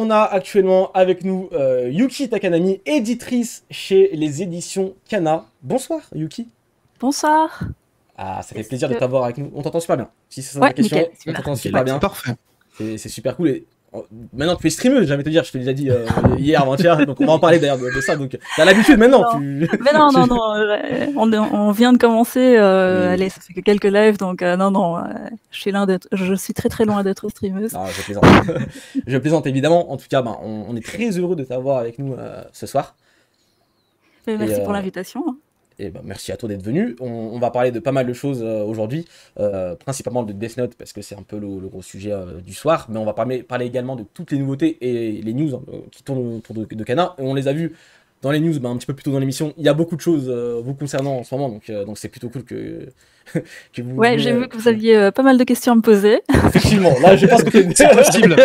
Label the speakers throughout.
Speaker 1: on a actuellement avec nous Yuki Takanami, éditrice chez les éditions Kana. Bonsoir Yuki.
Speaker 2: Bonsoir.
Speaker 1: Ah, ça fait plaisir de t'avoir avec nous. On t'entend super bien. Si c'est ça
Speaker 2: ouais,
Speaker 1: la question,
Speaker 2: nickel,
Speaker 1: on t'entend super bien.
Speaker 3: C'est parfait.
Speaker 1: C'est super cool. Et maintenant, tu es streameuse, j'allais te dire, je te l'ai déjà dit hier, avant-hier, donc on va en parler d'ailleurs de ça. Donc, t'as l'habitude maintenant.
Speaker 2: Mais non, on vient de commencer. Oui. Allez, ça fait que quelques lives, donc je suis très très loin d'être streameuse.
Speaker 1: Ah, je plaisante. Je plaisante évidemment. En tout cas, on est très heureux de t'avoir avec nous ce soir.
Speaker 2: Merci pour l'invitation.
Speaker 1: Et merci à toi d'être venu. On va parler de pas mal de choses aujourd'hui, principalement de Death Note parce que c'est un peu le gros sujet du soir, mais on va parler également de toutes les nouveautés et les news qui tournent autour de Kana. Et on les a vues dans les news un petit peu plus tôt dans l'émission. Il y a beaucoup de choses vous concernant en ce moment, donc c'est plutôt cool que vous...
Speaker 2: Ouais, j'ai vu que vous aviez pas mal de questions à me poser.
Speaker 1: Effectivement, là je pense que
Speaker 3: c'est possible.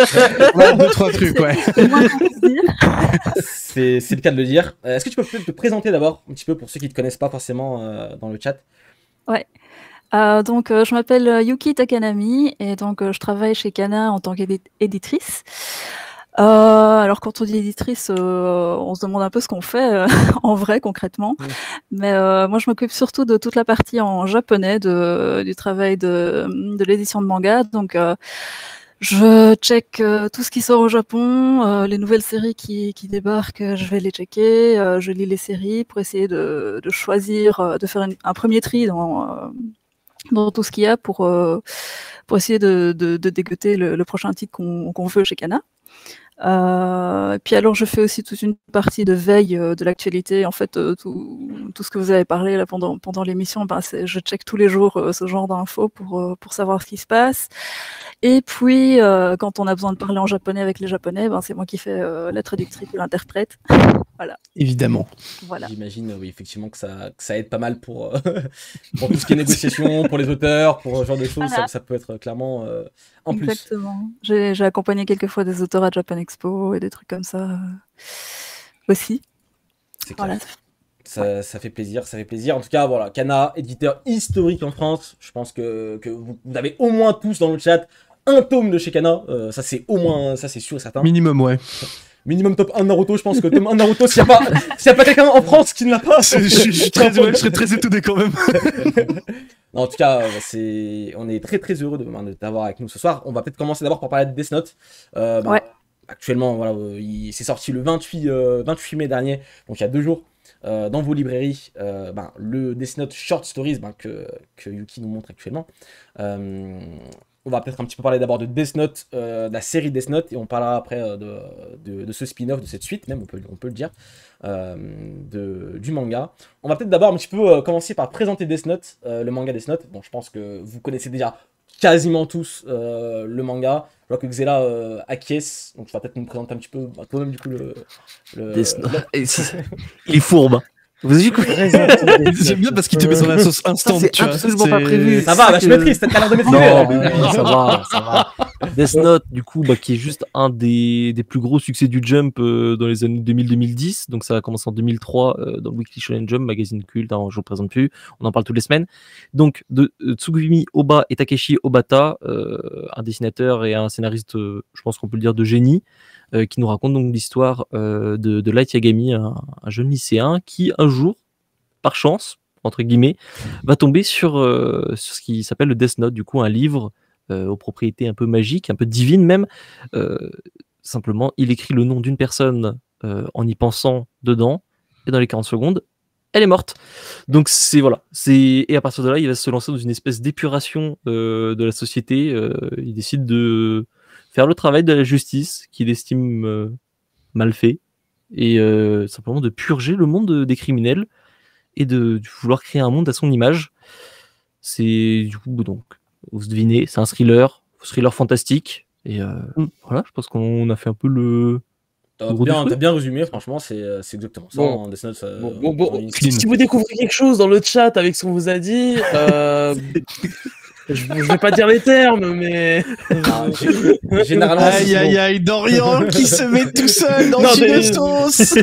Speaker 3: Ouais, 2-3 trucs, ouais.
Speaker 1: C'est le cas de le dire. Est-ce que tu peux peut-être te présenter d'abord, un petit peu pour ceux qui ne te connaissent pas forcément dans le chat?
Speaker 2: Ouais. Donc, je m'appelle Yuki Takanami et donc je travaille chez Kana en tant qu'éditrice. Alors, quand on dit éditrice, on se demande un peu ce qu'on fait en vrai, concrètement. Mais moi, je m'occupe surtout de toute la partie en japonais du travail de l'édition de manga. Donc, je check tout ce qui sort au Japon, les nouvelles séries qui débarquent, je vais les checker, je lis les séries pour essayer de choisir, de faire un premier tri dans tout ce qu'il y a pour essayer de dégueuter le prochain titre qu'on veut chez Kana. Puis alors je fais aussi toute une partie de veille de l'actualité. En fait, tout ce que vous avez parlé là pendant l'émission, je check tous les jours ce genre d'infos pour savoir ce qui se passe. Et puis quand on a besoin de parler en japonais avec les japonais, c'est moi qui fais la traductrice ou l'interprète. Voilà.
Speaker 3: Évidemment.
Speaker 2: Voilà.
Speaker 1: J'imagine, oui, effectivement que ça aide pas mal pour tout ce qui est négociation, pour les auteurs, pour ce genre de choses. Voilà. Ça peut être clairement en plus.
Speaker 2: Exactement. J'ai accompagné quelques fois des auteurs à Japan Expo et des trucs comme ça aussi.
Speaker 1: C'est clair. Voilà. Ça fait plaisir, ça fait plaisir. En tout cas, voilà, Kana, éditeur historique en France. Je pense que vous avez au moins tous dans le chat un tome de chez Kana. Ça, c'est au moins, ça, c'est sûr et certain.
Speaker 3: Minimum, ouais.
Speaker 1: Minimum top 1 Naruto, je pense que tome 1 Naruto, s'il n'y a pas quelqu'un en France qui ne l'a pas,
Speaker 3: je serais très étonné quand même.
Speaker 1: Non, en tout cas, on est très très heureux de t'avoir avec nous ce soir. On va peut-être commencer d'abord par parler de Death Note.
Speaker 2: Ouais.
Speaker 1: Actuellement, voilà, c'est sorti le 28 mai dernier, donc il y a 2 jours, dans vos librairies, le Death Note Short Stories que Yuki nous montre actuellement. On va peut-être un petit peu parler d'abord de Death Note, de la série Death Note, et on parlera après de ce spin-off, de cette suite, même, on peut le dire, du manga. On va peut-être d'abord un petit peu commencer par présenter Death Note, le manga Death Note. Bon, je pense que vous connaissez déjà quasiment tous le manga. Je vois que Xela acquiesce, donc tu vas peut-être nous présenter un petit peu toi-même du coup
Speaker 4: Death Note. Il est fourbe. Vous avez
Speaker 3: J'aime bien parce qu'il te met sur la sauce instant.
Speaker 4: C'est absolument pas prévu.
Speaker 1: Ça va, je maîtrise, t'as l'air de maîtriser.
Speaker 4: Non, mais oui, ça va. Death Note, du coup, qui est juste un des plus gros succès du Jump dans les années 2000-2010. Donc ça a commencé en 2003 dans le Weekly Shonen Jump, magazine culte, je ne vous présente plus, on en parle toutes les semaines. Donc de Tsugumi Oba et Takeshi Obata, un dessinateur et un scénariste, je pense qu'on peut le dire, de génie. Qui nous raconte donc l'histoire de Light Yagami, un jeune lycéen qui un jour, par chance, entre guillemets, va tomber sur ce qui s'appelle le Death Note, du coup un livre aux propriétés un peu magiques, un peu divines même. Simplement, il écrit le nom d'une personne en y pensant dedans, et dans les 40 secondes, elle est morte. Donc voilà. Et à partir de là, il va se lancer dans une espèce d'épuration de la société. Il décide de faire le travail de la justice qu'il estime mal fait et simplement de purger le monde des criminels et de vouloir créer un monde à son image. C'est du coup, donc, vous devinez, c'est un thriller fantastique et voilà, je pense qu'on a fait un peu le...
Speaker 1: T'as bien résumé, franchement, c'est exactement ça.
Speaker 4: Bon.
Speaker 1: Death Note,
Speaker 4: Si vous découvrez quelque chose dans le chat avec ce qu'on vous a dit, je vais pas dire les termes, mais...
Speaker 1: généralement...
Speaker 3: Aïe, Dorian qui se met tout seul dans une sauce.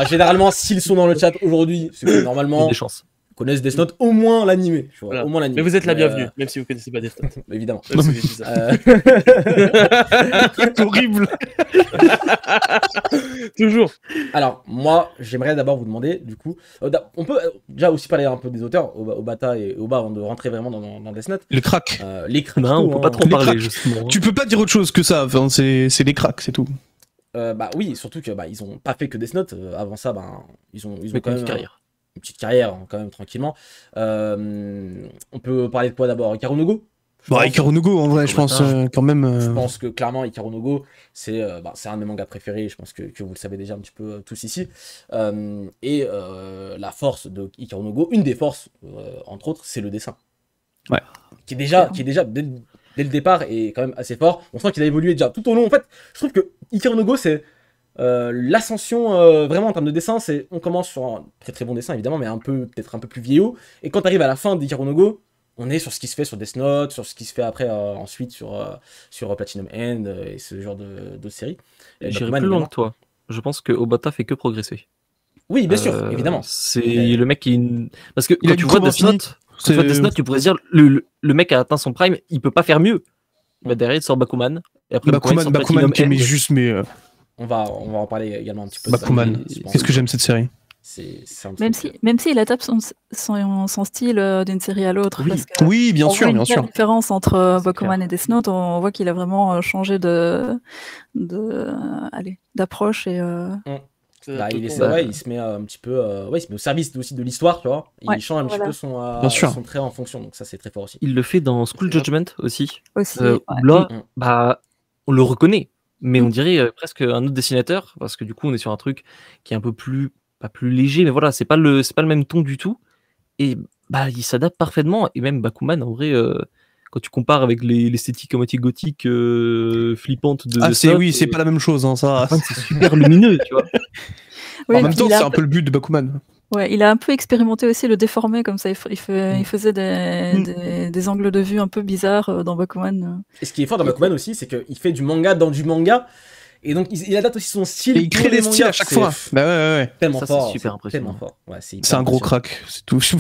Speaker 1: Généralement, s'ils sont dans le chat aujourd'hui, c'est que normalement...
Speaker 4: des chances.
Speaker 1: connaissent Death Note, au moins l'animé.
Speaker 5: Voilà.
Speaker 1: Au moins l'animé.
Speaker 5: Mais vous êtes la bienvenue, même si vous connaissez pas Death Note.
Speaker 1: Évidemment.
Speaker 5: Même si j'ai dit ça.
Speaker 3: Horrible.
Speaker 5: Toujours.
Speaker 1: Alors, moi, j'aimerais d'abord vous demander, du coup, on peut déjà aussi parler un peu des auteurs, Obata et Oba, avant de rentrer vraiment dans Death Note.
Speaker 3: Le crack.
Speaker 1: Les cracks.
Speaker 4: Non, on peut pas trop en
Speaker 3: Les
Speaker 4: parler,
Speaker 3: cracks.
Speaker 4: justement.
Speaker 3: Tu peux pas dire autre chose que ça. Enfin, c'est les cracks, c'est tout.
Speaker 1: Bah oui, surtout que ils ont pas fait que Death Note. Avant ça, ils ont
Speaker 4: Mais
Speaker 1: quand même
Speaker 4: carrière.
Speaker 1: une petite carrière, quand même, tranquillement. On peut parler de quoi d'abord? Ikaru no Go?
Speaker 3: Bah, Ikaru no Go, en vrai, je pense quand même.
Speaker 1: Je pense que clairement, Ikaru no Go, c'est un de mes mangas préférés. Je pense que vous le savez déjà un petit peu tous ici. La force de Ikaru no Go, une des forces, entre autres, c'est le dessin.
Speaker 3: Ouais.
Speaker 1: Qui est déjà dès le départ, est quand même assez fort. On sent qu'il a évolué déjà tout au long. En fait, je trouve que Ikaru no Go, c'est l'ascension vraiment en termes de dessin. On commence sur un très très bon dessin, évidemment, mais peut-être un peu plus vieillot. Et quand tu arrives à la fin d'Ikaru no Go, on est sur ce qui se fait sur Death Note, sur ce qui se fait après ensuite sur Platinum End et ce genre de séries. Et
Speaker 4: J'irai
Speaker 1: Bakuman,
Speaker 4: plus loin
Speaker 1: évidemment.
Speaker 4: que toi. Je pense que Obata fait que progresser.
Speaker 1: Oui, bien sûr, évidemment.
Speaker 4: C'est
Speaker 1: Mais-
Speaker 4: le mec qui. Parce que
Speaker 3: Il a
Speaker 4: quand
Speaker 3: du
Speaker 4: tu vois
Speaker 3: combat
Speaker 4: Death Note, quand tu vois Death Note, tu pourrais se dire le mec a atteint son prime, il peut pas faire mieux. Bah, derrière, il sort Bakuman. Et après,
Speaker 3: Bakuman,
Speaker 4: il sort
Speaker 3: Bakuman
Speaker 4: Platinum
Speaker 3: qui aimait
Speaker 4: End.
Speaker 3: juste, mais
Speaker 1: On va en parler également un petit peu. de ça,
Speaker 3: Bakuman.
Speaker 1: mais je pense
Speaker 3: Qu'est-ce que j'aime cette série.
Speaker 1: c'est un
Speaker 2: Même
Speaker 1: truc,
Speaker 2: si il adapte son style d'une série à l'autre.
Speaker 4: Oui.
Speaker 2: Parce que
Speaker 3: Oui, bien
Speaker 2: on
Speaker 3: sûr,
Speaker 2: voit
Speaker 3: bien
Speaker 2: une
Speaker 3: sûr.
Speaker 2: belle différence entre
Speaker 1: C'est
Speaker 2: Bakuman et Death Note. On voit qu'il a vraiment changé d'approche et
Speaker 1: il se met un petit peu il se met au service aussi de l'histoire, tu vois. Il
Speaker 2: Ouais,
Speaker 1: change un petit
Speaker 2: voilà.
Speaker 1: peu
Speaker 3: Bien sûr.
Speaker 1: son trait en fonction, donc ça c'est très fort aussi.
Speaker 4: Il le fait dans School Judgment aussi.
Speaker 2: aussi.
Speaker 4: Où
Speaker 2: ouais.
Speaker 4: là,
Speaker 1: Mm.
Speaker 4: on le reconnaît, mais
Speaker 2: Mm.
Speaker 4: on dirait presque un autre dessinateur, parce que du coup, on est sur un truc qui est un peu plus, pas plus léger, mais voilà, c'est pas le même ton du tout. Et il s'adapte parfaitement. Et même Bakuman, en vrai, quand tu compares avec l'esthétique à moitié gothique flippante de
Speaker 3: Ah,
Speaker 4: Death
Speaker 3: c'est
Speaker 4: Note,
Speaker 3: oui, c'est pas la même chose, hein, ça.
Speaker 4: Bakuman, c'est super lumineux, tu vois.
Speaker 2: Oui,
Speaker 3: En même temps,
Speaker 2: il a
Speaker 3: c'est un peu le but de Bakuman.
Speaker 2: Ouais, il a un peu expérimenté aussi le déformé, comme ça il faisait des angles de vue un peu bizarres dans Bakuman.
Speaker 1: Et ce qui est fort dans Bakuman aussi, c'est qu'il fait du manga dans du manga, et donc il adapte aussi son style.
Speaker 3: Et il crée
Speaker 1: pour les
Speaker 3: des styles
Speaker 1: mangas.
Speaker 3: à chaque
Speaker 1: C'est
Speaker 3: fois. Bah ouais.
Speaker 1: Tellement
Speaker 4: Ça, c'est
Speaker 1: fort.
Speaker 4: super impressionnant.
Speaker 1: Tellement fort. Ouais, hyper
Speaker 3: C'est un gros
Speaker 1: impressionnant.
Speaker 3: crack, c'est tout. Je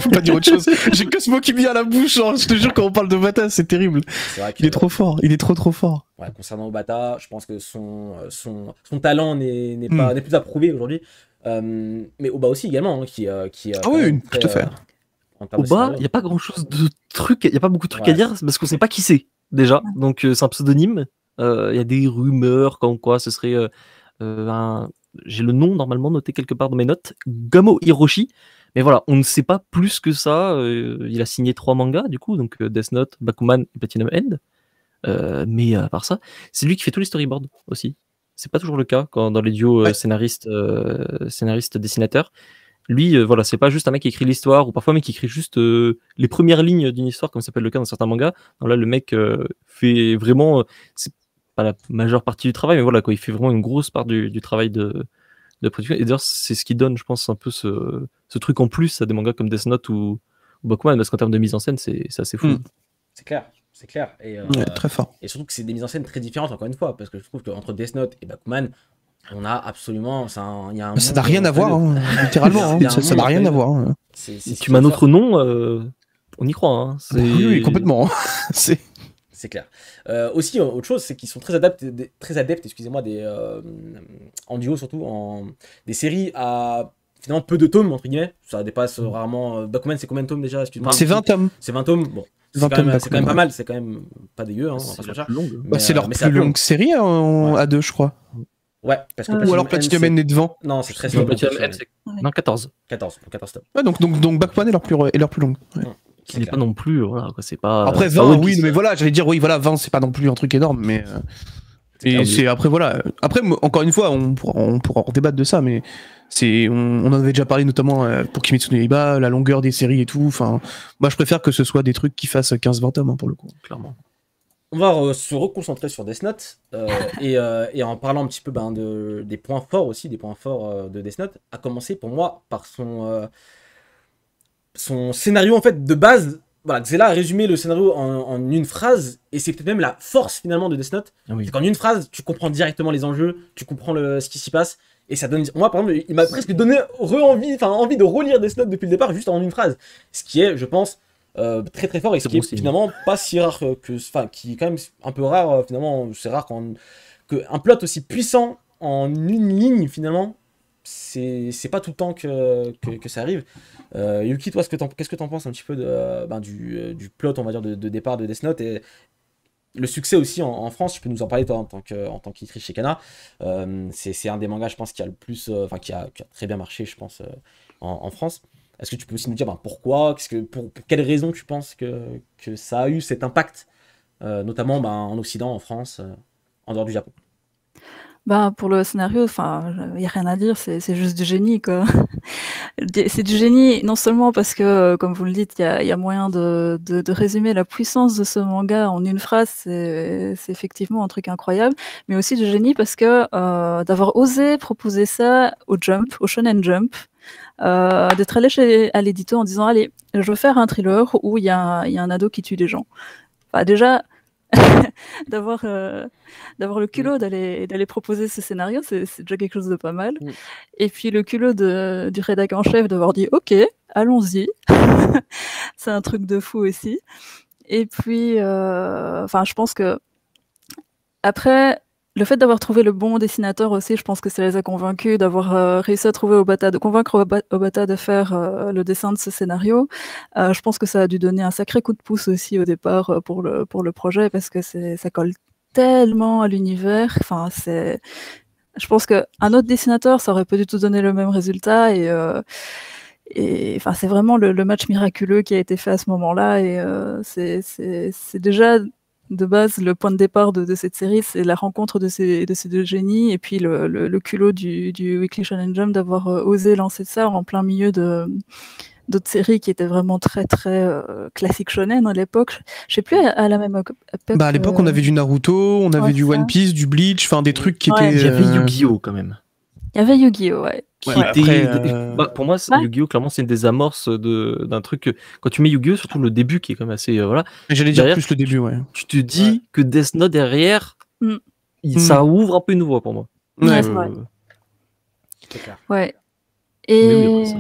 Speaker 3: peux pas dire autre chose. J'ai que ce mot qui me vient à la bouche. Hein. Je te jure, quand on parle de Bata, c'est terrible.
Speaker 1: C'est vrai que,
Speaker 3: Il est trop fort. Il est trop fort.
Speaker 1: ouais, concernant Obata, je pense que son talent n'est plus approuvé aujourd'hui. Mais Oba aussi également, hein, qui
Speaker 3: Ah
Speaker 1: quand
Speaker 3: oui,
Speaker 1: même
Speaker 3: tout à fait.
Speaker 1: en termes de
Speaker 4: Au bas,
Speaker 1: scénario.
Speaker 4: il n'y a pas grand chose de trucs, il n'y a pas beaucoup de trucs
Speaker 1: Ouais.
Speaker 4: à dire parce qu'on sait pas qui c'est déjà. Donc c'est un pseudonyme. Il y a des rumeurs comme quoi ce serait j'ai le nom normalement noté quelque part dans mes notes, Gamo Hiroshi. Mais voilà, on ne sait pas plus que ça. Il a signé 3 mangas du coup, donc Death Note, Bakuman et Platinum End. Mais à part ça, c'est lui qui fait tous les storyboards aussi. C'est pas toujours le cas quand dans les duos
Speaker 3: Ouais.
Speaker 4: scénaristes dessinateurs. Lui, voilà, c'est pas juste un mec qui écrit l'histoire, ou parfois un mec qui écrit juste les premières lignes d'une histoire, comme ça peut être le cas dans certains mangas. Non, là, le mec fait vraiment, c'est pas la majeure partie du travail, mais voilà, quoi, il fait vraiment une grosse part du travail de production. Et d'ailleurs, c'est ce qui donne, je pense, un peu ce truc en plus à des mangas comme Death Note ou Bakuman, parce qu'en termes de mise en scène, c'est assez fou.
Speaker 3: Mm.
Speaker 1: C'est clair. Et,
Speaker 3: Ouais, très fort.
Speaker 1: et surtout que c'est des mises en scène très différentes, encore une fois, parce que je trouve qu'entre Death Note et Bakuman, on a absolument. Il y a un
Speaker 3: Ça n'a
Speaker 1: monde
Speaker 3: rien à
Speaker 1: entre
Speaker 3: voir,
Speaker 1: les deux.
Speaker 3: hein, littéralement. hein.
Speaker 1: Il y a un
Speaker 3: Ça n'a
Speaker 1: monde
Speaker 3: rien
Speaker 1: entre
Speaker 3: à
Speaker 1: les
Speaker 3: voir. hein.
Speaker 1: C'est
Speaker 4: Tu mets un
Speaker 1: fort.
Speaker 4: autre nom, on y croit. Hein.
Speaker 3: Oui, complètement. C'est
Speaker 1: C'est clair. Aussi, autre chose, c'est qu'ils sont très adeptes, excusez-moi, en duo surtout, des séries à finalement peu de tomes, entre guillemets. Ça dépasse rarement. Bakuman, c'est combien de tomes déjà? Excuse-moi.
Speaker 3: c'est 20 tomes.
Speaker 1: C'est 20 tomes. Bon, c'est
Speaker 3: 20
Speaker 1: quand
Speaker 3: tomes
Speaker 1: même, c'est quand même
Speaker 3: Bakuman,
Speaker 1: pas mal, c'est quand même pas dégueu. Hein, on va pas
Speaker 4: C'est
Speaker 1: se
Speaker 4: la
Speaker 1: mentir.
Speaker 4: plus longue.
Speaker 3: Bah, c'est leur
Speaker 1: mais
Speaker 3: plus longue série
Speaker 1: Ouais.
Speaker 3: à 2, je crois.
Speaker 1: Ouais, parce que
Speaker 2: Ou
Speaker 3: Ou alors Platinum End est devant.
Speaker 1: Non, c'est très
Speaker 4: Non,
Speaker 1: long.
Speaker 4: Platinum End, c'est non, 14.
Speaker 1: 14 tomes.
Speaker 3: Ouais, donc Bakuman est leur plus longue. Ouais.
Speaker 1: C'est
Speaker 4: Il n'est
Speaker 1: clair.
Speaker 4: pas non plus, voilà, quoi, c'est pas.
Speaker 3: Après
Speaker 4: c'est pas
Speaker 3: 20,
Speaker 4: One
Speaker 3: oui,
Speaker 4: Piece.
Speaker 3: mais voilà, j'allais dire, oui, voilà, 20, c'est pas non plus un truc énorme, mais.
Speaker 1: C'est clair,
Speaker 3: Et c'est après, voilà. Après, encore une fois, on pourra en débattre de ça, mais on en avait déjà parlé notamment pour Kimetsu no Yaiba, la longueur des séries et tout. Enfin, moi, je préfère que ce soit des trucs qui fassent 15-20 tomes, hein, pour le coup.
Speaker 4: Clairement.
Speaker 1: On va se reconcentrer sur Death Note et en parlant un petit peu des points forts aussi, des points forts de Death Note, à commencer pour moi par son scénario en fait de base. Voilà, Xela a résumé le scénario en une phrase et c'est peut-être même la force finalement de Death Note.
Speaker 4: Ah oui.
Speaker 1: C'est qu'en une phrase, tu comprends directement les enjeux, tu comprends ce qui s'y passe Et ça donne, moi par exemple, il m'a presque donné envie de relire Death Note depuis le départ, juste en une phrase. Ce qui est, je pense, très très fort et ce
Speaker 4: C'est
Speaker 1: qui
Speaker 4: bon
Speaker 1: est
Speaker 4: signe.
Speaker 1: finalement pas si rare qui est quand même un peu rare, finalement, c'est rare qu'un plot aussi puissant en une ligne, finalement, c'est pas tout le temps que ça arrive. Yuki, toi, qu'est-ce que t'en penses un petit peu du plot, on va dire, de départ de Death Note et le succès aussi en France? Tu peux nous en parler, toi, en tant qu'éditrice chez Kana. C'est un des mangas, je pense, qui a le plus, qui a très bien marché, je pense, en France. Est-ce que tu peux aussi nous dire pourquoi, pour quelles raisons tu penses que ça a eu cet impact, notamment en Occident, en France, en dehors du Japon?
Speaker 2: Bah, pour le scénario, enfin, il y a rien à dire, c'est juste du génie, quoi. C'est du génie, non seulement parce que, comme vous le dites, il y a moyen de résumer la puissance de ce manga en une phrase, c'est effectivement un truc incroyable, mais aussi du génie parce que d'avoir osé proposer ça au Jump, au Shonen Jump, d'être allé à l'édito en disant, allez, je veux faire un thriller où il y a un ado qui tue des gens. Enfin, déjà, d'avoir le culot d'aller proposer ce scénario, c'est déjà quelque chose de pas mal.
Speaker 1: Mm.
Speaker 2: Et puis le culot du rédac en chef d'avoir dit ok, allons-y. C'est un truc de fou aussi. Et puis, enfin, je pense que après, le fait d'avoir trouvé le bon dessinateur aussi, je pense que ça les a convaincus, d'avoir réussi à trouver Obata, de convaincre Obata de faire le dessin de ce scénario. Je pense que ça a dû donner un sacré coup de pouce aussi au départ pour le projet parce que ça colle tellement à l'univers. Enfin, je pense qu'un autre dessinateur, ça aurait pas du tout donné le même résultat et enfin, c'est vraiment le match miraculeux qui a été fait à ce moment-là et c'est déjà de base, le point de départ de cette série, c'est la rencontre de ces deux génies et puis le culot du Weekly Shonen Jump d'avoir osé lancer ça en plein milieu d'autres séries qui étaient vraiment très très classiques shonen à l'époque. Je sais plus à la même époque.
Speaker 3: Bah à l'époque, on avait du Naruto, on avait
Speaker 2: ouais,
Speaker 3: du
Speaker 2: ça.
Speaker 3: One Piece, du Bleach, enfin des trucs qui
Speaker 2: Ouais.
Speaker 3: étaient.
Speaker 4: Il y avait Yu-Gi-Oh quand même.
Speaker 2: Il y avait Yu-Gi-Oh, ouais.
Speaker 4: Qui
Speaker 3: Ouais,
Speaker 4: était,
Speaker 3: après,
Speaker 4: bah, pour moi,
Speaker 2: Ouais.
Speaker 4: Yu-Gi-Oh, clairement, c'est une des amorces d'un truc. Quand tu mets Yu-Gi-Oh, surtout le début qui est quand même assez. Voilà,
Speaker 3: J'allais dire
Speaker 4: derrière,
Speaker 3: plus le début, ouais.
Speaker 4: tu te dis que Death Note derrière,
Speaker 2: Mm.
Speaker 4: ça ouvre un peu une voie pour moi.
Speaker 2: Ouais, c'est vrai.
Speaker 1: C'est clair.
Speaker 2: Ouais.
Speaker 4: Mais oui, après
Speaker 2: Et,
Speaker 4: ça.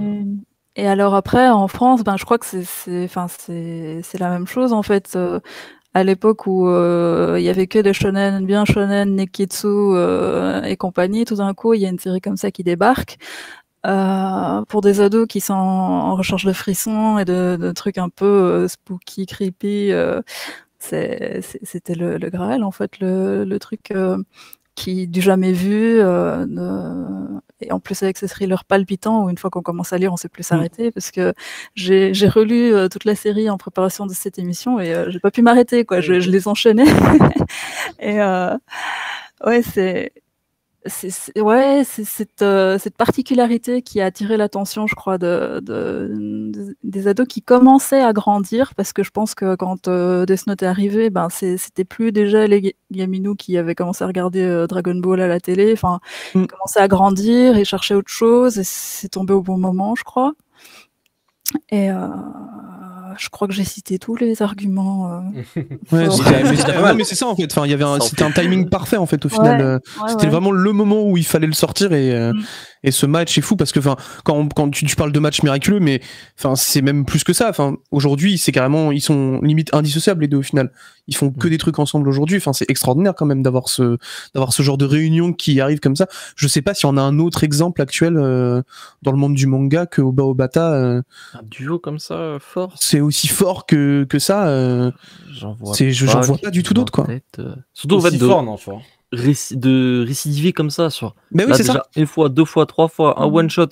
Speaker 2: et alors après, en France, ben, je crois que c'est la même chose en fait. À l'époque où il y avait que des shonen, bien shonen, Neketsu et compagnie, tout d'un coup, il y a une série comme ça qui débarque. Pour des ados qui sont en recherche de frissons et de trucs un peu spooky, creepy, c'était le Graal en fait, le truc du jamais vu, et en plus avec ce thriller palpitant où une fois qu'on commence à lire, on sait plus s'arrêter parce que j'ai relu toute la série en préparation de cette émission et j'ai pas pu m'arrêter quoi, je les enchaînais et ouais c'est cette particularité qui a attiré l'attention, je crois, des ados qui commençaient à grandir, parce que je pense que quand Death Note est arrivé, ben c'était plus déjà les gaminous qui avaient commencé à regarder Dragon Ball à la télé. Enfin, ils commençaient à grandir et chercher autre chose, et c'est tombé au bon moment, je crois. Et je crois que j'ai cité tous les arguments.
Speaker 3: Ouais,
Speaker 1: forts.
Speaker 3: mais c'est ça en fait. Enfin, c'était un timing parfait en fait au final. C'était vraiment le moment où il fallait le sortir et ce match est fou parce que quand tu parles de match miraculeux, mais c'est même plus que ça. Aujourd'hui, c'est carrément ils sont limite indissociables les deux au final. Ils font que des trucs ensemble aujourd'hui. C'est extraordinaire quand même d'avoir ce genre de réunion qui arrive comme ça. Je sais pas si on a un autre exemple actuel dans le monde du manga que Oba Obata.
Speaker 4: Un duo comme ça fort.
Speaker 3: C'est aussi fort que ça.
Speaker 4: J'en vois
Speaker 3: pas du tout d'autres quoi.
Speaker 4: Surtout en fait
Speaker 1: fort, non, tu vois.
Speaker 4: de récidiver comme ça sur.
Speaker 3: Mais oui,
Speaker 4: là,
Speaker 3: c'est
Speaker 4: déjà,
Speaker 3: ça.
Speaker 4: une fois, deux fois, trois fois, un one shot.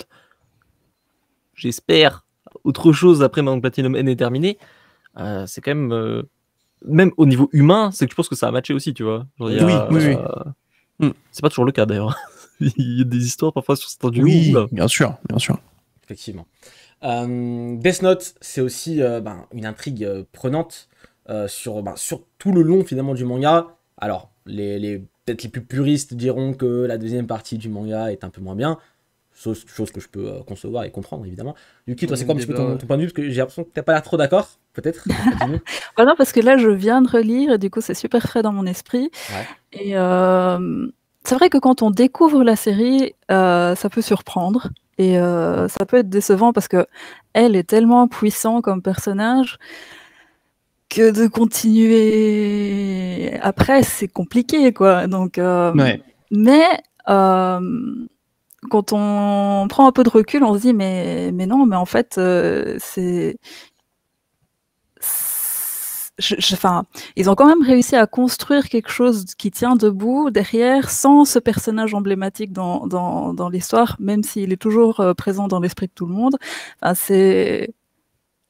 Speaker 4: J'espère autre chose après maintenant que Platinum N est terminé. C'est quand même au niveau humain, c'est que je pense que ça a matché aussi, tu vois. Genre,
Speaker 3: oui.
Speaker 4: C'est pas toujours le cas d'ailleurs. Il y a des histoires parfois sur certains duos.
Speaker 3: Oui,
Speaker 4: Oula.
Speaker 3: bien sûr.
Speaker 1: Effectivement. Death Note, c'est aussi une intrigue prenante sur tout le long finalement du manga. Alors, peut-être les plus puristes diront que la deuxième partie du manga est un peu moins bien, chose que je peux concevoir et comprendre évidemment. Yuki, toi, c'est quoi un petit peu ton point de vue? Parce que j'ai l'impression que t'as pas l'air trop d'accord, peut-être.
Speaker 2: Non, parce que là, je viens de relire et du coup, c'est super frais dans mon esprit.
Speaker 1: Ouais.
Speaker 2: Et c'est vrai que quand on découvre la série, ça peut surprendre et ça peut être décevant parce que elle est tellement puissante comme personnage que de continuer après, c'est compliqué, quoi. Donc,
Speaker 3: Ouais.
Speaker 2: mais quand on prend un peu de recul, on se dit mais non, mais en fait, enfin, ils ont quand même réussi à construire quelque chose qui tient debout derrière, sans ce personnage emblématique dans l'histoire, même s'il est toujours présent dans l'esprit de tout le monde. Enfin,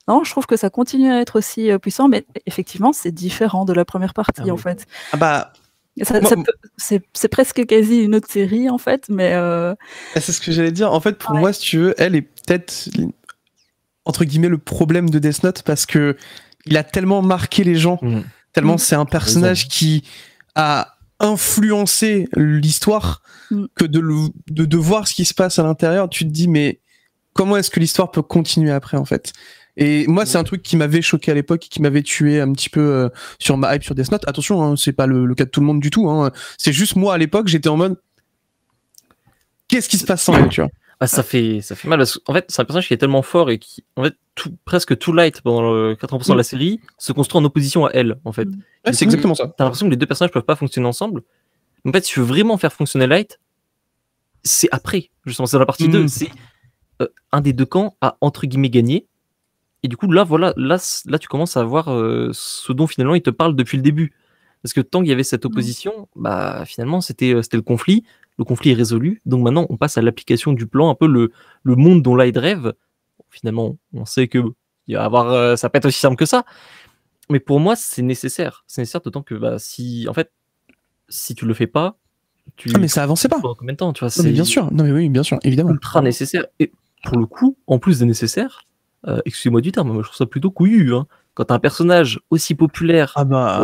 Speaker 2: non, je trouve que ça continue à être aussi puissant, mais effectivement, c'est différent de la première partie, en fait.
Speaker 3: Ah bah,
Speaker 2: C'est presque quasi une autre série, en fait, mais...
Speaker 3: c'est ce que j'allais dire. En fait, pour
Speaker 2: Ouais.
Speaker 3: moi, si tu veux, elle est peut-être, entre guillemets, le problème de Death Note parce que il a tellement marqué les gens, tellement c'est un personnage qui a influencé l'histoire que de voir ce qui se passe à l'intérieur, tu te dis, mais comment est-ce que l'histoire peut continuer après, en fait? Et moi, c'est un truc qui m'avait choqué à l'époque et qui m'avait tué un petit peu sur ma hype sur Death Note. Attention, hein, c'est pas le cas de tout le monde du tout. Hein. C'est juste moi, à l'époque, j'étais en mode, qu'est-ce qui se passe sans elle, tu vois?
Speaker 4: Ah, ça fait mal parce qu'en fait, c'est un personnage qui est tellement fort et qui, en fait, presque tout Light pendant le 80% de la série se construit en opposition à elle, en fait.
Speaker 3: Ouais, c'est exactement ça.
Speaker 4: T'as l'impression que les deux personnages peuvent pas fonctionner ensemble. En fait, si tu veux vraiment faire fonctionner Light, c'est après, justement, c'est dans la partie 2, c'est un des deux camps a entre guillemets gagné. Et du coup, là, voilà, là tu commences à voir ce dont finalement il te parle depuis le début. Parce que tant qu'il y avait cette opposition, bah finalement c'était le conflit. Le conflit est résolu. Donc maintenant, on passe à l'application du plan, un peu le monde dont Light rêve. Finalement, on sait que il va y avoir, ça peut être aussi simple que ça. Mais pour moi, c'est nécessaire. C'est nécessaire d'autant que bah, si tu le fais pas,
Speaker 3: Ah mais ça avançait pas.
Speaker 4: Pendant combien de temps, tu vois,
Speaker 3: Non mais bien sûr. Non mais oui, bien sûr, évidemment.
Speaker 4: Ultra nécessaire. Et pour le coup, en plus de nécessaire, excusez-moi du terme, moi je trouve ça plutôt couillu. Hein. Quand t'as un personnage aussi populaire,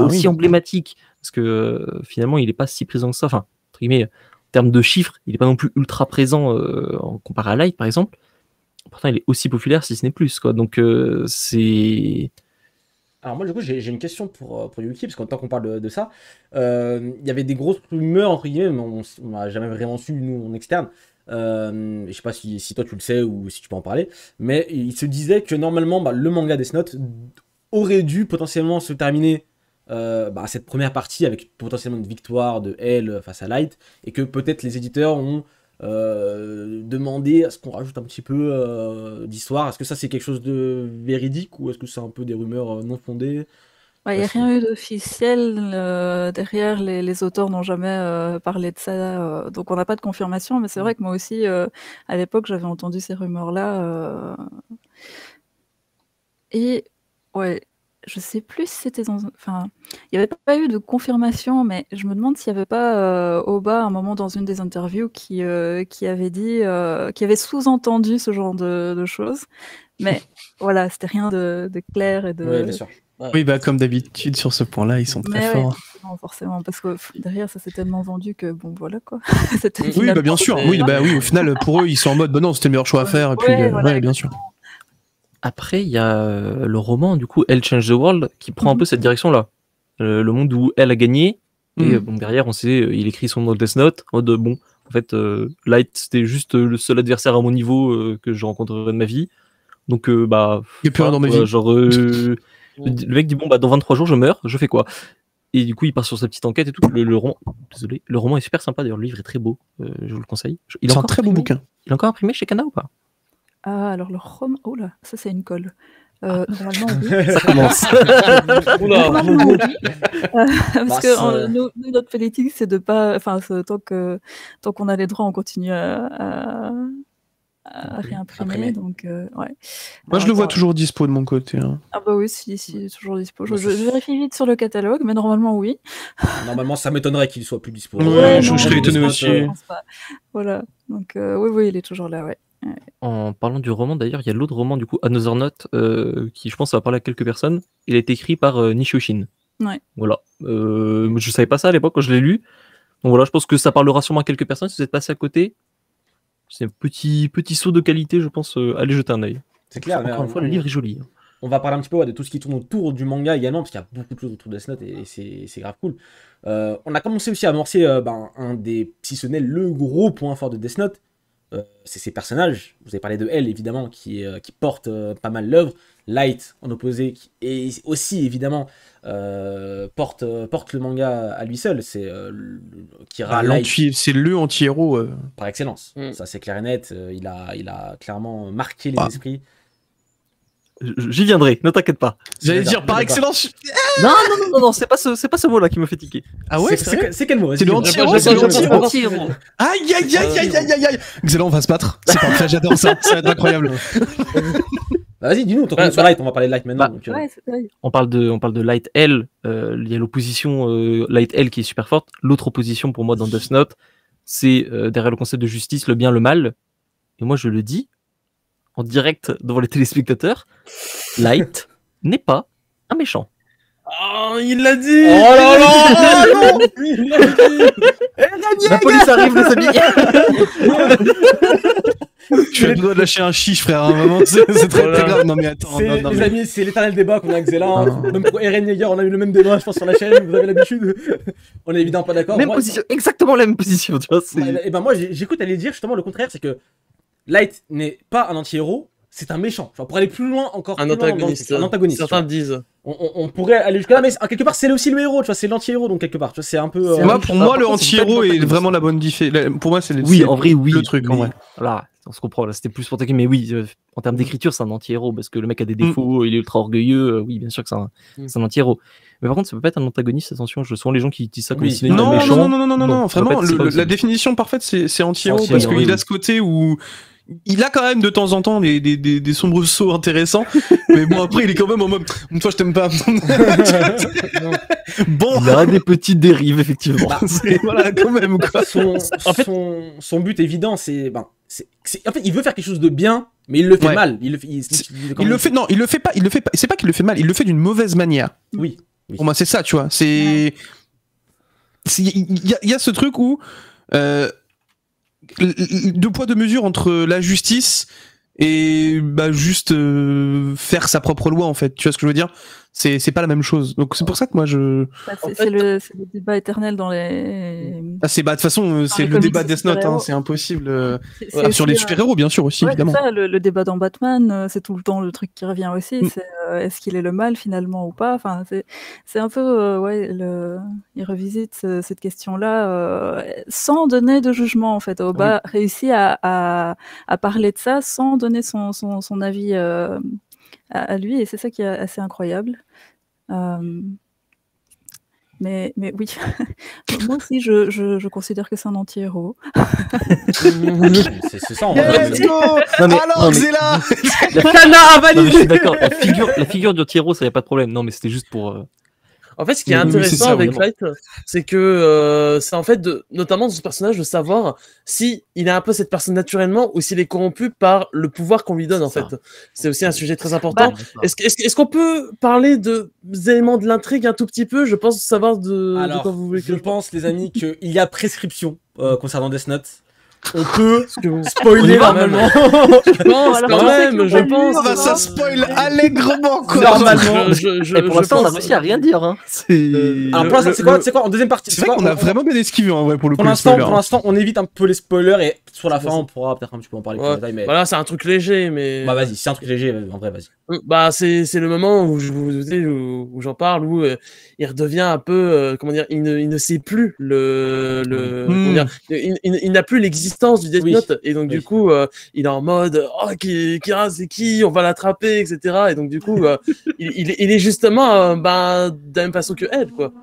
Speaker 4: aussi emblématique, parce que finalement il est pas si présent que ça, enfin, entre guillemets, en termes de chiffres, il est pas non plus ultra présent en comparé à Light par exemple. Pourtant il est aussi populaire si ce n'est plus, quoi. Donc c'est...
Speaker 1: Alors moi du coup j'ai une question pour Yuki, parce qu'en tant qu'on parle de ça, il y avait des grosses rumeurs entre guillemets, mais on n'a jamais vraiment su nous en externe. Je sais pas si toi tu le sais ou si tu peux en parler, mais il se disait que normalement le manga Death Note aurait dû potentiellement se terminer cette première partie avec potentiellement une victoire de L face à Light, et que peut-être les éditeurs ont demandé à ce qu'on rajoute un petit peu d'histoire. Est-ce que ça c'est quelque chose de véridique ou est-ce que c'est un peu des rumeurs non fondées?
Speaker 2: Il n'y a rien eu d'officiel derrière, les auteurs n'ont jamais parlé de ça, donc on n'a pas de confirmation, mais c'est vrai que moi aussi, à l'époque, j'avais entendu ces rumeurs-là. Et ouais, je sais plus si c'était dans... Enfin, il n'y avait pas eu de confirmation, mais je me demande s'il n'y avait pas Oba, à un moment dans une des interviews, qui avait dit, qui avait sous-entendu ce genre de choses. Mais voilà, c'était rien de clair et de...
Speaker 1: Oui, bien sûr.
Speaker 3: Oui, bah comme d'habitude sur ce point-là, ils sont très forts.
Speaker 2: Non, forcément, parce que derrière ça s'est tellement vendu que bon voilà quoi.
Speaker 3: Oui, bah bien sûr. Oui, bah oui, au final pour eux ils sont en mode bah non, c'était le meilleur choix à faire et puis
Speaker 2: voilà,
Speaker 3: bien sûr.
Speaker 4: Après, il y a le roman, du coup, Elle Change the World, qui prend un peu cette direction-là. Le monde où elle a gagné, et bon, derrière, on sait, il écrit son Death Note, en mode, bon, en fait, Light, c'était juste le seul adversaire à mon niveau que je rencontrerai de ma vie. Donc, bah...
Speaker 3: Il n'y a plus rien dans ma vie.
Speaker 4: Genre, le mec dit, bon, bah, dans 23 jours, je meurs, je fais quoi? Et du coup, il part sur sa petite enquête et tout. Le roman, désolé, le roman est super sympa, d'ailleurs, le livre est très beau, je vous le conseille.
Speaker 3: C'est un très beau bouquin.
Speaker 4: Il est encore imprimé chez Kana ou pas?
Speaker 2: Ah, alors le roman... Oh là, ça c'est une colle. Normalement, oui.
Speaker 4: Ça commence.
Speaker 2: Normalement, oui. Parce que nous, notre politique, c'est de pas... Enfin, tant qu'on a les droits, on continue à réimprimer. Donc, ouais.
Speaker 3: Moi, je le vois toujours dispo de mon côté. Hein.
Speaker 2: Ah bah oui, si, toujours dispo. Je vérifie vite sur le catalogue, mais normalement, oui.
Speaker 1: Normalement, ça m'étonnerait qu'il soit plus dispo.
Speaker 3: Ouais, je serais étonné aussi.
Speaker 2: Voilà. Donc, oui, il est toujours là, ouais.
Speaker 4: En parlant du roman, d'ailleurs, il y a l'autre roman, du coup, Another Note, qui, je pense, va parler à quelques personnes. Il a été écrit par Nishio Shin.
Speaker 2: Ouais.
Speaker 4: Voilà. Je savais pas ça à l'époque quand je l'ai lu. Donc voilà, je pense que ça parlera sûrement à quelques personnes. Si vous êtes passé à côté, c'est un petit saut de qualité, je pense. Allez jeter un œil.
Speaker 1: C'est clair.
Speaker 4: Encore une fois, le livre est joli.
Speaker 1: on va parler un petit peu de tout ce qui tourne autour du manga également, parce qu'il y a beaucoup de choses autour de Death Note et c'est grave cool. On a commencé aussi à amorcer un des, si ce n'est le gros point fort de Death Note, c'est ses personnages. Vous avez parlé de Elle, évidemment, qui porte pas mal l'œuvre. Light, en opposé, et aussi, évidemment, porte le manga à lui seul. C'est
Speaker 3: c'est le anti-héros.
Speaker 1: Par excellence. Ça, c'est clair et net. Il a clairement marqué les esprits.
Speaker 4: J'y viendrai, ne t'inquiète pas.
Speaker 3: J'allais dire par excellence.
Speaker 4: Non, c'est pas ce mot-là qui me fait tiquer.
Speaker 3: Ah ouais,
Speaker 1: c'est quel mot?
Speaker 3: C'est le anti-héros.
Speaker 4: C'est l'anti-héros.
Speaker 3: Aïe. Excellent, on va se battre. C'est parfait, j'adore ça. Ça va être incroyable.
Speaker 1: Bah, vas-y, dis-nous, ton sur Light, on va parler de Light maintenant.
Speaker 4: On parle de Light L. Il y a l'opposition Light L qui est super forte. L'autre opposition pour moi dans Death Note, c'est derrière le concept de justice, le bien, le mal. Et moi, je le dis en direct devant les téléspectateurs, Light n'est pas un méchant.
Speaker 5: Oh, il l'a dit.
Speaker 3: Oh là là. Oh non.
Speaker 5: Il l'a dit.
Speaker 4: La police arrive, les amis.
Speaker 3: Je suis à deux doigts de lâcher un chiche, frère. À un moment, c'est très grave. Non mais attends.
Speaker 1: Les amis, c'est l'éternel débat qu'on a avec Zela. Hein. Même pour Eren Yeager, on a eu le même débat, je pense, sur la chaîne. Vous avez l'habitude. On est évidemment pas d'accord.
Speaker 4: Même position, exactement la même position. Tu vois,
Speaker 1: et ben moi, j'écoute aller dire justement le contraire, c'est que Light n'est pas un anti-héros, c'est un méchant. Genre, pour aller plus loin, encore
Speaker 5: un
Speaker 1: plus
Speaker 5: antagoniste.
Speaker 1: Loin un antagoniste.
Speaker 5: Certains disent.
Speaker 1: On pourrait aller jusque là, mais quelque part, c'est aussi le héros, tu vois, c'est l'anti-héros, donc quelque part, tu vois, c'est un peu.
Speaker 3: Pour moi, le anti-héros est vraiment la bonne différence. Pour moi, c'est le truc, en vrai.
Speaker 4: Voilà, on se comprend, là, c'était plus pour taquer, mais oui, en termes d'écriture, c'est un anti-héros, parce que le mec a des défauts, il est ultra orgueilleux, oui, bien sûr que c'est un anti-héros. Mais par contre, ça peut pas être un antagoniste, attention, je sens les gens qui disent ça comme si c'était un méchant.
Speaker 3: Non, vraiment, la définition parfaite, c'est anti-héros, parce qu'il a ce côté où il a quand même de temps en temps des sombresauts intéressants, mais bon, après, il est quand même en mode toi, je t'aime pas.
Speaker 4: Bon, il a des petites dérives, effectivement.
Speaker 3: Voilà, quand même, quoi.
Speaker 1: Son but évident, c'est en fait, il veut faire quelque chose de bien, mais il le fait mal. Il le fait.
Speaker 3: Non, il le fait pas. C'est pas qu'il le fait mal. Il le fait d'une mauvaise manière.
Speaker 1: Oui.
Speaker 3: Pour moi, c'est ça, tu vois. Il y a ce truc où deux poids deux mesures entre la justice et juste faire sa propre loi, en fait. Tu vois ce que je veux dire? C'est pas la même chose. Donc c'est pour ça que moi
Speaker 2: c'est le débat éternel dans les.
Speaker 3: De toute façon, c'est le débat Death Note, hein, c'est impossible. Sur les super-héros, bien sûr, aussi, évidemment.
Speaker 2: Ça, le débat dans Batman, c'est tout le temps le truc qui revient aussi. C'est est-ce qu'il est le mal finalement ou pas? Enfin, c'est un peu il revisite cette question-là sans donner de jugement en fait. Oba réussit à parler de ça sans donner son avis. À lui, et c'est ça qui est assez incroyable. Mais oui, moi aussi je considère que c'est un anti-héros.
Speaker 1: C'est ça, en vrai.
Speaker 3: Let's go. Alors, Zela.
Speaker 4: Le canard a validé. Je suis d'accord, la figure du anti-héros, ça y a pas de problème. Non, mais c'était juste pour...
Speaker 5: En fait, ce qui est intéressant avec Light, c'est que c'est en fait, notamment dans ce personnage, de savoir si il est un peu cette personne naturellement ou s'il est corrompu par le pouvoir qu'on lui donne, en fait. C'est aussi un sujet très important. Est-ce qu'on peut parler des éléments de l'intrigue un tout petit peu? Je pense savoir de quoi vous voulez que
Speaker 1: je pense, les amis, qu'il y a prescription concernant Death Note. On peut spoiler normalement.
Speaker 5: Je pense.
Speaker 3: Ça spoil allègrement, quoi.
Speaker 1: Normalement.
Speaker 4: Et pour l'instant, on a réussi à rien dire. Hein.
Speaker 1: Alors, pour l'instant, c'est quoi en deuxième partie?
Speaker 3: C'est vrai qu'on a vraiment bien esquivé, en vrai, pour le coup.
Speaker 1: Pour l'instant, on évite un peu les spoilers et sur la fin, on pourra peut-être un petit peu en parler plus en détail. Mais...
Speaker 5: Voilà, c'est un truc léger, mais.
Speaker 1: Bah, vas-y, c'est un truc léger, en vrai, vas-y.
Speaker 5: Bah, c'est le moment où j'en parle, où il redevient un peu, comment dire, il ne sait plus comment dire, il n'a plus l'existence du Death Note, et donc du coup il est en mode Kira c'est qui, on va l'attraper, etc. Et donc du coup il est justement de la même façon que elle, quoi.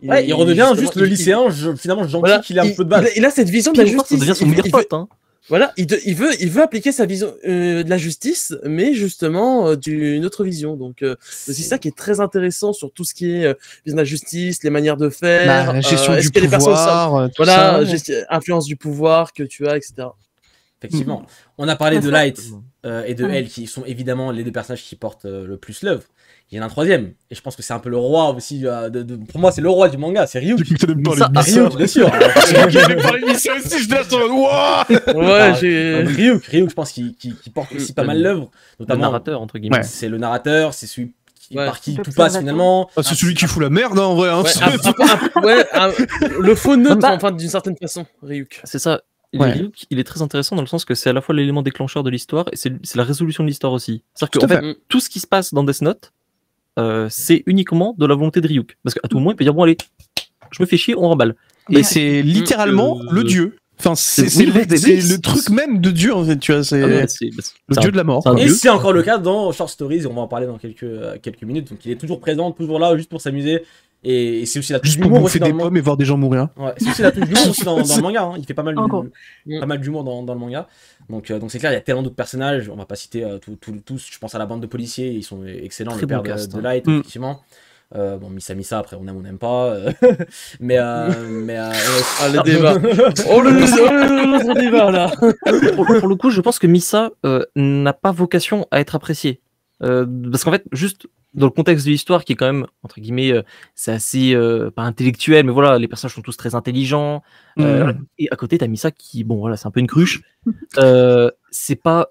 Speaker 1: Il redevient juste le lycéen finalement gentil qu'il a un peu de base.
Speaker 5: Il a cette vision de la justice.
Speaker 4: Ça devient son meilleur pote, hein.
Speaker 5: Voilà, il veut appliquer sa vision de la justice, mais justement d'une autre vision. Donc c'est aussi ça qui est très intéressant sur tout ce qui est vision de la justice, les manières de faire,
Speaker 3: la gestion du pouvoir,
Speaker 5: voilà, influence du pouvoir que tu as, etc.
Speaker 1: Effectivement, on a parlé de Light. et de L, qui sont évidemment les deux personnages qui portent le plus l'œuvre. Il y en a un troisième, et je pense que c'est un peu le roi aussi. Pour moi, c'est le roi du manga, c'est Ryuk.
Speaker 3: Du coup, t'aimes pas les
Speaker 1: Ryuk, bien sûr.
Speaker 3: J'avais parlé de Missa aussi, je laisse en mode
Speaker 5: Ouais, j'ai.
Speaker 1: Ryuk, je pense qu'il porte aussi pas mal l'œuvre,
Speaker 4: Le
Speaker 1: notamment.
Speaker 4: narrateur, entre guillemets.
Speaker 3: Ouais.
Speaker 1: C'est le narrateur, c'est celui par qui tout
Speaker 2: L'observateur.
Speaker 1: passe finalement.
Speaker 3: Ah, c'est celui qui fout la merde, hein, en vrai. Hein.
Speaker 5: Le faux neutre,
Speaker 2: Bah.
Speaker 5: enfin, d'une certaine façon, Ryuk.
Speaker 4: C'est ça.
Speaker 3: Ouais.
Speaker 4: Ryuk, il est très intéressant dans le sens que c'est à la fois l'élément déclencheur de l'histoire et c'est la résolution de l'histoire aussi. C'est-à-dire
Speaker 3: Tout
Speaker 4: qu'en
Speaker 3: à
Speaker 4: fait, tout ce qui se passe dans Death Note, c'est uniquement de la volonté de Ryuk. Parce qu'à tout moment, il peut dire, bon allez, je me fais chier, on remballe.
Speaker 3: Et c'est littéralement le dieu. Enfin, c'est le truc même de Dieu, en fait, tu vois. C'est le dieu de la mort.
Speaker 1: Et c'est encore le cas dans Short Stories, et on va en parler dans quelques minutes. Donc il est toujours présent, toujours là, juste pour s'amuser. Et c'est aussi la touche
Speaker 3: Juste pour
Speaker 1: d'humour
Speaker 3: bouffer
Speaker 1: aussi dans
Speaker 3: des
Speaker 1: le manga.
Speaker 3: pommes et voir des gens mourir.
Speaker 1: Ouais, c'est aussi la touche d'humour aussi dans le manga. Hein. Il fait pas mal
Speaker 2: Encore.
Speaker 1: d'humour dans le manga. Donc c'est clair, il y a tellement d'autres personnages. On va pas citer tous. Je pense à la bande de policiers, ils sont excellents.
Speaker 4: Très
Speaker 1: Le père
Speaker 4: bon cast,
Speaker 1: de
Speaker 4: hein.
Speaker 1: Light, effectivement. Bon, Missa, après on aime pas. mais
Speaker 5: Ah, le débat. Oh, l'autre débat, là.
Speaker 4: Pour le coup, je pense que Missa n'a pas vocation à être apprécié. Parce qu'en fait, juste dans le contexte de l'histoire, qui est quand même, entre guillemets, c'est assez, pas intellectuel, mais voilà, les personnages sont tous très intelligents. Et à côté, t'as Missa qui, bon, voilà, c'est un peu une cruche. C'est pas.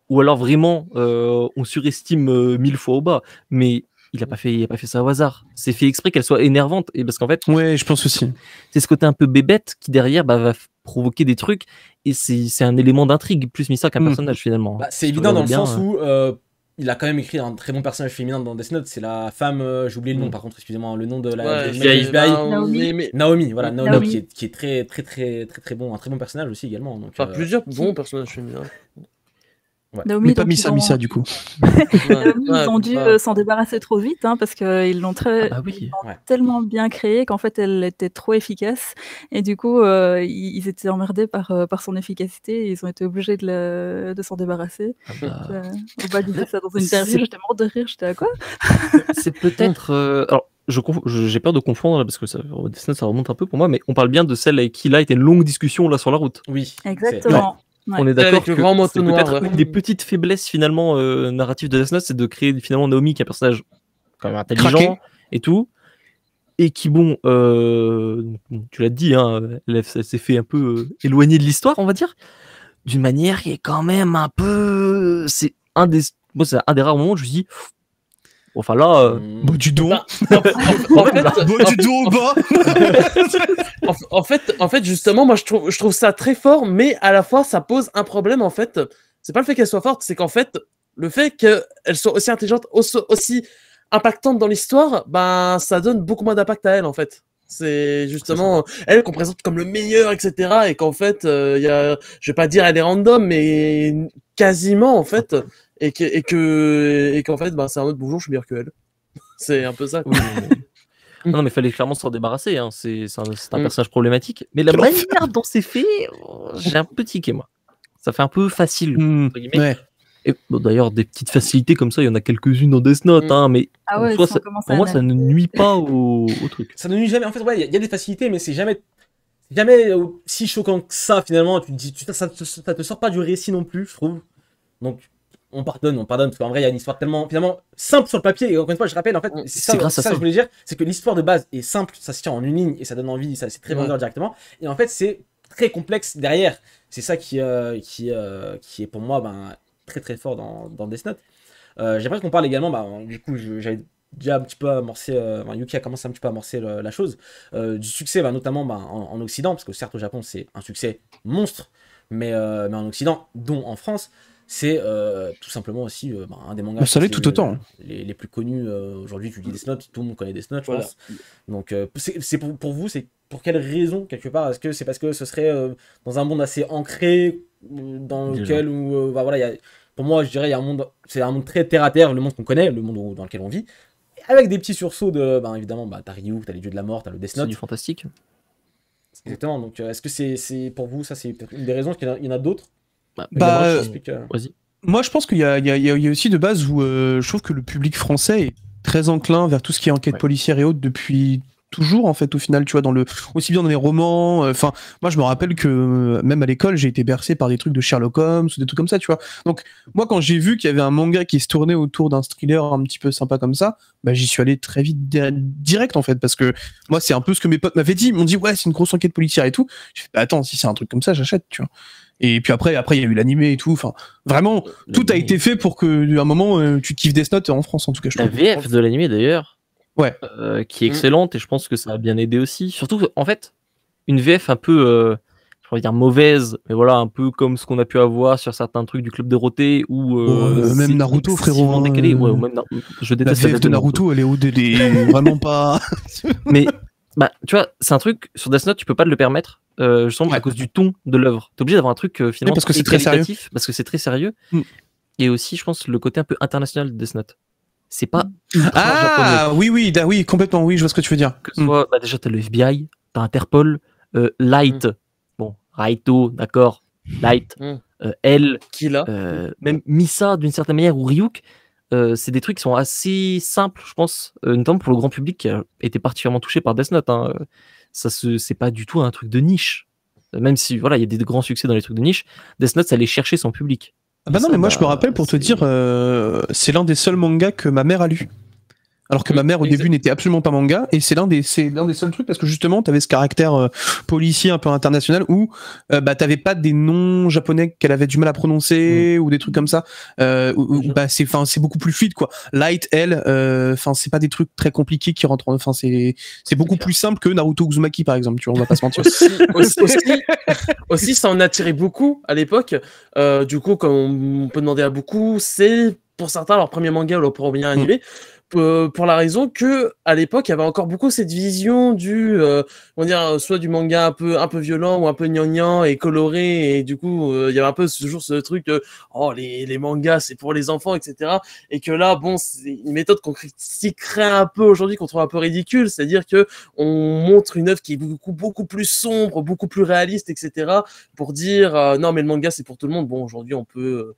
Speaker 4: Ou alors vraiment, on surestime 1000 fois au bas. Mais il a pas fait ça au hasard. C'est fait exprès qu'elle soit énervante. Et parce qu'en fait,
Speaker 3: Ouais, je pense aussi.
Speaker 4: c'est ce côté un peu bébête qui derrière va provoquer des trucs. Et c'est un élément d'intrigue, plus Missa qu'un personnage finalement.
Speaker 1: Bah, c'est
Speaker 4: Si tu
Speaker 1: évident dans le
Speaker 4: regardes
Speaker 1: sens
Speaker 4: bien,
Speaker 1: où il a quand même écrit un très bon personnage féminin dans Death Note. C'est la femme, j'ai oublié le nom par contre, excusez-moi, le nom de la
Speaker 5: Ouais,
Speaker 1: Naomi, voilà, Naomi
Speaker 2: Naomi.
Speaker 1: qui est très bon, un très bon personnage aussi également. Donc,
Speaker 5: Enfin, plusieurs bons personnages féminins.
Speaker 2: Naomi,
Speaker 3: Mais pas
Speaker 2: donc,
Speaker 3: Missa, Missa, du coup.
Speaker 2: Naomi, ils ont dû s'en débarrasser trop vite, hein, parce qu'ils l'ont
Speaker 4: Ah bah oui.
Speaker 2: tellement bien créée qu'en fait, elle était trop efficace. Et du coup, ils étaient emmerdés par son efficacité et ils ont été obligés de s'en débarrasser.
Speaker 4: Ah bah,
Speaker 2: Oba disait ça dans une interview, j'étais morte de rire, j'étais à quoi?
Speaker 4: c'est peut-être. Alors, j'ai peur de confondre là, parce que Death Note, ça remonte un peu pour moi, mais on parle bien de celle avec qui là était une longue discussion là sur la route.
Speaker 1: oui,
Speaker 2: Exactement. Ouais.
Speaker 4: On est d'accord
Speaker 5: Avec le
Speaker 4: que
Speaker 5: grand manteau
Speaker 4: c'est
Speaker 5: noir,
Speaker 4: peut-être
Speaker 5: ouais.
Speaker 4: une des petites faiblesses finalement narratives de Death Note, c'est de créer finalement Naomi qui est un personnage quand même intelligent
Speaker 3: Craqué.
Speaker 4: et tout, et qui bon, tu l'as dit, hein, elle s'est fait un peu éloigner de l'histoire, on va dire, d'une manière qui est quand même un peu, c'est un des rares moments où je me dis, enfin là,
Speaker 3: Bon, du don.
Speaker 5: En fait,
Speaker 3: Bon, du don au bas.
Speaker 5: en fait, justement, moi, je trouve ça très fort, mais à la fois, ça pose un problème, en fait. C'est pas le fait qu'elle soit forte, c'est qu'en fait, le fait qu'elle soit aussi intelligente, aussi impactante dans l'histoire, ben, ça donne beaucoup moins d'impact à elle, en fait. C'est justement elle qu'on présente comme le meilleur, etc. Et qu'en fait, il y a, je vais pas dire elle est random, mais quasiment, en fait. Et qu'en fait, ben, c'est un autre bonjour, je suis meilleur que elle. C'est un peu ça, quoi.
Speaker 4: non, mais il fallait clairement s'en débarrasser. Hein. C'est un personnage problématique. Mais la manière dont c'est fait, j'ai un peu tiqué, moi. Ça fait un peu facile, entre guillemets.
Speaker 3: Ouais.
Speaker 4: Et bon, d'ailleurs, des petites facilités comme ça, il y en a quelques-unes dans Death Note, hein, mais
Speaker 2: Ah ouais,
Speaker 4: en soi,
Speaker 2: si on commence
Speaker 4: pour
Speaker 2: à
Speaker 4: moi, ça ne nuit pas au truc.
Speaker 1: ça ne nuit jamais. En fait, ouais, il y a des facilités, mais c'est jamais si choquant que ça finalement. Tu te dis, ça te sort pas du récit non plus, je trouve. Donc on pardonne, parce qu'en vrai, il y a une histoire tellement finalement simple sur le papier. Et encore une fois, je rappelle, en fait,
Speaker 4: C'est grâce à ça.
Speaker 1: que je voulais dire, c'est que l'histoire de base est simple, ça se tient en une ligne et ça donne envie, c'est très vendeur directement. Et en fait, c'est très complexe derrière. C'est ça qui est pour moi très très fort dans Death Note. J'aimerais qu'on parle également, du coup, j'avais déjà un petit peu amorcé, Yuki a commencé un petit peu à amorcer la chose, du succès, notamment en Occident, parce que certes au Japon c'est un succès monstre, mais en Occident, dont en France, c'est tout simplement aussi un des mangas
Speaker 3: Ça l'est tout autant.
Speaker 1: les plus connus aujourd'hui. Tu dis Death Note, tout le monde connaît Death Note, je
Speaker 5: Voilà.
Speaker 1: pense. Donc c'est pour vous, c'est pour quelle raison quelque part? Est-ce que c'est parce que ce serait dans un monde assez ancré dans lequel pour moi je dirais c'est un monde très terre à terre, le monde qu'on connaît, le monde dans lequel on vit, avec des petits sursauts de évidemment t'as Ryuk, t'as les dieux de la mort, t'as le Death
Speaker 4: C'est
Speaker 1: Note.
Speaker 4: du fantastique.
Speaker 1: Exactement. Donc est-ce que c'est pour vous, ça c'est peut-être une des raisons? Qu'il y en a d'autres?
Speaker 3: Bah,
Speaker 4: Vas-y.
Speaker 3: Moi, je pense qu'il y a aussi de base où je trouve que le public français est très enclin vers tout ce qui est enquête policière et autres depuis toujours en fait au final, tu vois, aussi bien dans les romans. Enfin, moi je me rappelle que même à l'école, j'ai été bercé par des trucs de Sherlock Holmes ou des trucs comme ça, tu vois. Donc moi quand j'ai vu qu'il y avait un manga qui se tournait autour d'un thriller un petit peu sympa comme ça, bah j'y suis allé très vite direct en fait, parce que moi c'est un peu ce que mes potes m'avaient dit. Ils m'ont dit ouais, c'est une grosse enquête policière et tout. Je fais bah attends, si c'est un truc comme ça, j'achète, tu vois. Et puis après il y a eu l'animé et tout. Enfin, vraiment, tout a été fait pour que à un moment tu kiffes Death Note en France en tout cas. Je
Speaker 4: La
Speaker 3: trouve.
Speaker 4: VF de l'animé d'ailleurs,
Speaker 3: Ouais.
Speaker 4: qui est excellente et je pense que ça a bien aidé aussi. Surtout en fait, une VF un peu, je pourrais dire mauvaise, mais voilà, un peu comme ce qu'on a pu avoir sur certains trucs du Club Dorothée ou
Speaker 3: même Naruto, frérot.
Speaker 4: Décalé. Ouais, ou même je
Speaker 3: La
Speaker 4: déteste
Speaker 3: VF de Naruto, elle est vraiment pas.
Speaker 4: Mais bah, tu vois, c'est un truc sur Death Note, tu peux pas te le permettre. Je sens à cause du ton de l'œuvre. T'es obligé d'avoir un truc finalement
Speaker 3: parce que c'est très sérieux.
Speaker 4: parce que c'est très sérieux. Et aussi, je pense, le côté un peu international de Death Note. C'est pas
Speaker 3: ultra japonais. Oui, complètement, oui, je vois ce que tu veux dire.
Speaker 4: Que ce soit, bah, déjà, t'as le FBI, t'as Interpol, Light, bon, Raito, d'accord, Light, Elle,
Speaker 5: Killa,
Speaker 4: même Misa d'une certaine manière, ou Ryuk, c'est des trucs qui sont assez simples, je pense, notamment pour le grand public qui a été particulièrement touché par Death Note. Hein. C'est pas du tout un truc de niche. Même si voilà, il y a des grands succès dans les trucs de niche, Death Note, ça allait chercher son public.
Speaker 3: Ah bah non, mais moi je me rappelle pour te dire, c'est l'un des seuls mangas que ma mère a lu. Alors que ma mère au début n'était absolument pas manga, et c'est l'un des seuls trucs parce que justement t'avais ce caractère policier un peu international où bah t'avais pas des noms japonais qu'elle avait du mal à prononcer ou des trucs comme ça. Bah c'est beaucoup plus fluide quoi. Light, elle, c'est pas des trucs très compliqués qui rentrent. Enfin c'est beaucoup plus simple que Naruto Uzumaki par exemple. Tu vois, on va pas se mentir.
Speaker 5: aussi ça en attirait beaucoup à l'époque. Du coup, comme on peut demander à beaucoup, c'est pour certains leur premier manga ou leur premier animé. Pour la raison que à l'époque il y avait encore beaucoup cette vision du on va dire soit du manga un peu violent ou un peu gnangnan et coloré, et du coup il y avait un peu toujours ce truc de oh les mangas c'est pour les enfants, etc. Et que là bon, c'est une méthode qu'on critiquerait un peu aujourd'hui, qu'on trouve un peu ridicule, c'est-à-dire que on montre une œuvre qui est beaucoup plus sombre, beaucoup plus réaliste, etc. pour dire non mais le manga c'est pour tout le monde. Bon, aujourd'hui on peut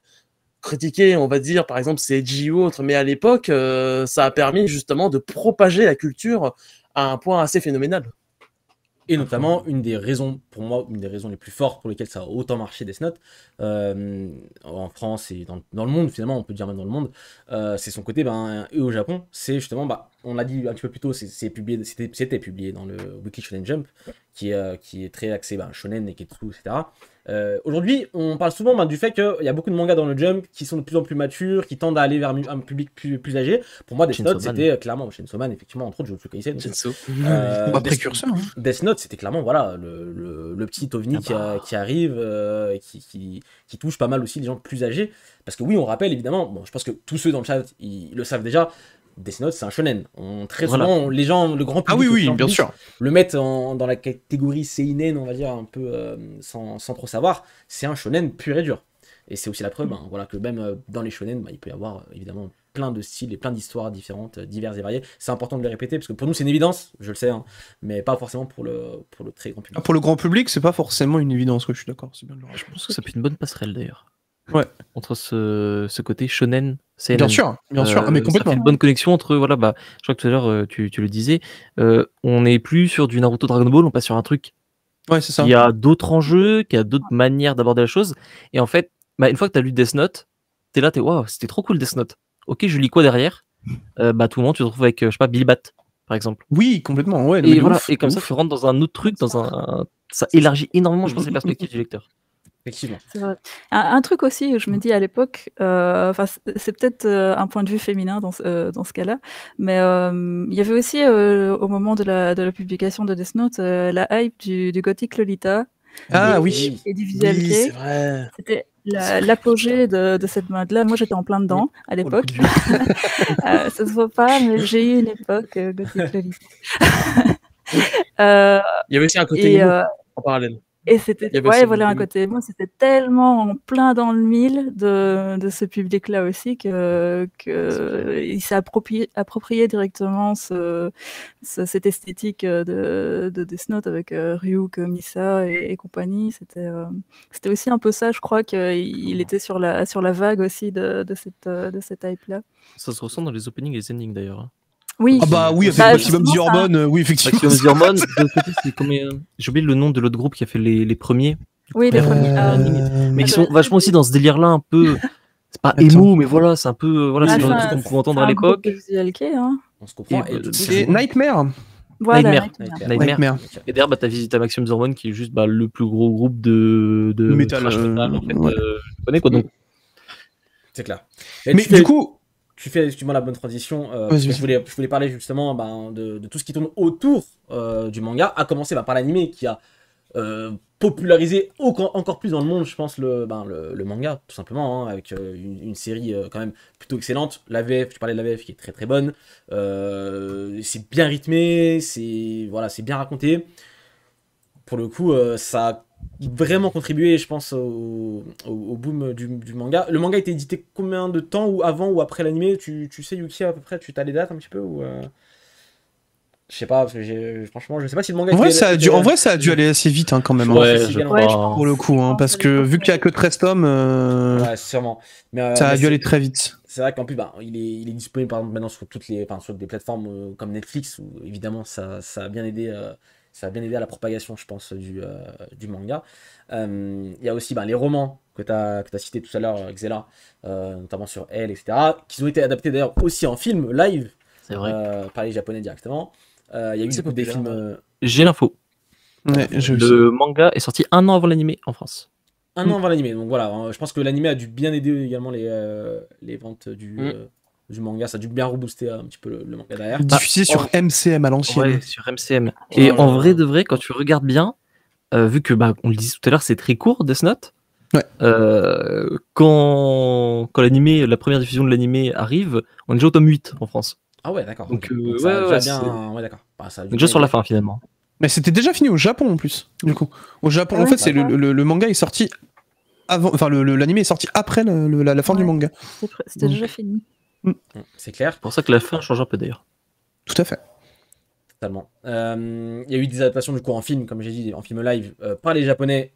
Speaker 5: critiquer, on va dire, par exemple, c'est Edgy ou autre, mais à l'époque, ça a permis justement de propager la culture à un point assez phénoménal.
Speaker 1: Et notamment, une des raisons, pour moi, une des raisons les plus fortes pour lesquelles ça a autant marché Death Note, en France et dans le monde, finalement, on peut dire même dans le monde, c'est son côté, et au Japon, c'est justement, on l'a dit un petit peu plus tôt, c'était publié dans le Weekly Shonen Jump, qui est très axé shonen, neketsu, etc. Aujourd'hui, on parle souvent du fait qu'il y a beaucoup de mangas dans le Jump qui sont de plus en plus matures, qui tendent à aller vers un public plus âgé. Pour moi, Death Note, c'était clairement Chainsaw Man, effectivement, entre autres, Jujutsu Kaisen.
Speaker 3: Précurseur.
Speaker 1: Death Note, c'était clairement voilà, le petit ovni qui arrive, qui touche pas mal aussi les gens plus âgés. Parce que oui, on rappelle évidemment, bon, je pense que tous ceux dans le chat, ils le savent déjà, Death Note, c'est un shonen. Très souvent, les gens, le grand public,
Speaker 3: bien sûr,
Speaker 1: le mettent dans la catégorie seinen, on va dire, un peu sans trop savoir. C'est un shonen pur et dur. Et c'est aussi la preuve voilà, que même dans les shonen, il peut y avoir évidemment plein de styles et plein d'histoires différentes, diverses et variées. C'est important de le répéter, parce que pour nous, c'est une évidence, je le sais, mais pas forcément pour le très grand public.
Speaker 3: Pour le grand public, c'est pas forcément une évidence, je suis d'accord. C'est bien de le
Speaker 4: Je pense que ça peut être une bonne passerelle d'ailleurs.
Speaker 3: Ouais.
Speaker 4: Entre ce côté shonen, CNN.
Speaker 3: Bien sûr, mais complètement.
Speaker 4: Ça fait une bonne connexion entre, je crois que tout à l'heure tu le disais, on n'est plus sur du Naruto Dragon Ball, on passe sur un truc
Speaker 3: c'est ça.
Speaker 4: qui a d'autres enjeux, qui a d'autres manières d'aborder la chose. Et en fait, une fois que tu as lu Death Note, t'es là, waouh, c'était trop cool Death Note. Ok, je lis quoi derrière? Tout le monde, tu te retrouves avec, je sais pas, Billy Bat, par exemple.
Speaker 3: Oui, complètement, ouais.
Speaker 4: Et voilà, et comme ça, tu rentres dans un autre truc, ça élargit énormément, je pense, les perspectives du lecteur.
Speaker 1: Effectivement.
Speaker 2: C'est vrai. Un truc aussi, je me dis à l'époque, c'est peut-être un point de vue féminin dans ce cas-là, mais il y avait aussi au moment de la publication de Death Note la hype du gothic Lolita. Et du visual
Speaker 5: oui,
Speaker 2: kei.
Speaker 5: c'est vrai.
Speaker 2: C'était l'apogée de cette mode-là. Moi, j'étais en plein dedans à l'époque. Ça se voit pas, mais j'ai eu une époque gothic Lolita.
Speaker 5: Il y avait aussi un côté en parallèle.
Speaker 2: Et c'était un côté moi, c'était tellement en plein dans le mille de ce public-là aussi que il s'est approprié directement cette esthétique de Death Note avec Ryuk, Misa et compagnie. C'était aussi un peu ça, je crois qu'il était sur la vague aussi de cette hype-là.
Speaker 4: Ça se ressent dans les openings et les endings d'ailleurs.
Speaker 2: Oui.
Speaker 3: Ah bah oui, avec
Speaker 2: Bah,
Speaker 3: Maximum
Speaker 2: justement,
Speaker 3: The Hormone, oui, effectivement.
Speaker 4: Maximum The Hormone, de l'autre côté, c'est combien j'ai oublié le nom de l'autre groupe qui a fait les premiers.
Speaker 2: Oui, les premiers.
Speaker 4: Mais qui sont vachement aussi dans ce délire-là, un peu. C'est pas
Speaker 3: Attends.
Speaker 4: emo, mais voilà, c'est un peu. Voilà,
Speaker 1: Oui,
Speaker 4: c'est le genre de
Speaker 1: c'est
Speaker 4: truc
Speaker 1: un-
Speaker 4: qu'on pouvait entendre à
Speaker 2: un groupe
Speaker 4: l'époque.
Speaker 2: visual kei, hein.
Speaker 1: On se comprend.
Speaker 4: Et,
Speaker 1: Et du coup,
Speaker 3: C'est Nightmare.
Speaker 2: Voilà,
Speaker 4: Nightmare.
Speaker 2: Nightmare.
Speaker 4: Nightmare. Et derrière, t'as Visita Maximum The Hormone qui est juste le plus gros groupe de
Speaker 3: Metal,
Speaker 4: thrash metal, en fait,
Speaker 3: ouais.
Speaker 4: japonais, quoi. Donc,
Speaker 1: c'est clair.
Speaker 3: Mais du coup,
Speaker 1: Tu fais excuse-moi la bonne transition.
Speaker 3: Vas-y,
Speaker 1: Parce que
Speaker 3: vas-y.
Speaker 1: je voulais parler justement de tout ce qui tourne autour du manga, à commencer par l'anime qui a popularisé encore plus dans le monde, je pense, le manga, tout simplement, hein, avec une série quand même plutôt excellente. La VF, tu parlais de la VF qui est très très bonne. C'est bien rythmé, c'est bien raconté. Pour le coup, ça a vraiment contribué, je pense, au boom du manga. Le manga a été édité combien de temps, ou avant ou après l'animé? Tu sais, Yuki, à peu près, tu as les dates un petit peu ou Je sais pas, parce que franchement, je sais pas si le manga
Speaker 3: en vrai,
Speaker 1: était-
Speaker 3: ça a dû,
Speaker 1: était-
Speaker 3: en vrai, ça a dû aller assez vite hein, quand même. hein.
Speaker 1: Ouais,
Speaker 4: ouais,
Speaker 1: c'est
Speaker 4: je
Speaker 1: bien,
Speaker 2: ouais, je
Speaker 4: crois.
Speaker 3: Pour le coup, hein, parce que vu qu'il y a que 13 tomes,
Speaker 1: Ouais, sûrement. Mais,
Speaker 3: ça a
Speaker 1: mais
Speaker 3: dû aller très vite.
Speaker 1: c'est vrai qu'en plus, il est disponible par exemple maintenant sur sur des plateformes comme Netflix, où évidemment ça a bien aidé, à la propagation, je pense, du manga. Il y a aussi les romans que tu as cités tout à l'heure, Xela, notamment sur Elle, etc., qui ont été adaptés d'ailleurs aussi en film live
Speaker 4: C'est vrai.
Speaker 1: par les Japonais directement. Il y a eu
Speaker 5: C'est
Speaker 1: du coup, des
Speaker 5: populaire,
Speaker 1: films
Speaker 4: J'ai l'info.
Speaker 3: Ouais, je
Speaker 4: Le manga est sorti 1 an avant l'animé en France.
Speaker 1: un an avant l'animé. Donc voilà, je pense que l'animé a dû bien aider également les ventes du manga. Ça a dû bien rebooster un petit peu le manga derrière.
Speaker 3: diffusé sur MCM à l'ancienne.
Speaker 4: Ouais, sur MCM. Et
Speaker 1: Oh là
Speaker 4: en
Speaker 1: là.
Speaker 4: vrai de vrai, quand tu regardes bien, vu que on le disait tout à l'heure, c'est très court, Death Note.
Speaker 3: Ouais.
Speaker 4: Quand l'animé, la première diffusion de l'animé arrive, on est déjà au tome 8 en France.
Speaker 1: Ah ouais, d'accord.
Speaker 4: Donc,
Speaker 1: ok. Donc
Speaker 4: ouais,
Speaker 1: ça a
Speaker 4: ouais,
Speaker 1: déjà bien. Ouais, d'accord. Ça a dû
Speaker 4: On est déjà
Speaker 1: bien
Speaker 4: sur la
Speaker 1: aider.
Speaker 4: fin finalement.
Speaker 3: Mais c'était déjà fini au Japon en plus, du coup. Au Japon,
Speaker 2: Ah
Speaker 3: en
Speaker 2: ouais,
Speaker 3: fait, c'est
Speaker 2: d'accord.
Speaker 3: le manga est sorti avant, enfin l'anime est sorti après la fin du
Speaker 2: Ouais.
Speaker 3: manga.
Speaker 2: C'était
Speaker 3: Donc-
Speaker 2: déjà fini.
Speaker 1: C'est clair,
Speaker 4: C'est pour ça que la fin change un peu d'ailleurs.
Speaker 3: Tout à fait.
Speaker 1: totalement. Il y a eu des adaptations du coup en film, comme j'ai dit, en film live, par les Japonais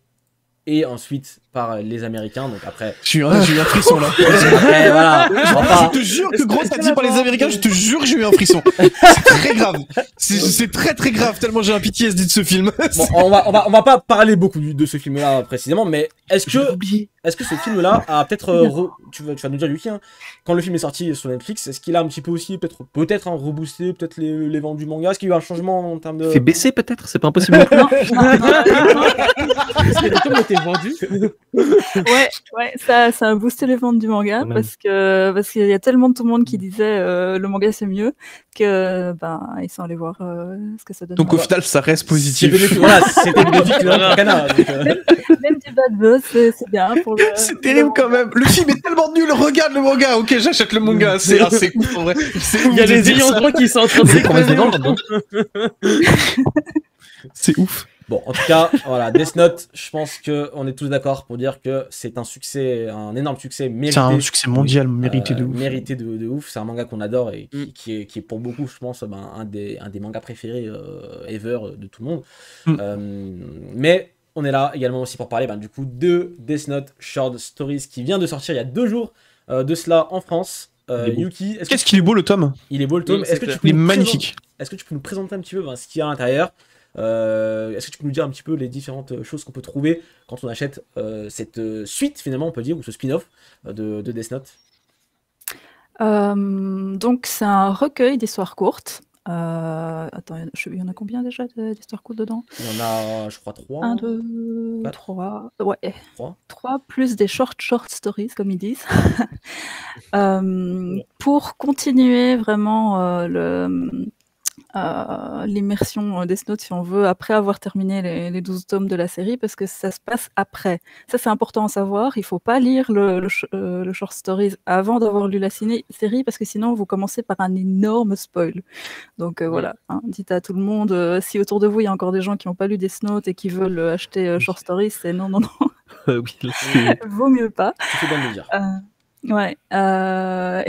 Speaker 1: et ensuite par les Américains. Donc après,
Speaker 3: J'ai eu un frisson là.
Speaker 1: après voilà. on va pas-
Speaker 3: Je te jure que gros, t'as dit par les Américains, je te jure que j'ai eu un frisson. C'est très grave. C'est très très grave, tellement j'ai un PTSD de ce film.
Speaker 1: Bon, on va pas parler beaucoup de ce film-là précisément, mais est-ce
Speaker 4: J'ai
Speaker 1: que
Speaker 4: oublié.
Speaker 1: ce film-là a peut-être, tu vas nous dire Yuki, hein, quand le film est sorti sur Netflix, est-ce qu'il a un petit peu aussi peut-être reboosté peut-être les ventes du manga? Est-ce qu'il y a eu un changement en termes de...
Speaker 4: Fait baisser peut-être, c'est pas impossible. non plus.
Speaker 5: Parce que les tomes étaient vendus.
Speaker 2: Ouais, ça a boosté les ventes du manga
Speaker 4: Quand même.
Speaker 2: parce qu'il y a tellement de tout le monde qui disait le manga c'est mieux que ils sont allés voir ce que ça donne.
Speaker 3: Donc au final, ça reste positif.
Speaker 1: C'était bénéfique pour Kana, donc,
Speaker 2: Même du bad buzz, c'est bien pour le.
Speaker 3: C'est terrible quand même. Le film est tellement nul. Regarde le manga. Ok, j'achète le manga. C'est ouf en vrai. C'est ouf
Speaker 5: Il y a
Speaker 3: de
Speaker 5: les
Speaker 3: dire
Speaker 5: ayants
Speaker 3: ça.
Speaker 5: droit qui sont en train de
Speaker 4: C'est qu'on reste
Speaker 5: s'écraser.
Speaker 4: dedans là-dedans.
Speaker 3: C'est ouf.
Speaker 1: Bon, en tout cas, voilà, Death Note, je pense qu'on est tous d'accord pour dire que c'est un succès, un énorme succès mérité.
Speaker 3: C'est un succès mondial mérité de ouf.
Speaker 1: Mérité de ouf. C'est un manga qu'on adore et
Speaker 5: Mm.
Speaker 1: qui est pour beaucoup, je pense, un des mangas préférés ever de tout le monde.
Speaker 3: Mm.
Speaker 1: Mais on est là également aussi pour parler du coup de Death Note Short Stories qui vient de sortir il y a 2 jours de cela en France.
Speaker 4: Il est beau.
Speaker 1: Yuki,
Speaker 3: Qu'est-ce qu'il est beau le tome.
Speaker 1: il est beau le tome.
Speaker 5: Mm,
Speaker 1: Est-ce que
Speaker 5: c'est
Speaker 1: tu peux
Speaker 3: Il est
Speaker 1: nous
Speaker 3: magnifique.
Speaker 1: est-ce que tu peux nous présenter un petit peu ce qu'il y a à l'intérieur? Est-ce que tu peux nous dire un petit peu les différentes choses qu'on peut trouver quand on achète cette suite, finalement, on peut dire, ou ce spin-off de Death Note?
Speaker 2: Donc c'est un recueil d'histoires courtes. Attends, il y en a combien déjà d'histoires courtes dedans?
Speaker 1: Il y en a, je crois, 3.
Speaker 2: 1, 2,
Speaker 1: Quatre.
Speaker 2: 3. Ouais.
Speaker 1: Trois.
Speaker 2: 3 plus des short stories, comme ils disent. Pour continuer vraiment l'immersion Death Note, si on veut, après avoir terminé les 12 tomes de la série, parce que ça se passe après. Ça, c'est important à savoir. Il ne faut pas lire le short stories avant d'avoir lu la série, parce que sinon, vous commencez par un énorme spoil. Donc voilà, hein, dites à tout le monde, si autour de vous, il y a encore des gens qui n'ont pas lu Death Note et qui veulent acheter short stories, c'est non.
Speaker 4: Oui, là, c'est-
Speaker 2: Vaut mieux pas.
Speaker 1: Tu fais bien de le dire.
Speaker 2: Ouais.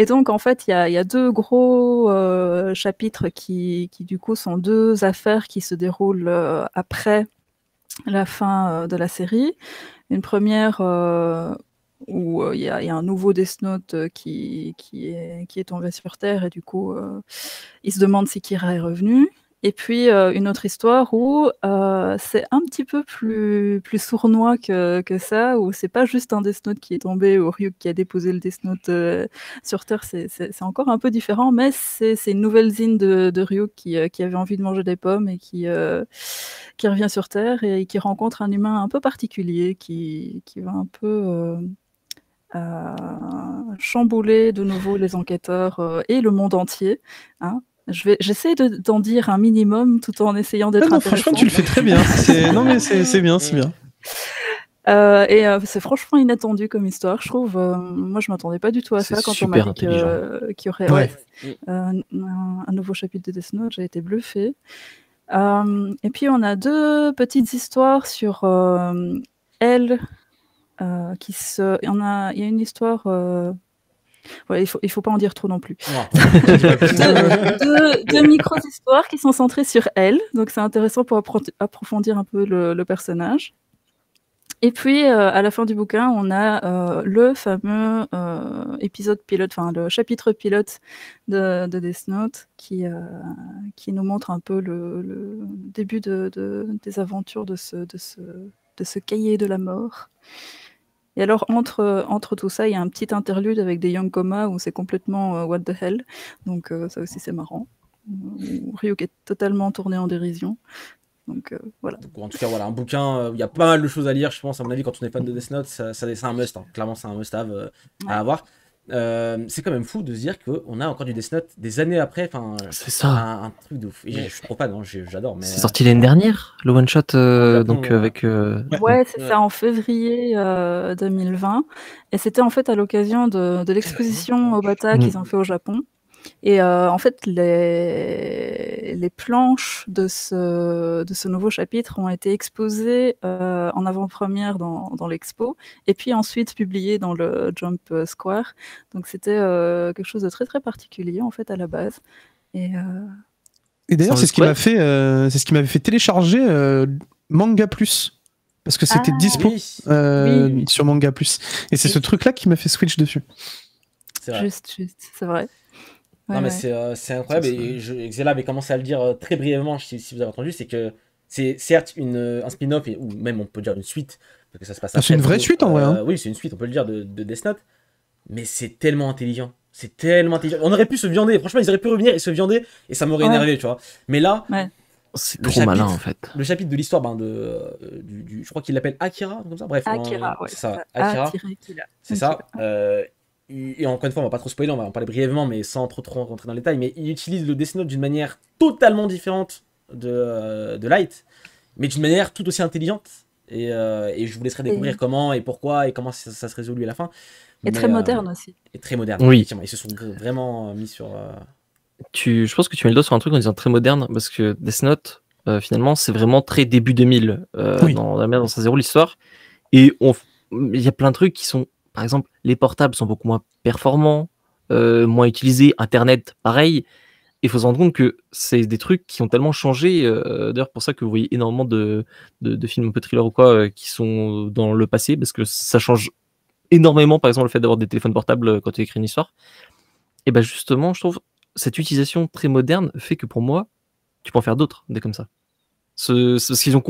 Speaker 2: Et donc en fait, il y a 2 gros chapitres qui du coup sont 2 affaires qui se déroulent après la fin de la série. Une première où il y a un nouveau Death Note qui est tombé sur Terre, et du coup, il se demande si Kira est revenu. Et puis, une autre histoire où c'est un petit peu plus sournois que ça, où c'est pas juste un Death Note qui est tombé ou Ryuk qui a déposé le Death Note sur Terre, c'est encore un peu différent, mais c'est une nouvelle zine de Ryuk qui avait envie de manger des pommes et qui revient sur Terre et qui rencontre un humain un peu particulier qui va un peu chambouler de nouveau les enquêteurs et le monde entier. Hein. J'essaie d'en dire un minimum tout en essayant d'être intéressant.
Speaker 3: Franchement, tu le fais très bien. Non, mais c'est bien, c'est bien.
Speaker 2: C'est franchement inattendu comme histoire, je trouve. Moi, je m'attendais pas du tout à ça quand on m'a dit qu'il y aurait un nouveau chapitre de Death Note. J'ai été bluffée. Et puis, on a 2 petites histoires sur elle. Il y a une histoire. Ouais, il faut pas en dire trop non plus. Deux micro-histoires qui sont centrées sur elle, donc c'est intéressant pour approfondir un peu le personnage. Et puis, à la fin du bouquin, on a le fameux épisode pilote, enfin le chapitre pilote de Death Note qui nous montre un peu le début des aventures de ce cahier de la mort. Et alors, entre tout ça, il y a un petit interlude avec des Young Coma où c'est complètement what the hell. Donc, ça aussi, c'est marrant. Ryuk est totalement tourné en dérision. Donc, voilà.
Speaker 1: Donc, en tout cas, voilà, un bouquin, il y a pas mal de choses à lire, je pense, à mon avis, quand on est fan de Death Note, c'est un must. Hein. Clairement, c'est un must-have à avoir. C'est quand même fou de se dire qu'on a encore du Death Note des années après.
Speaker 4: C'est ça.
Speaker 1: Un truc de ouf. Et je suis trop fan, j'adore. Mais...
Speaker 4: C'est sorti l'année dernière, le one shot, donc avec.
Speaker 2: Ouais, c'est ça, en février 2020. Et c'était en fait à l'occasion de l'exposition Obata qu'ils ont fait au Japon. Et en fait, les planches de ce nouveau chapitre ont été exposées en avant-première dans l'expo, et puis ensuite publiées dans le Jump Square. Donc c'était quelque chose de très très particulier en fait à la base. Et
Speaker 3: d'ailleurs, c'est ce qui m'avait fait télécharger Manga Plus. Parce que c'était dispo sur Manga Plus. Et c'est ce truc-là qui m'a fait switch dessus.
Speaker 2: C'est vrai. Juste, c'est vrai.
Speaker 1: Non, mais c'est incroyable. Et Xela avait commencé à le dire très brièvement, si vous avez entendu, c'est que c'est certes un spin-off, ou même on peut dire une suite, parce que ça se passe
Speaker 3: c'est une vraie suite en vrai.
Speaker 1: Oui, c'est une suite, on peut le dire, de Death Note. Mais c'est tellement intelligent. C'est tellement intelligent. On aurait pu se viander. Franchement, ils auraient pu revenir et se viander, et ça m'aurait énervé, tu vois. Mais là,
Speaker 4: c'est trop malin en fait.
Speaker 1: Le chapitre de l'histoire, je crois qu'il l'appelle Akira, comme ça. Bref,
Speaker 2: Akira,
Speaker 1: c'est ça. Akira. C'est ça. Et encore une fois, on va pas trop spoiler, on va en parler brièvement, mais sans trop rentrer dans les détails. Mais il utilise le Death Note d'une manière totalement différente de Light, mais d'une manière tout aussi intelligente. Et je vous laisserai découvrir comment et pourquoi et comment ça se résout à la fin.
Speaker 2: Et très moderne aussi.
Speaker 1: Et très moderne,
Speaker 4: oui.
Speaker 1: Effectivement. Ils se sont vraiment mis sur...
Speaker 4: Je pense que tu mets le doigt sur un truc en disant très moderne, parce que Death Note, finalement, c'est vraiment très début 2000 dans la manière dont ça se déroule l'histoire. Et il y a plein de trucs qui sont... Par exemple, les portables sont beaucoup moins performants, moins utilisés, Internet, pareil. Et il faut se rendre compte que c'est des trucs qui ont tellement changé. D'ailleurs, pour ça que vous voyez énormément de films un peu thriller ou quoi qui sont dans le passé, parce que ça change énormément, par exemple, le fait d'avoir des téléphones portables quand tu écris une histoire. Et ben justement, je trouve cette utilisation très moderne fait que pour moi, tu peux en faire d'autres, des comme ça. En fait, ils ont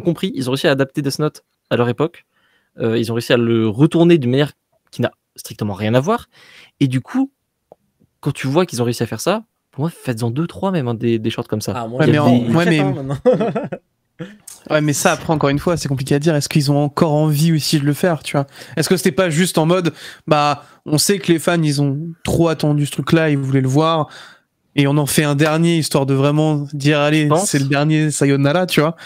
Speaker 4: compris, ils ont réussi à adapter Death Note à leur époque. Ils ont réussi à le retourner d'une manière qui n'a strictement rien à voir. Et du coup, quand tu vois qu'ils ont réussi à faire ça, pour moi, faites-en 2-3 même, des shorts comme ça.
Speaker 1: Ah, moi,
Speaker 3: mais ça, après, encore une fois, c'est compliqué à dire. Est-ce qu'ils ont encore envie aussi de le faire, tu vois? Est-ce que c'était pas juste en mode, on sait que les fans, ils ont trop attendu ce truc-là, ils voulaient le voir, et on en fait un dernier, histoire de vraiment dire, allez, c'est le dernier Sayonara, tu vois?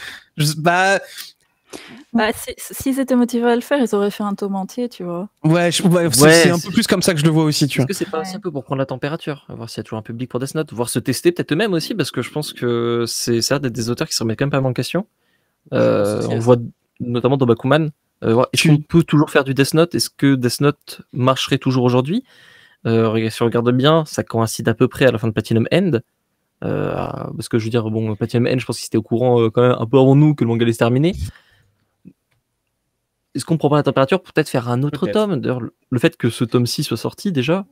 Speaker 2: S'ils étaient motivés à le faire, ils auraient fait un tome entier, tu vois.
Speaker 3: C'est un peu plus comme ça que je le vois aussi, tu vois.
Speaker 4: Est-ce que c'est pas aussi un peu pour prendre la température, voir s'il y a toujours un public pour Death Note, voir se tester peut-être eux-mêmes aussi, parce que je pense que c'est ça d'être des auteurs qui se remettent quand même pas mal en question. On voit notamment dans Bakuman, est-ce qu'on peut toujours faire du Death Note? Est-ce que Death Note marcherait toujours aujourd'hui? Si on regarde bien, ça coïncide à peu près à la fin de Platinum End. Parce que je veux dire, Platinum End, je pense qu'ils étaient au courant quand même un peu avant nous que le manga allait se terminer. est-ce qu'on prend pas la température pour peut-être faire un autre
Speaker 1: Peut-être.
Speaker 4: tome? D'ailleurs, le fait que ce tome-ci soit sorti déjà,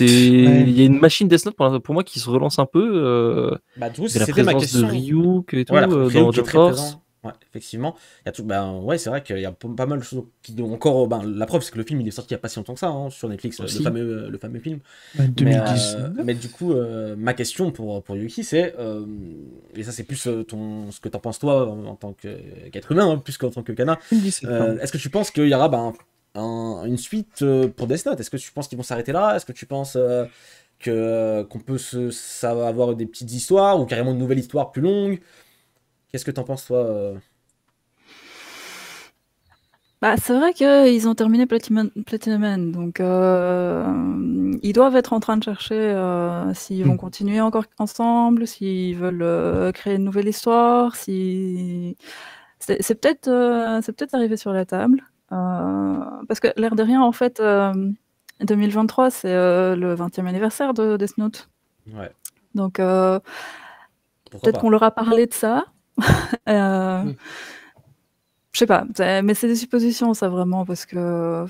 Speaker 4: il y a une machine Death Note pour moi qui se relance un peu.
Speaker 1: Bah, du coup,
Speaker 4: Il y a la
Speaker 1: c'était ma
Speaker 4: présence de
Speaker 1: question.
Speaker 4: Ryuk et tout
Speaker 1: Voilà,
Speaker 4: dans
Speaker 1: Ryuk est
Speaker 4: Jump
Speaker 1: très
Speaker 4: Force.
Speaker 1: présent. Ouais, effectivement. Il y a tout, ouais, c'est vrai qu'il y a pas mal de choses qui ont encore. La preuve, c'est que le film il est sorti il n'y a pas si longtemps que ça hein, sur Netflix, le
Speaker 4: Aussi.
Speaker 1: fameux film.
Speaker 3: 2019.
Speaker 1: Mais du coup, ma question pour Yuki, c'est. Et ça, c'est plus ce que t'en penses toi en tant qu'être humain, hein, plus qu'en tant que Kana.
Speaker 3: 2017, pardon.
Speaker 1: Est-ce que tu penses qu'il y aura une suite pour Death Note? Est-ce que tu penses qu'ils vont s'arrêter là? Est-ce que tu penses qu'on peut ça va avoir des petites histoires ou carrément une nouvelle histoire plus longue? Qu'est-ce que t'en penses, toi
Speaker 2: Bah, c'est vrai qu'ils ont terminé Platinum Man, donc ils doivent être en train de chercher s'ils vont continuer encore ensemble, s'ils veulent créer une nouvelle histoire, si c'est peut-être arrivé sur la table, parce que l'air de rien, en fait, 2023 c'est le 20e anniversaire de Death Note,
Speaker 1: Ouais,
Speaker 2: donc
Speaker 1: pourquoi
Speaker 2: peut-être
Speaker 1: pas.
Speaker 2: qu'on leur a parlé de ça. Je sais pas, mais c'est des suppositions, ça, vraiment, parce que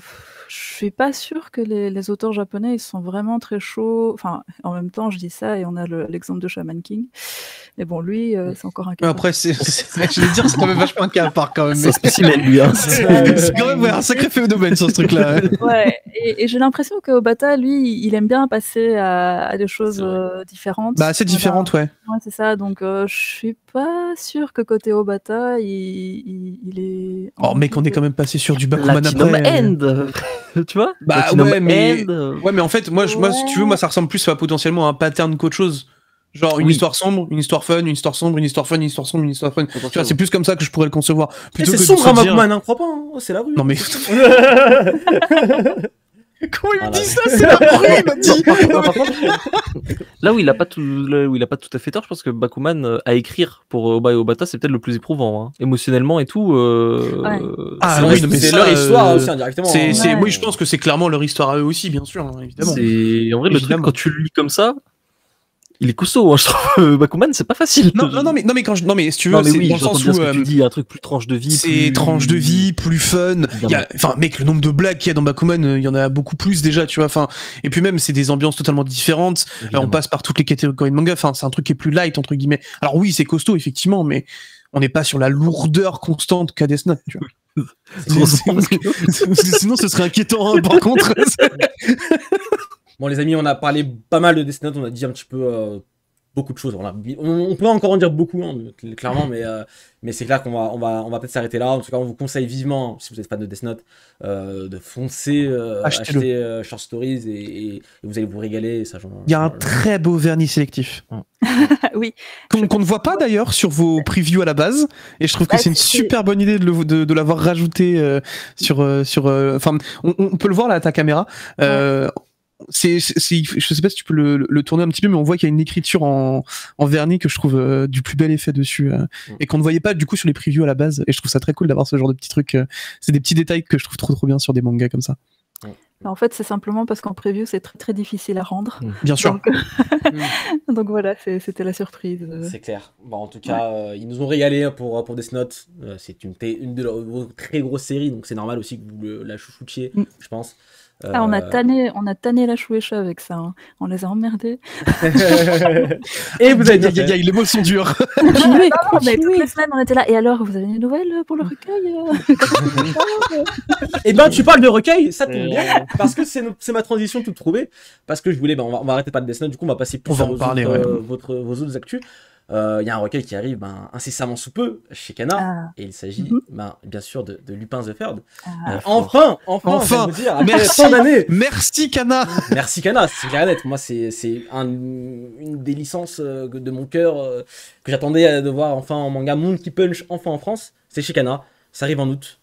Speaker 2: je suis pas sûre que les auteurs japonais, ils sont vraiment très chauds. Enfin, en même temps, je dis ça, et on a l'exemple de Shaman King. Mais bon, lui, c'est encore un cas.
Speaker 3: Après, je vais dire, c'est quand même vachement un cas à part, quand même.
Speaker 4: C'est un spécimen, lui. Hein.
Speaker 3: C'est quand même un sacré phénomène sur ce truc-là.
Speaker 2: Ouais, et j'ai l'impression que Obata, lui, il aime bien passer à des choses différentes.
Speaker 3: Bah, c'est différente, ouais.
Speaker 2: Ouais, c'est ça. Donc, je suis pas sûre que côté Obata, il est.
Speaker 3: Oh, mec, on est quand même passé sur du Bakuman
Speaker 4: Platinum
Speaker 3: après.
Speaker 4: End. Tu vois?
Speaker 3: Bah,
Speaker 4: Platinum
Speaker 3: ouais, mais.
Speaker 4: End.
Speaker 3: Ouais, mais en fait, moi, si tu veux, moi, ça ressemble plus à potentiellement un pattern qu'autre chose. Genre une
Speaker 4: Oui.
Speaker 3: histoire sombre, une histoire fun, une histoire sombre, une histoire fun, une histoire sombre, une histoire fun. Tu vois, c'est plus comme ça que je pourrais le concevoir. Plutôt
Speaker 1: C'est
Speaker 3: que de
Speaker 1: sombre
Speaker 3: se
Speaker 1: un
Speaker 3: dire-
Speaker 1: Bakuman, hein, crois pas, hein, c'est la rue.
Speaker 3: Non mais comment il me
Speaker 1: Voilà.
Speaker 3: dit ça? C'est la rue, il m'a dit.
Speaker 4: Non, par contre, là où il a pas tout à fait tort, je pense que Bakuman à écrire pour Oba et Obata, c'est peut-être le plus éprouvant, hein. Émotionnellement et tout.
Speaker 3: Ah
Speaker 1: C'est
Speaker 3: oui,
Speaker 1: leur-
Speaker 3: non, mais
Speaker 1: c'est
Speaker 3: ça,
Speaker 1: leur histoire aussi indirectement. hein.
Speaker 2: Ouais.
Speaker 3: Oui, je pense que c'est clairement leur histoire à eux aussi, bien sûr, hein, évidemment.
Speaker 4: C'est en vrai le truc
Speaker 3: Évidemment.
Speaker 4: quand tu le lis comme ça, il est costaud. Hein, je trouve Bakuman, c'est pas facile.
Speaker 3: Non, mais si tu veux,
Speaker 4: Non, mais
Speaker 3: c'est
Speaker 4: oui,
Speaker 3: dans le
Speaker 4: j'entends
Speaker 3: sens
Speaker 4: bien
Speaker 3: où
Speaker 4: ce que tu dis, un truc plus tranche de vie.
Speaker 3: c'est
Speaker 4: plus-
Speaker 3: tranche de vie, plus fun.
Speaker 4: Évidemment.
Speaker 3: Enfin, mec, le nombre de blagues qu'il y a dans Bakuman, il y en a beaucoup plus déjà, tu vois. Enfin, et puis même, c'est des ambiances totalement différentes.
Speaker 4: Évidemment.
Speaker 3: On passe par toutes les catégories de manga. Enfin, c'est un truc qui est plus light entre guillemets. Alors oui, c'est costaud effectivement, mais on n'est pas sur la lourdeur constante qu'a Death Note, tu vois.
Speaker 4: Heureusement, parce que-
Speaker 3: Parce que sinon, ce serait inquiétant. Hein, par contre.
Speaker 1: Bon, les amis, on a parlé pas mal de Death Note, on a dit un petit peu beaucoup de choses. Voilà. On peut encore en dire beaucoup, hein, clairement, mais c'est clair qu'on va peut-être s'arrêter là. En tout cas, on vous conseille vivement, si vous êtes fan de Death Note, de foncer
Speaker 3: Achetez-le.
Speaker 1: acheter Short Stories et vous allez vous régaler. Et ça,
Speaker 3: Il y a un très beau vernis sélectif.
Speaker 2: Oui.
Speaker 3: Qu'on ne voit pas d'ailleurs sur vos previews à la base, et je trouve que
Speaker 2: Bah,
Speaker 3: c'est une
Speaker 2: c'est-
Speaker 3: super bonne idée de l'avoir rajouté sur. Enfin, on peut le voir là à ta caméra. Je sais pas si tu peux le tourner un petit peu, mais on voit qu'il y a une écriture en vernis que je trouve du plus bel effet dessus et qu'on ne voyait pas du coup sur les previews à la base. Et je trouve ça très cool d'avoir ce genre de petits trucs. C'est des petits détails que je trouve trop bien sur des mangas comme ça.
Speaker 2: En fait, c'est simplement parce qu'en preview, c'est très très difficile à rendre.
Speaker 3: Bien sûr.
Speaker 2: Donc voilà, c'était la surprise.
Speaker 1: C'est clair. Bon, en tout cas, ils nous ont régalé hein, pour Death Note. C'est une de leurs très grosses séries, donc c'est normal aussi que vous la chouchoutiez, je pense.
Speaker 2: Ah, on a tanné la Shueisha avec ça. Hein. On les a emmerdés.
Speaker 1: Et vous avez dit
Speaker 3: Les mots sont durs.
Speaker 2: Non, mais toutes les semaines, on était là. Et alors, vous avez des nouvelles pour le recueil
Speaker 1: Eh ben, tu parles de recueil, ça tombe bien, parce que c'est ma transition toute trouvée, parce que je voulais, on va arrêter pas de Death Note, du coup, on va passer plus
Speaker 3: On va
Speaker 1: à
Speaker 3: en parler,
Speaker 1: vos autres actus. Il y a un recueil qui arrive incessamment sous peu chez Kana, et il s'agit bien sûr de Lupin the Third. Enfin, je veux dire, après
Speaker 3: Merci.
Speaker 1: tant d'années.
Speaker 3: Merci Kana.
Speaker 1: Merci Kana, c'est clair et net. Moi, c'est une des licences de mon cœur que j'attendais de voir enfin en manga Monkey Punch enfin en France. C'est chez Kana, ça arrive en août.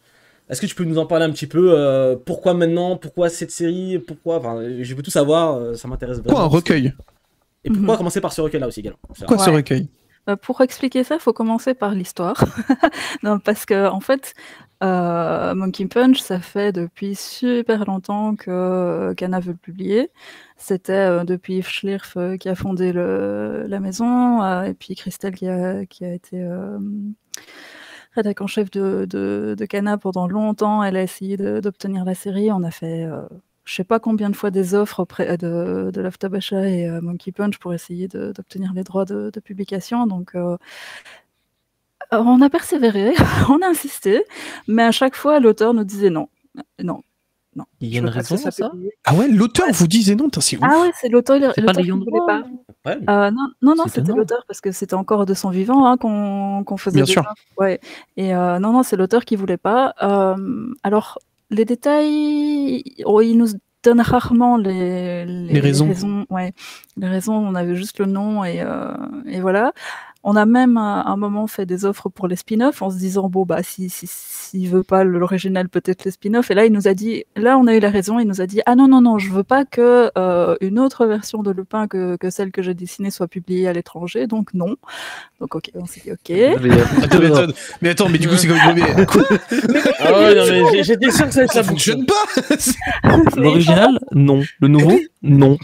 Speaker 1: Est-ce que tu peux nous en parler un petit peu pourquoi maintenant, pourquoi cette série, pourquoi, enfin, je veux tout savoir, ça m'intéresse vraiment.
Speaker 3: Pourquoi un recueil?
Speaker 1: Et pourquoi commencer par ce recueil-là aussi également?
Speaker 3: Pourquoi ce recueil?
Speaker 2: Pour expliquer ça, il faut commencer par l'histoire. Non, parce que en fait, Monkey Punch, ça fait depuis super longtemps que Kana veut le publier. C'était depuis Yves Schlierf qui a fondé la maison, et puis Christelle qui a été rédac en chef de Kana pendant longtemps. Elle a essayé d'obtenir la série. On a fait, je sais pas combien de fois des offres auprès de Laftabasha et Monkey Punch pour essayer d'obtenir les droits de publication. Donc, on a persévéré, on a insisté, mais à chaque fois, l'auteur nous disait non, non. Non,
Speaker 4: il y a une raison à ça?
Speaker 3: Ah ouais, l'auteur vous disait non, c'est ouf.
Speaker 2: Ah ouais, c'est l'auteur qui
Speaker 4: pas
Speaker 2: voulait pas.
Speaker 1: Ouais.
Speaker 2: Non,
Speaker 4: C'est
Speaker 2: c'était
Speaker 4: étonnant.
Speaker 2: l'auteur parce que c'était encore de son vivant hein, qu'on faisait.
Speaker 3: Bien
Speaker 2: des
Speaker 3: sûr.
Speaker 2: offres. Ouais. Et non, c'est l'auteur qui voulait pas. Alors, les détails, il nous donne rarement les
Speaker 3: raisons.
Speaker 2: Ouais, les raisons, on avait juste le nom et voilà. On a même à un moment fait des offres pour les spin-offs en se disant bon bah s'il veut pas l'original peut-être les spin-offs et là il nous a dit là on a eu la raison, il nous a dit ah non je veux pas que une autre version de Lupin que celle que j'ai dessinée soit publiée à l'étranger donc non. Donc ok, on s'est dit ok.
Speaker 3: Mais attends, mais du coup c'est comme une quoi?
Speaker 5: Ah ouais, non mais j'étais sûr que ça allait être
Speaker 3: Ça
Speaker 5: la boucle.
Speaker 3: fonctionne pas.
Speaker 4: L'original, non. Le nouveau, non.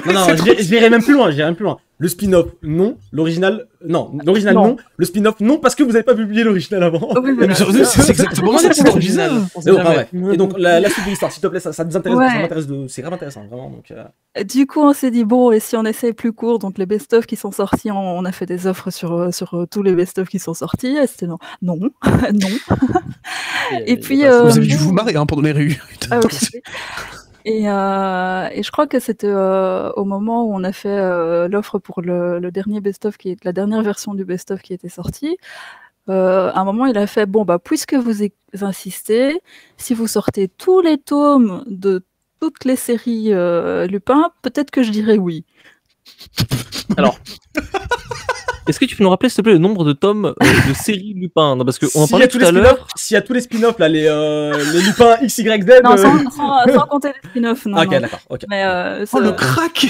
Speaker 1: Non, j'irai même plus loin, Le spin-off, non. L'original, non. L'original, non. Le spin-off, non, parce que vous n'avez pas publié l'original avant.
Speaker 2: Oui, voilà.
Speaker 3: C'est exactement ça, c'est original.
Speaker 1: Et donc, la suite de l'histoire, s'il te plaît, ça nous intéresse,
Speaker 2: Ouais.
Speaker 1: ça m'intéresse c'est grave intéressant, vraiment. Donc,
Speaker 2: Du coup, on s'est dit, bon, et si on essaie plus court, donc les best-of qui sont sortis, on a fait des offres sur tous les best-of qui sont sortis, et c'était non, non. Et puis...
Speaker 3: Vous avez dû vous marrer hein, pendant les réunions.
Speaker 2: Ah oui. Et je crois que c'était au moment où on a fait l'offre pour le dernier best-of, qui est la dernière version du best-of qui était sortie. À un moment, il a fait bon bah puisque vous insistez, si vous sortez tous les tomes de toutes les séries Lupin, peut-être que je dirais oui.
Speaker 4: Alors, est-ce que tu peux nous rappeler, s'il te plaît, le nombre de tomes de série Lupin? Non, parce qu'on en parlait tout à l'heure.
Speaker 1: S'il y a tous les spin-offs, là, les Lupin XYZ.
Speaker 2: Non, sans compter les spin-offs. Non,
Speaker 1: ok,
Speaker 2: non.
Speaker 1: d'accord. Ok.
Speaker 2: Mais,
Speaker 3: Oh le crack.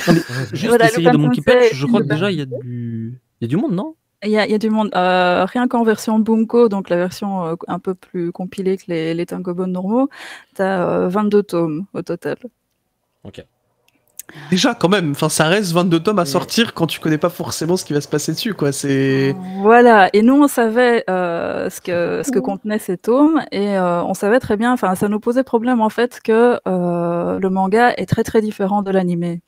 Speaker 4: Juste
Speaker 2: Voilà,
Speaker 4: les séries de
Speaker 2: Lupin
Speaker 4: Monkey
Speaker 2: Sensei,
Speaker 4: Punch, je crois que
Speaker 2: Lupin.
Speaker 4: déjà, il y a du monde, non?
Speaker 2: il y a du monde. Rien qu'en version Bunko, donc la version un peu plus compilée que les tankobon normaux, t'as 22 tomes au total.
Speaker 1: Ok.
Speaker 3: Déjà quand même, enfin ça reste 22 tomes à sortir quand tu connais pas forcément ce qui va se passer dessus quoi. C'est
Speaker 2: Voilà, et nous on savait ce que contenaient ces tomes et on savait très bien, enfin ça nous posait problème en fait que le manga est très très différent de l'animé.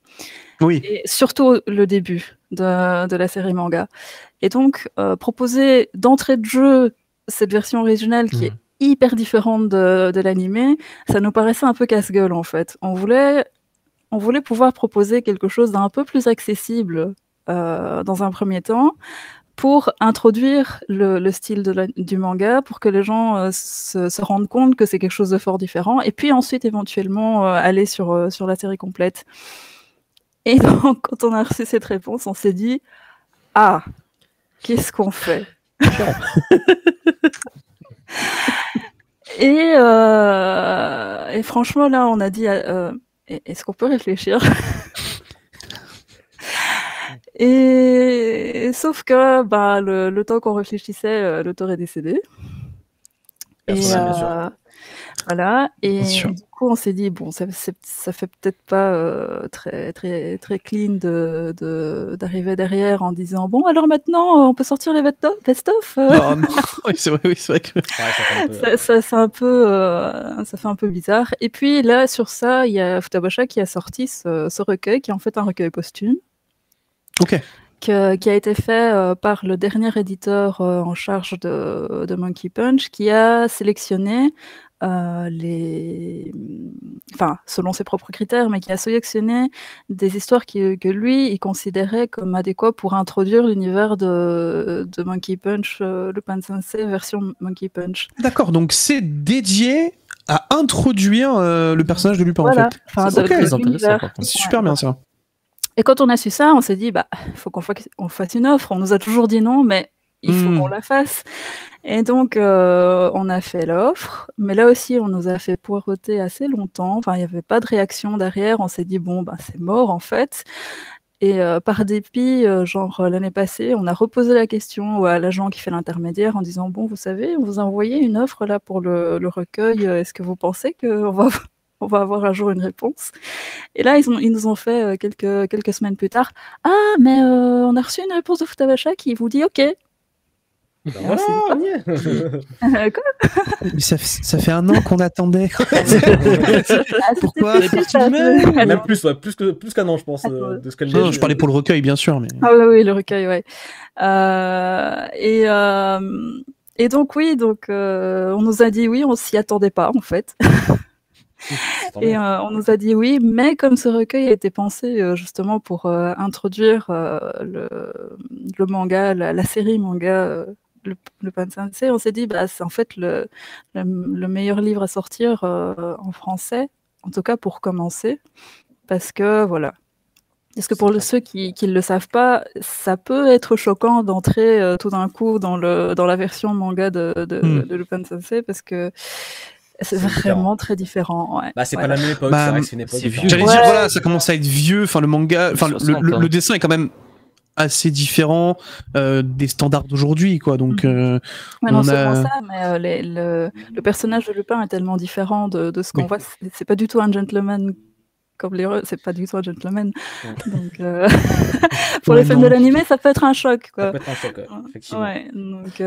Speaker 3: oui.
Speaker 2: Et surtout le début de la série manga. Et donc proposer d'entrée de jeu cette version originale qui est hyper différente de l'animé, ça nous paraissait un peu casse-gueule en fait. On voulait pouvoir proposer quelque chose d'un peu plus accessible dans un premier temps pour introduire le style du manga, pour que les gens se rendent compte que c'est quelque chose de fort différent, et puis ensuite éventuellement aller sur la série complète. Et donc, quand on a reçu cette réponse, on s'est dit « Ah, qu'est-ce qu'on fait ?» Et franchement, là, on a dit est-ce qu'on peut réfléchir? Et sauf que bah, le temps qu'on réfléchissait, l'auteur est décédé. Et
Speaker 1: Bien sûr.
Speaker 2: voilà. Et
Speaker 3: Bien sûr.
Speaker 2: du coup, on s'est dit bon, ça fait peut-être pas très très très clean d'arriver derrière en disant bon alors maintenant on peut sortir les best-of.
Speaker 3: Oh, non. Oui, c'est vrai que
Speaker 2: Ça fait un peu bizarre. Et puis là, sur ça, il y a Futabasha qui a sorti ce recueil, qui est en fait un recueil posthume.
Speaker 3: OK.
Speaker 2: Qui a été fait par le dernier éditeur en charge de Monkey Punch, qui a sélectionné selon ses propres critères, mais qui a sélectionné des histoires que lui, il considérait comme adéquats pour introduire l'univers de Monkey Punch, Lupin Sensei version Monkey Punch.
Speaker 3: D'accord, donc c'est dédié à introduire le personnage de Lupin
Speaker 2: Voilà.
Speaker 3: en fait.
Speaker 2: Enfin,
Speaker 3: C'est très
Speaker 4: intéressant,
Speaker 2: l'univers.
Speaker 4: par contre.
Speaker 3: C'est super bien ça.
Speaker 2: Et quand on a su ça, on s'est dit, bah, faut qu'on fasse une offre. On nous a toujours dit non, mais il faut qu'on la fasse. Et donc, on a fait l'offre. Mais là aussi, on nous a fait poireauter assez longtemps. Enfin, il n'y avait pas de réaction derrière. On s'est dit, bon, bah, c'est mort, en fait. Et par dépit, l'année passée, on a reposé la question à l'agent qui fait l'intermédiaire en disant, bon, vous savez, on vous a envoyé une offre là pour le recueil. Est-ce que vous pensez qu'on va avoir un jour une réponse? Et là, ils nous ont fait quelques semaines plus tard. Ah, mais on a reçu une réponse de Futabasha qui vous dit OK.
Speaker 1: Ben voilà, on y est.
Speaker 2: Quoi
Speaker 3: Mais ça fait un an qu'on attendait. Pourquoi
Speaker 1: Même plus, ouais, plus qu'un an, je pense,
Speaker 2: Attends.
Speaker 1: de ce qu'elle
Speaker 3: Non, je parlais pour le recueil, bien sûr. Mais...
Speaker 2: Ah oui, le recueil, ouais. Et donc oui, on nous a dit oui, on s'y attendait pas en fait. Et on nous a dit oui, mais comme ce recueil a été pensé justement pour introduire le manga, la série manga, le Pansensei, on s'est dit bah c'est en fait le meilleur livre à sortir en français, en tout cas pour commencer, parce que voilà. Parce que pour ceux qui ne le savent pas, ça peut être choquant d'entrer tout d'un coup dans la version manga de Lupin Sensei, parce que c'est vraiment très différent. Ouais.
Speaker 1: Bah, c'est
Speaker 2: voilà.
Speaker 1: pas la même époque,
Speaker 3: Bah,
Speaker 1: c'est vrai que c'est une époque
Speaker 4: c'est
Speaker 1: différente.
Speaker 3: J'allais
Speaker 2: Ouais.
Speaker 3: dire, voilà, ça commence à être vieux. Enfin, le manga, enfin,
Speaker 4: 60,
Speaker 3: le dessin est quand même assez différent des standards d'aujourd'hui, quoi. Donc,
Speaker 2: Ouais,
Speaker 3: on
Speaker 2: non
Speaker 3: a-
Speaker 2: seulement ça, mais le personnage de Lupin est tellement différent de ce qu'on
Speaker 3: Oui.
Speaker 2: voit. C'est pas du tout un gentleman comme l'héros, c'est pas du tout un gentleman. Donc, pour
Speaker 3: Ouais,
Speaker 2: les fans
Speaker 3: non.
Speaker 2: de l'animé, ça peut être un choc,
Speaker 1: Ça
Speaker 2: quoi.
Speaker 1: peut être un choc, effectivement.
Speaker 2: Ouais, donc,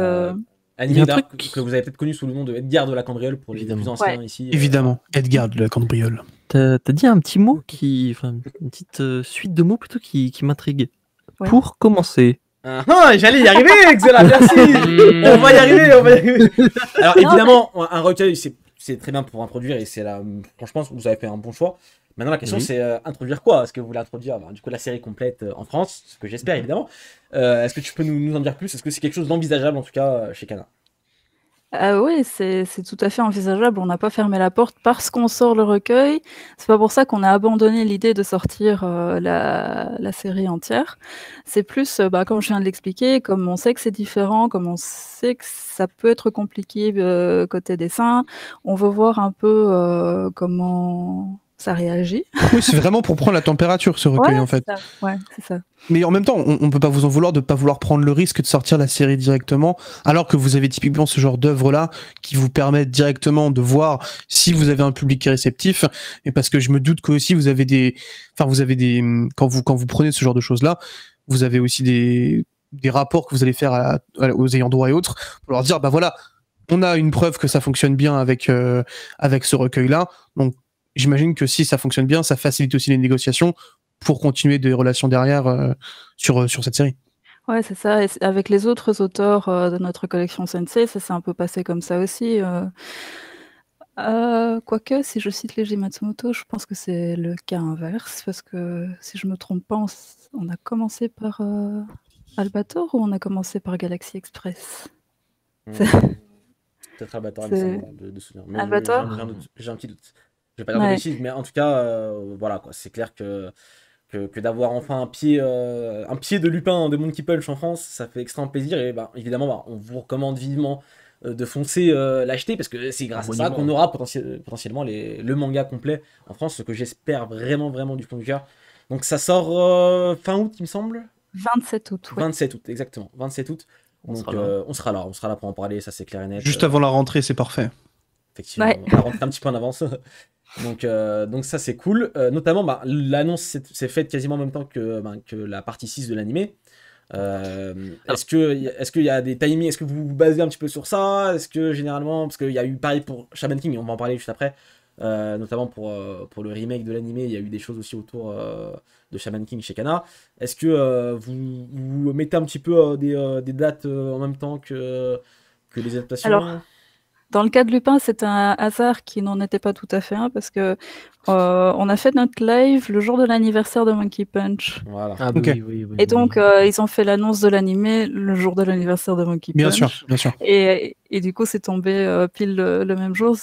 Speaker 1: Animé
Speaker 4: Il y a un
Speaker 1: d'art
Speaker 4: truc
Speaker 1: que vous avez peut-être connu sous le nom de Edgar de la Cambriole pour les
Speaker 4: Évidemment.
Speaker 1: plus anciens
Speaker 2: Ouais.
Speaker 1: ici.
Speaker 3: évidemment, Edgar de la cambriole.
Speaker 4: T'as dit un petit mot une petite suite de mots plutôt qui m'intrigue.
Speaker 2: Ouais.
Speaker 4: Pour commencer.
Speaker 1: J'allais y arriver, Xela, merci. On va y arriver, on va y arriver. Alors évidemment, un recueil, c'est très bien pour introduire et c'est là, franchement, vous avez fait un bon choix. Maintenant, la question,
Speaker 4: Oui.
Speaker 1: c'est introduire quoi? Est-ce que vous voulez introduire du coup la série complète en France, ce que j'espère évidemment. Est-ce que tu peux nous en dire plus? Est-ce que c'est quelque chose d'envisageable en tout cas chez Kana?
Speaker 2: oui, c'est tout à fait envisageable. On n'a pas fermé la porte parce qu'on sort le recueil. C'est pas pour ça qu'on a abandonné l'idée de sortir la série entière. C'est plus, comme je viens de l'expliquer, comme on sait que c'est différent, comme on sait que ça peut être compliqué côté dessin, on veut voir un peu comment ça réagit.
Speaker 3: Oui, c'est vraiment pour prendre la température, ce recueil, en fait.
Speaker 2: c'est ça. Ouais, c'est ça.
Speaker 3: Mais en même temps, on peut pas vous en vouloir de pas vouloir prendre le risque de sortir la série directement, alors que vous avez typiquement ce genre d'œuvre-là qui vous permettent directement de voir si vous avez un public qui est réceptif. Et parce que je me doute que aussi vous avez quand vous prenez ce genre de choses-là, vous avez aussi des rapports que vous allez faire aux ayants droit et autres pour leur dire, bah voilà, on a une preuve que ça fonctionne bien avec ce recueil-là. Donc, j'imagine que si ça fonctionne bien, ça facilite aussi les négociations pour continuer des relations derrière sur cette série.
Speaker 2: Ouais, c'est ça. Et avec les autres auteurs de notre collection Sensei, ça s'est un peu passé comme ça aussi. Quoique, si je cite Leiji Matsumoto, je pense que c'est le cas inverse, parce que si je me trompe pas, on a commencé par Albator ou on a commencé par Galaxy Express?
Speaker 1: Peut-être Albator, il me
Speaker 2: c'est-
Speaker 1: semble, de souvenir. Mais
Speaker 2: Albator
Speaker 1: j'ai un petit doute. Je vais pas dire de
Speaker 2: Ouais.
Speaker 1: bêtises, mais en tout cas, voilà quoi. C'est clair que d'avoir enfin un pied de Lupin de Monkey Punch en France, ça fait extrêmement plaisir. Et évidemment, on vous recommande vivement de foncer l'acheter parce que c'est grâce à ça qu'on aura potentiellement le manga complet en France, ce que j'espère vraiment, vraiment du fond du cœur. Donc ça sort fin août, il me semble.
Speaker 2: 27 août, ouais.
Speaker 1: 27 août, exactement. 27 août. Donc on sera là pour en parler, ça c'est clair et net.
Speaker 3: Juste avant la rentrée, c'est parfait.
Speaker 1: Effectivement,
Speaker 2: Ouais.
Speaker 1: on va rentrer un petit peu en avance. Donc ça c'est cool. Notamment, l'annonce s'est faite quasiment en même temps que la partie 6 de l'animé. Est-ce qu'il y a des timings? Est-ce que vous vous basez un petit peu sur ça? Est-ce que généralement, parce qu'il y a eu pareil pour Shaman King, et on va en parler juste après, notamment pour le remake de l'animé, il y a eu des choses aussi autour de Shaman King chez Kana. Est-ce que vous mettez un petit peu des dates en même temps que les adaptations?
Speaker 2: Alors, dans le cas de Lupin, c'est un hasard qui n'en était pas tout à fait un, parce que on a fait notre live le jour de l'anniversaire de Monkey Punch.
Speaker 1: Voilà.
Speaker 4: Ah, bah
Speaker 3: Ok.
Speaker 4: oui.
Speaker 2: Et donc, ils ont fait l'annonce de l'animé le jour de l'anniversaire de Monkey Punch.
Speaker 3: Bien sûr, bien sûr.
Speaker 2: Et du coup, c'est tombé pile le même jour.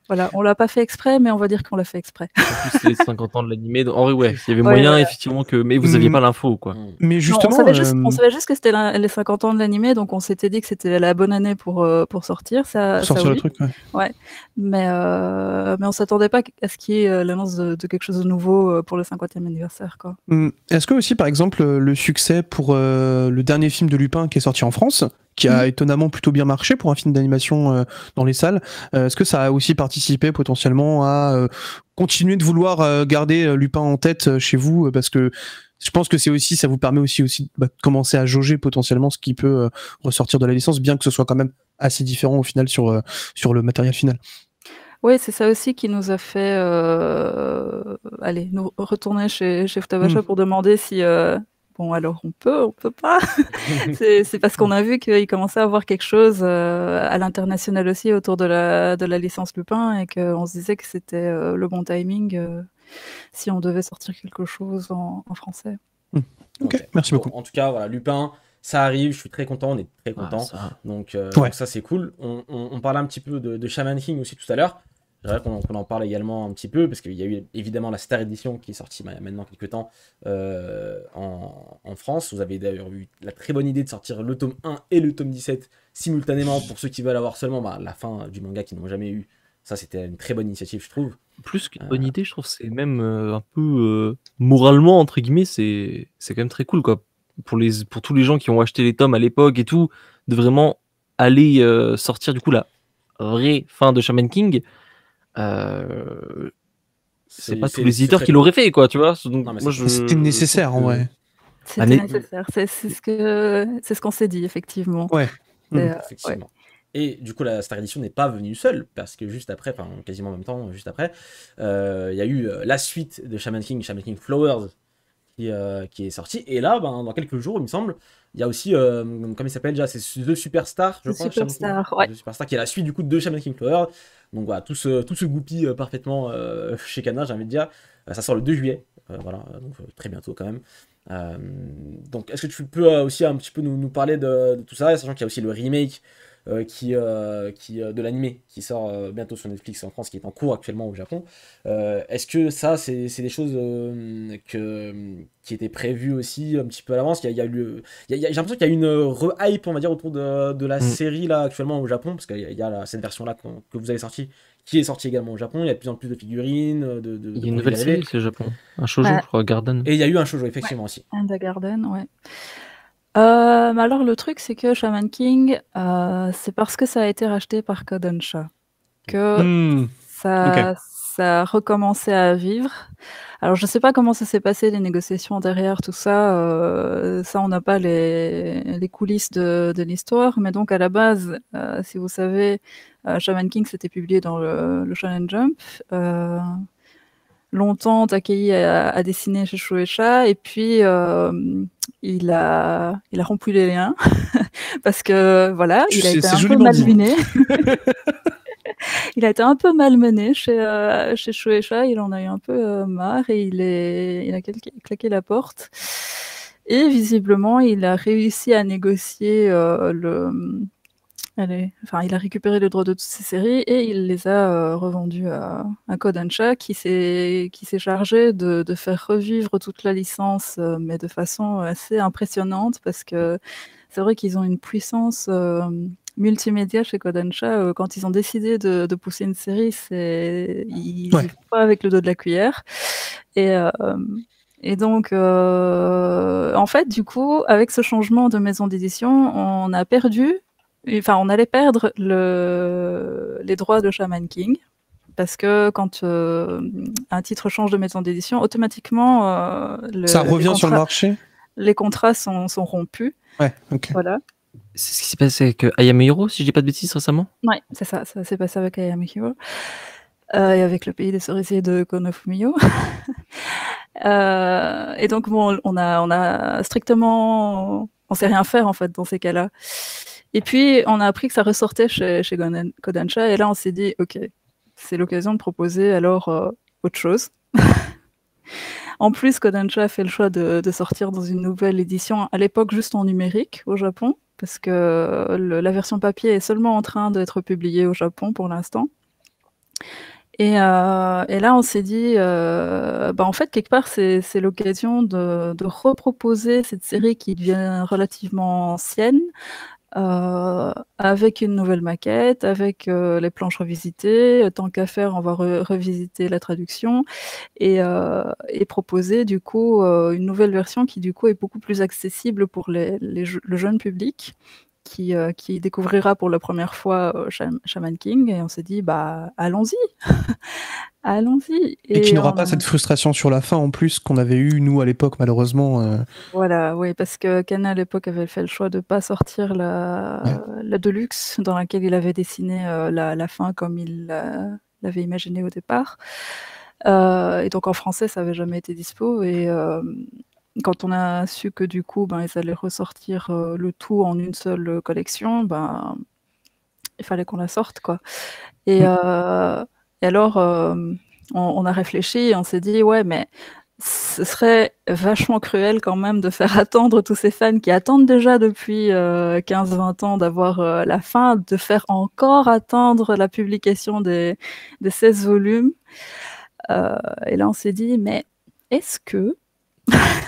Speaker 2: Voilà, on l'a pas fait exprès, mais on va dire qu'on l'a fait exprès.
Speaker 4: En plus, c'est les 50 ans de l'animé. En vrai, ouais, il y avait
Speaker 2: Ouais,
Speaker 4: moyen,
Speaker 2: voilà.
Speaker 4: effectivement, mais vous aviez
Speaker 3: Mm.
Speaker 4: pas l'info, quoi.
Speaker 3: Mais
Speaker 2: Non,
Speaker 3: justement,
Speaker 2: on savait juste que c'était les 50 ans de l'animé, donc on s'était dit que c'était la bonne année pour sortir ça.
Speaker 3: pour sortir
Speaker 2: ça
Speaker 3: le
Speaker 2: oui.
Speaker 3: truc, ouais.
Speaker 2: Mais on s'attendait pas à ce qu'il y ait l'annonce de quelque chose de nouveau pour le 50e anniversaire, quoi.
Speaker 3: Est-ce que aussi, par exemple, le succès pour le dernier film de Lupin qui est sorti en France, qui a étonnamment plutôt bien marché pour un film d'animation dans les salles. Est-ce que ça a aussi participé potentiellement à continuer de vouloir garder Lupin en tête chez vous, parce que je pense que ça vous permet aussi de commencer à jauger potentiellement ce qui peut ressortir de la licence, bien que ce soit quand même assez différent au final sur le matériel final.
Speaker 2: Oui, c'est ça aussi qui nous a fait nous retourner chez Futabasha pour demander si bon, alors on peut pas. C'est parce qu'on a vu qu'il commençait à avoir quelque chose à l'international aussi autour de la licence Lupin, et qu'on se disait que c'était le bon timing si on devait sortir quelque chose en français.
Speaker 3: Ok, merci beaucoup.
Speaker 1: En tout cas, voilà, Lupin, ça arrive, je suis très content, on est très content. Donc ça, c'est cool. On parlait un petit peu de Shaman King aussi tout à l'heure. J'aimerais qu'on en parle également un petit peu, parce qu'il y a eu évidemment la Star Edition qui est sortie maintenant quelques temps en France. Vous avez d'ailleurs eu la très bonne idée de sortir le tome 1 et le tome 17 simultanément pour ceux qui veulent avoir seulement la fin du manga qui n'ont jamais eu. Ça, c'était une très bonne initiative, je trouve.
Speaker 4: Plus qu'une bonne idée, je trouve c'est même un peu moralement, entre guillemets, c'est quand même très cool, quoi. Pour tous les gens qui ont acheté les tomes à l'époque et tout, de vraiment aller sortir du coup la vraie fin de Shaman King. C'est pas tous les éditeurs qui l'auraient fait, quoi, tu vois. Donc,
Speaker 3: c'était nécessaire en vrai.
Speaker 2: C'était nécessaire, c'est ce qu'on s'est dit, effectivement.
Speaker 3: Ouais.
Speaker 1: Effectivement. Et du coup, la Star Edition n'est pas venue seule, parce que juste après, enfin quasiment en même temps, juste après, il y a eu la suite de Shaman King Flowers, qui est sortie. Et là, dans quelques jours, il me semble, il y a aussi, comment il s'appelle déjà, c'est The Superstar, je crois.
Speaker 2: Superstar, ouais.
Speaker 1: The Superstar, qui est la suite du coup de Shaman King Flowers. Donc voilà, tout se goupille parfaitement chez Kana, j'ai envie de dire. Ça sort le 2 juillet, voilà, donc très bientôt quand même. Donc est-ce que tu peux aussi un petit peu nous parler de tout ça, sachant qu'il y a aussi le remake de l'animé qui sort bientôt sur Netflix en France, qui est en cours actuellement au Japon. Est-ce que ça, c'est des choses qui étaient prévues aussi un petit peu à l'avance? J'ai l'impression qu'il y a une re-hype, on va dire, autour de la série là actuellement au Japon, parce qu'il y a cette version-là que vous avez sortie, qui est sortie également au Japon. Il y a de plus en plus de figurines. Il
Speaker 4: y a une nouvelle série au Japon, un shoujo, je crois, Garden.
Speaker 1: Et il y a eu un shoujo, effectivement, aussi.
Speaker 2: And the Garden, ouais. Mais alors le truc, c'est que Shaman King, c'est parce que ça a été racheté par Kodansha que ça a recommencé à vivre. Alors je sais pas comment ça s'est passé, les négociations derrière, tout ça. Ça, on n'a pas les coulisses de l'histoire. Mais donc à la base, si vous savez, Shaman King s'était publié dans le Shonen Jump. Longtemps, Takei a dessiné chez Shueisha, et puis il a rompu les liens parce que voilà, il a été un peu malmené. Il a été un peu malmené chez Shueisha, il en a eu un peu marre, et il a claqué la porte. Et visiblement, il a réussi à négocier il a récupéré le droit de toutes ces séries et il les a revendus à Kodansha, qui s'est chargé de faire revivre toute la licence, mais de façon assez impressionnante, parce que c'est vrai qu'ils ont une puissance multimédia chez Kodansha. Quand ils ont décidé de pousser une série, ils ne font pas avec le dos de la cuillère. Et donc, en fait, du coup, avec ce changement de maison d'édition, on allait perdre les droits de Shaman King, parce que quand un titre change de maison d'édition, automatiquement,
Speaker 3: ça revient sur le marché.
Speaker 2: Les contrats sont rompus.
Speaker 3: Ouais, ok.
Speaker 2: Voilà.
Speaker 4: C'est ce qui s'est passé avec Ayame Hiro, si je dis pas de bêtises, récemment.
Speaker 2: Ouais, c'est ça. Ça s'est passé avec Ayame Hiro et avec le pays des cerisiers de Konofumiyo. Et donc bon, on a strictement, on sait rien faire en fait dans ces cas-là. Et puis, on a appris que ça ressortait chez Kodansha, et là, on s'est dit, ok, c'est l'occasion de proposer alors autre chose. En plus, Kodansha a fait le choix de sortir dans une nouvelle édition, à l'époque juste en numérique au Japon, parce que la version papier est seulement en train d'être publiée au Japon pour l'instant. Et là, on s'est dit, en fait, quelque part, c'est l'occasion de reproposer cette série qui devient relativement ancienne, avec une nouvelle maquette, avec les planches revisitées. Tant qu'à faire, on va revisiter la traduction et proposer du coup une nouvelle version qui du coup est beaucoup plus accessible pour le jeune public, qui découvrira pour la première fois Shaman King, et on s'est dit, bah, allons-y. Allons-y.
Speaker 3: Et qui n'aura
Speaker 2: on
Speaker 3: pas
Speaker 2: a-
Speaker 3: cette frustration sur la fin en plus qu'on avait eu nous à l'époque malheureusement.
Speaker 2: Voilà, oui, parce que Kana à l'époque avait fait le choix de pas sortir la Deluxe dans laquelle il avait dessiné la fin comme il l'avait imaginé au départ. Et donc en français, ça avait jamais été dispo. Et quand on a su que du coup, ben, ils allaient ressortir le tout en une seule collection, ben, il fallait qu'on la sorte, quoi. Et alors, on a réfléchi et on s'est dit, ouais, mais ce serait vachement cruel quand même de faire attendre tous ces fans qui attendent déjà depuis 15-20 ans d'avoir la fin, de faire encore attendre la publication des 16 volumes. Et là, on s'est dit, mais est-ce que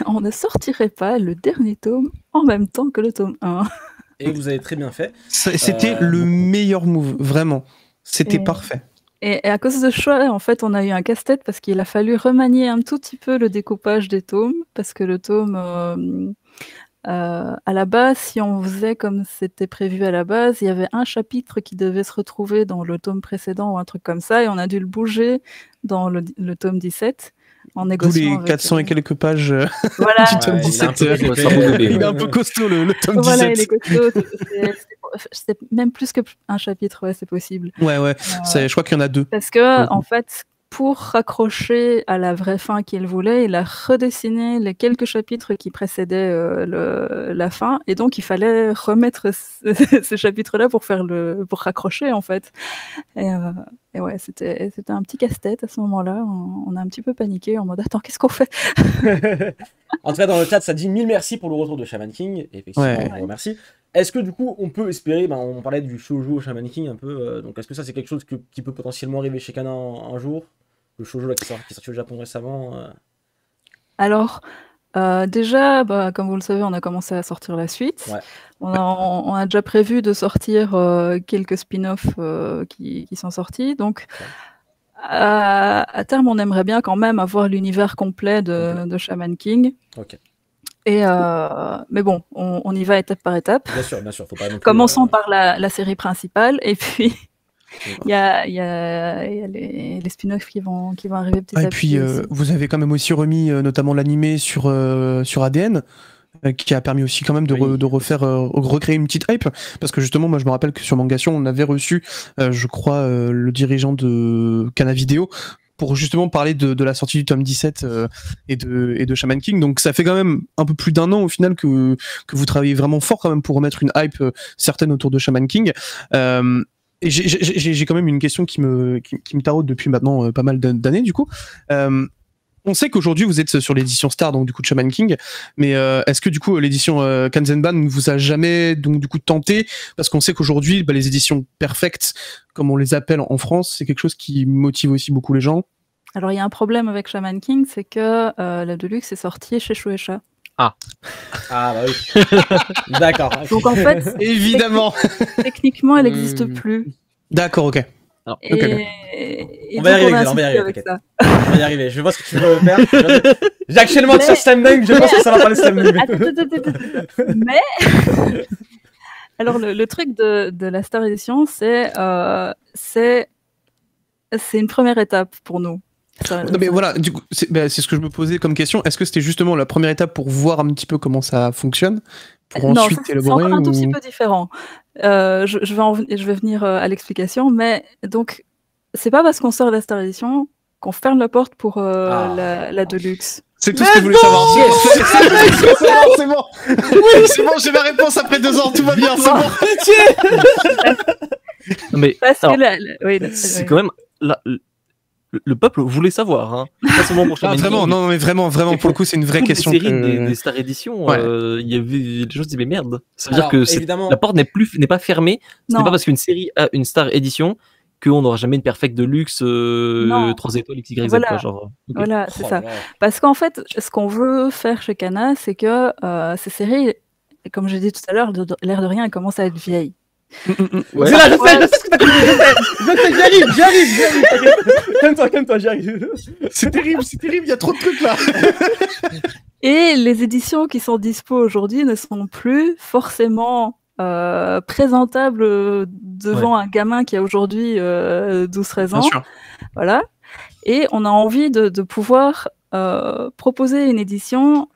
Speaker 2: on ne sortirait pas le dernier tome en même temps que le tome 1?
Speaker 1: Et vous avez très bien fait.
Speaker 3: C'était le
Speaker 1: beaucoup.
Speaker 3: meilleur move, vraiment. C'était
Speaker 2: Et-
Speaker 3: parfait.
Speaker 2: Et à cause de ce choix, en fait, on a eu un casse-tête parce qu'il a fallu remanier un tout petit peu le découpage des tomes, parce que le tome, à la base, si on faisait comme c'était prévu à la base, il y avait un chapitre qui devait se retrouver dans le tome précédent ou un truc comme ça, et on a dû le bouger dans le tome 17 en
Speaker 3: Tous
Speaker 2: négociant
Speaker 3: les
Speaker 2: avec,
Speaker 3: 400 et quelques pages
Speaker 2: voilà,
Speaker 3: du tome
Speaker 1: Ouais, il a un
Speaker 3: 17.
Speaker 1: peu
Speaker 4: Ouais, ça vaut le
Speaker 3: Il est
Speaker 4: bébé.
Speaker 3: un peu costaud le tome
Speaker 2: voilà, il
Speaker 3: 17.
Speaker 2: est costaud. C'est même plus qu'un chapitre, ouais, c'est possible.
Speaker 3: Ouais, je crois qu'il y en a 2.
Speaker 2: Parce que, en fait, pour raccrocher à la vraie fin qu'il voulait, il a redessiné les quelques chapitres qui précédaient la fin, et donc il fallait remettre ce chapitre-là pour raccrocher, en fait. Et ouais, c'était un petit casse-tête à ce moment-là. On a un petit peu paniqué en mode attends, qu'est-ce qu'on fait?
Speaker 1: En tout cas, dans le chat, ça dit 1000 merci pour le retour de Shaman King. Et effectivement,
Speaker 3: Ouais.
Speaker 1: on vous remercie. Est-ce que du coup, on peut espérer, on parlait du shoujo Shaman King un peu, donc est-ce que ça c'est quelque chose qui peut potentiellement arriver chez Kana un jour? Le shoujo là, qui est sorti au Japon récemment.
Speaker 2: Alors, déjà, bah, comme vous le savez, on a commencé à sortir la suite.
Speaker 1: Ouais.
Speaker 2: On a déjà prévu de sortir quelques spin-offs qui sont sortis. Donc, à terme, on aimerait bien quand même avoir l'univers complet de Shaman King.
Speaker 1: Ok.
Speaker 2: Et, mais bon, on y va étape par étape.
Speaker 1: Bien sûr, faut pas non plus,
Speaker 2: Commençons par la série principale, et puis il y a les spin-offs qui vont arriver petit à
Speaker 3: Et
Speaker 2: petit.
Speaker 3: puis,
Speaker 2: aussi.
Speaker 3: vous avez quand même aussi remis notamment l'animé sur ADN, qui a permis aussi quand même de,
Speaker 1: Oui.
Speaker 3: de recréer une petite hype. Parce que justement, moi je me rappelle que sur Mangation, on avait reçu, je crois, le dirigeant de Kana Video pour justement parler de la sortie du tome 17 et de Shaman King. Donc ça fait quand même un peu plus d'un an au final que vous travaillez vraiment fort quand même pour remettre une hype certaine autour de Shaman King. Et j'ai quand même une question qui me taraude depuis maintenant pas mal d'années du coup. On sait qu'aujourd'hui vous êtes sur l'édition Star, donc du coup de Shaman King, mais est-ce que du coup l'édition Kanzenban ne vous a jamais donc du coup tenté? Parce qu'on sait qu'aujourd'hui les éditions perfectes, comme on les appelle en France, c'est quelque chose qui motive aussi beaucoup les gens.
Speaker 2: Alors, il y a un problème avec Shaman King, c'est que la Deluxe est sortie chez Shueisha.
Speaker 1: Ah bah oui. D'accord.
Speaker 2: Donc, en fait,
Speaker 3: Évidemment.
Speaker 2: techniquement, elle n'existe plus.
Speaker 3: D'accord, ok.
Speaker 4: Alors,
Speaker 2: Et,
Speaker 3: ok.
Speaker 2: et
Speaker 1: On va y
Speaker 2: donc,
Speaker 1: arriver,
Speaker 2: a
Speaker 1: on va y
Speaker 2: insisté
Speaker 1: arriver,
Speaker 2: avec
Speaker 1: t'inquiète.
Speaker 2: ça.
Speaker 1: On va y arriver. Je vois ce que tu veux faire. J'ai actuellement sur standing. Je pense que ça va parler standing.
Speaker 2: Attends. Mais, alors, le truc de la Star Edition, c'est une première étape pour nous.
Speaker 3: Non, mais voilà, du coup, c'est ce que je me posais comme question. Est-ce que c'était justement la première étape pour voir un petit peu comment ça fonctionne, pour
Speaker 2: Non,
Speaker 3: ensuite
Speaker 2: c'est
Speaker 3: élaborer
Speaker 2: encore un tout
Speaker 3: ou...
Speaker 2: petit peu différent. Je vais venir à l'explication, mais donc, c'est pas parce qu'on sort la Star Edition qu'on ferme la porte pour la Deluxe.
Speaker 3: C'est tout ce que je voulais savoir. C'est bon. Oui, c'est bon, j'ai ma réponse après 2 ans, tout va bien, c'est bon.
Speaker 4: non, mais
Speaker 2: Parce que
Speaker 4: alors,
Speaker 2: oui,
Speaker 4: c'est quand même le peuple voulait savoir, hein. Pas seulement pour Shaman
Speaker 3: Vraiment,
Speaker 4: King.
Speaker 3: non, mais vraiment, pour le coup, c'est une vraie
Speaker 4: Toutes
Speaker 3: question.
Speaker 4: les séries des Star Edition,
Speaker 3: Ouais.
Speaker 4: il y avait des gens qui disaient mais merde. Ça veut
Speaker 1: Alors,
Speaker 4: dire que
Speaker 1: évidemment-
Speaker 4: la porte n'est pas fermée. Ce n'est
Speaker 2: Non.
Speaker 4: pas parce qu'une série a une Star Edition qu'on n'aura jamais une perfecte de luxe
Speaker 2: Non.
Speaker 4: 3 étoiles XYZ.
Speaker 2: Voilà.
Speaker 4: Quoi, genre, ok.
Speaker 2: Voilà, c'est
Speaker 1: Oh
Speaker 2: ça.
Speaker 1: là là.
Speaker 2: Parce qu'en fait, ce qu'on veut faire chez Kana, c'est que ces séries, comme j'ai dit tout à l'heure, l'air de rien, elles commencent à être vieilles.
Speaker 4: Ouais.
Speaker 1: C'est là, je sais ce que t'as compris, je sais, j'arrive. Calme-toi, j'y arrive.
Speaker 3: C'est terrible, il y a trop de trucs là.
Speaker 2: Et les éditions qui sont dispo aujourd'hui ne sont plus forcément présentable devant un gamin qui a aujourd'hui 12-13
Speaker 3: Bien
Speaker 2: ans.
Speaker 3: sûr.
Speaker 2: Voilà. Et on a envie de pouvoir proposer une édition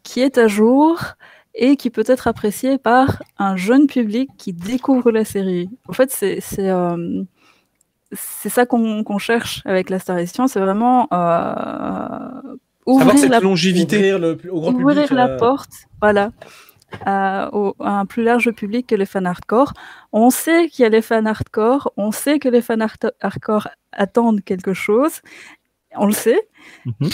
Speaker 2: qui est à jour et qui peut être appréciée par un jeune public qui découvre la série. En fait, c'est ça qu'on cherche avec la Star Edition, c'est vraiment
Speaker 3: Avoir
Speaker 2: ouvrir
Speaker 3: cette
Speaker 2: la
Speaker 3: longévité.
Speaker 1: Au grand
Speaker 2: ouvrir
Speaker 1: public.
Speaker 2: la porte, voilà, à un plus large public que les fans hardcore. On sait qu'il y a les fans hardcore, on sait que les fans hardcore attendent quelque chose, on le sait.
Speaker 4: Mhm.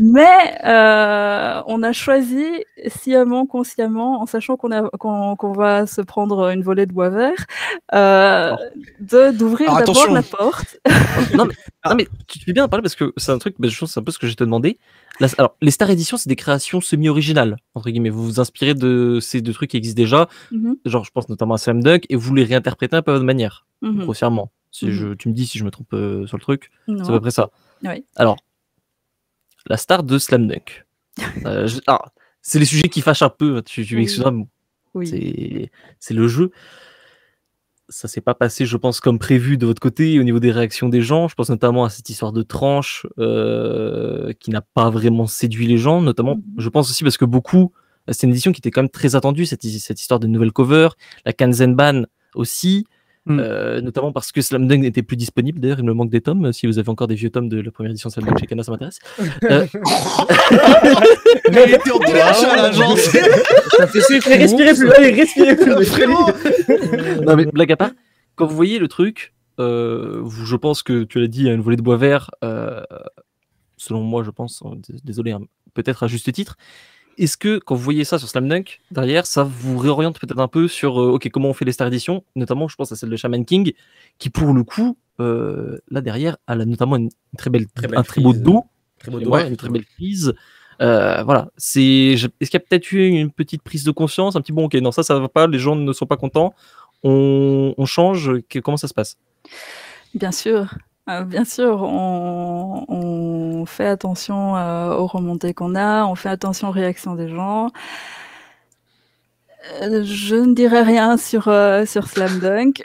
Speaker 2: Mais on a choisi sciemment, consciemment, en sachant qu'on va se prendre une volée de bois vert, d'ouvrir
Speaker 3: Alors,
Speaker 2: d'abord
Speaker 3: attention.
Speaker 2: la porte.
Speaker 4: non, mais tu fais bien en parler parce que c'est un truc, je pense que c'est un peu ce que j'ai te demandé. Alors, les Star Edition, c'est des créations semi-originales, entre guillemets. Vous vous inspirez de ces deux trucs qui existent déjà, genre je pense notamment à Slam Dunk, et vous les réinterprétez un peu à votre manière, grossièrement. Si tu me dis si je me trompe sur le truc, c'est à peu près ça.
Speaker 2: Oui.
Speaker 4: Alors, la star de Slam Dunk. C'est les sujets qui fâchent un peu, tu m'excuseras,
Speaker 2: Oui.
Speaker 4: c'est le jeu. Ça s'est pas passé, je pense, comme prévu de votre côté au niveau des réactions des gens. Je pense notamment à cette histoire de tranche qui n'a pas vraiment séduit les gens, notamment. Je pense aussi parce que c'est une édition qui était quand même très attendue, cette histoire de nouvelle cover, la Kanzenban aussi, notamment parce que Slam Dunk n'était plus disponible. D'ailleurs, il me manque des tomes. Si vous avez encore des vieux tomes de la première édition de Slam Dunk chez Kana, ça m'intéresse.
Speaker 3: Mais il était en téléchat là, genre.
Speaker 5: Respirez plus, allez, respirez plus.
Speaker 4: Non mais blague à part, quand vous voyez le truc, je pense que tu l'as dit, il y a une volée de bois vert, selon moi je pense, désolé, hein, peut-être à juste titre. Est-ce que quand vous voyez ça sur Slam Dunk, derrière, ça vous réoriente peut-être un peu sur ok, comment on fait les Star Edition, notamment je pense à celle de Shaman King, qui pour le coup, là derrière, elle a notamment un très beau dos, une très belle prise. Voilà, est-ce qu'il y a peut-être eu une petite prise de conscience, un petit bon, ok, non, ça va pas, les gens ne sont pas contents, on change, comment ça se passe?
Speaker 2: Bien sûr, on fait attention aux remontées qu'on a, on fait attention aux réactions des gens. Je ne dirai rien sur Slam Dunk.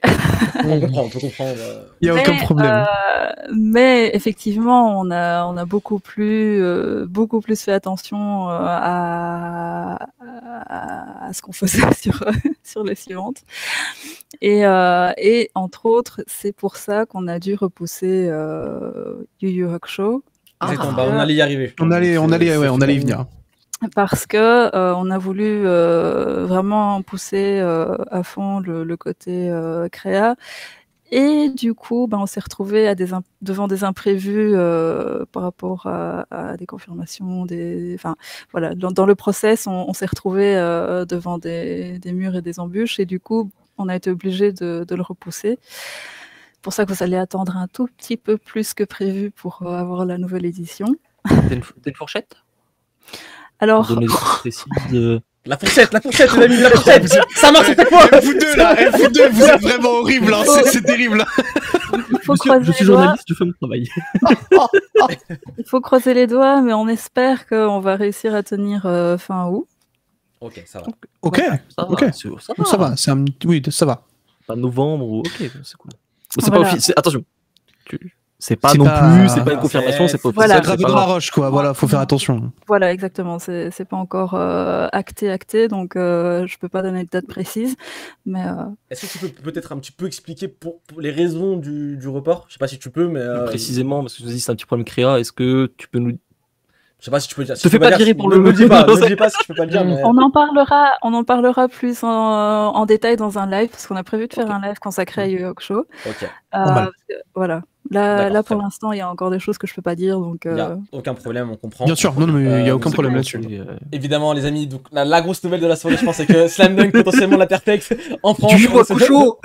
Speaker 1: On peut comprendre.
Speaker 3: Il n'y a aucun problème.
Speaker 2: Mais effectivement, on a beaucoup plus fait attention à ce qu'on faisait sur les suivantes. Et entre autres, c'est pour ça qu'on a dû repousser Yu Yu Hakusho.
Speaker 1: Exactement, on allait y arriver.
Speaker 3: On allait y venir.
Speaker 2: Parce que on a voulu vraiment pousser à fond le côté créa. Et du coup, on s'est retrouvé devant des imprévus par rapport à des confirmations, voilà. Dans le process, on s'est retrouvé devant des murs et des embûches, et du coup, on a été obligé de le repousser. C'est pour ça que vous allez attendre un tout petit peu plus que prévu pour avoir la nouvelle édition.
Speaker 4: T'as une fourchette?
Speaker 2: Alors,
Speaker 1: la fourchette, les amis, la fourchette. Ça marche, c'est quoi?
Speaker 3: Vous deux, vous êtes vraiment horribles, hein. C'est terrible.
Speaker 4: Je suis journaliste, je fais mon travail.
Speaker 2: Il faut croiser les doigts, mais on espère qu'on va réussir à tenir fin août.
Speaker 1: Ok, ça va.
Speaker 3: Ok, ça va. Oui, ça va.
Speaker 4: Pas novembre ou ok, c'est cool. C'est
Speaker 2: Voilà.
Speaker 4: pas attention. C'est pas une confirmation, c'est pas officiel.
Speaker 2: Voilà.
Speaker 3: C'est gravé dans la roche, quoi. Voilà, faut faire attention.
Speaker 2: Voilà, exactement. C'est pas encore acté, donc je peux pas donner de date précise. Mais
Speaker 1: est-ce que tu peux peut-être un petit peu expliquer pour les raisons du report? Je sais pas si tu peux, mais
Speaker 4: précisément parce que je vous dis c'est un petit problème créa. Est-ce que tu peux nous...
Speaker 1: Je sais pas si tu peux dire.
Speaker 4: Te fais pas virer pour le.
Speaker 1: Ne dis pas si tu peux pas le dire. Mais...
Speaker 2: on en parlera plus en détail dans un live, parce qu'on a prévu de faire un live consacré à Yu Yu Hakusho.
Speaker 1: Ok.
Speaker 2: Voilà. Là pour l'instant, il y a encore des choses que je peux pas dire, donc.
Speaker 1: Il y a aucun problème, on comprend.
Speaker 3: Bien sûr, non, mais il y a aucun problème là-dessus.
Speaker 1: Évidemment, les amis, donc la grosse nouvelle de la soirée, je pense, c'est que Slam Dunk potentiellement la perfecte en France.
Speaker 3: Du Hakusho.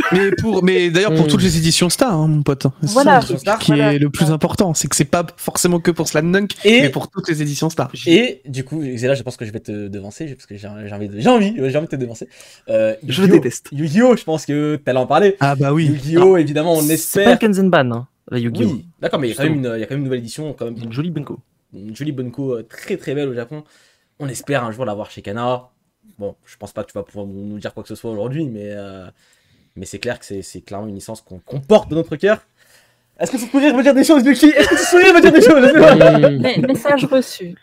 Speaker 3: Mais d'ailleurs pour toutes les éditions Star, hein, mon pote.
Speaker 2: Voilà.
Speaker 3: C'est ça qui est le plus important, c'est que c'est pas forcément que pour Slam Dunk, mais pour toutes les éditions Star.
Speaker 1: Et du coup, Xela, je pense que je vais te devancer, parce que j'ai envie de te devancer.
Speaker 4: Je déteste.
Speaker 1: Yu-Gi-Oh, je pense que t'allais en parler.
Speaker 3: Ah bah oui.
Speaker 1: Yu-Gi-Oh, évidemment, on espère.
Speaker 4: C'est pas un Kanzenban, hein, la Yu-Gi-Oh.
Speaker 1: Oui, d'accord, mais il y a quand même une nouvelle édition. Quand même.
Speaker 4: Une jolie Bunko.
Speaker 1: une jolie Bunko très très belle au Japon. On espère un jour l'avoir chez Kana. Bon, je pense pas que tu vas pouvoir nous dire quoi que ce soit aujourd'hui, mais c'est clair que c'est clairement une licence qu'on porte dans notre cœur. Est-ce que tu pourrais me dire des choses, Yuki? Est-ce que tu pourrais me dire des choses?
Speaker 2: Message reçu.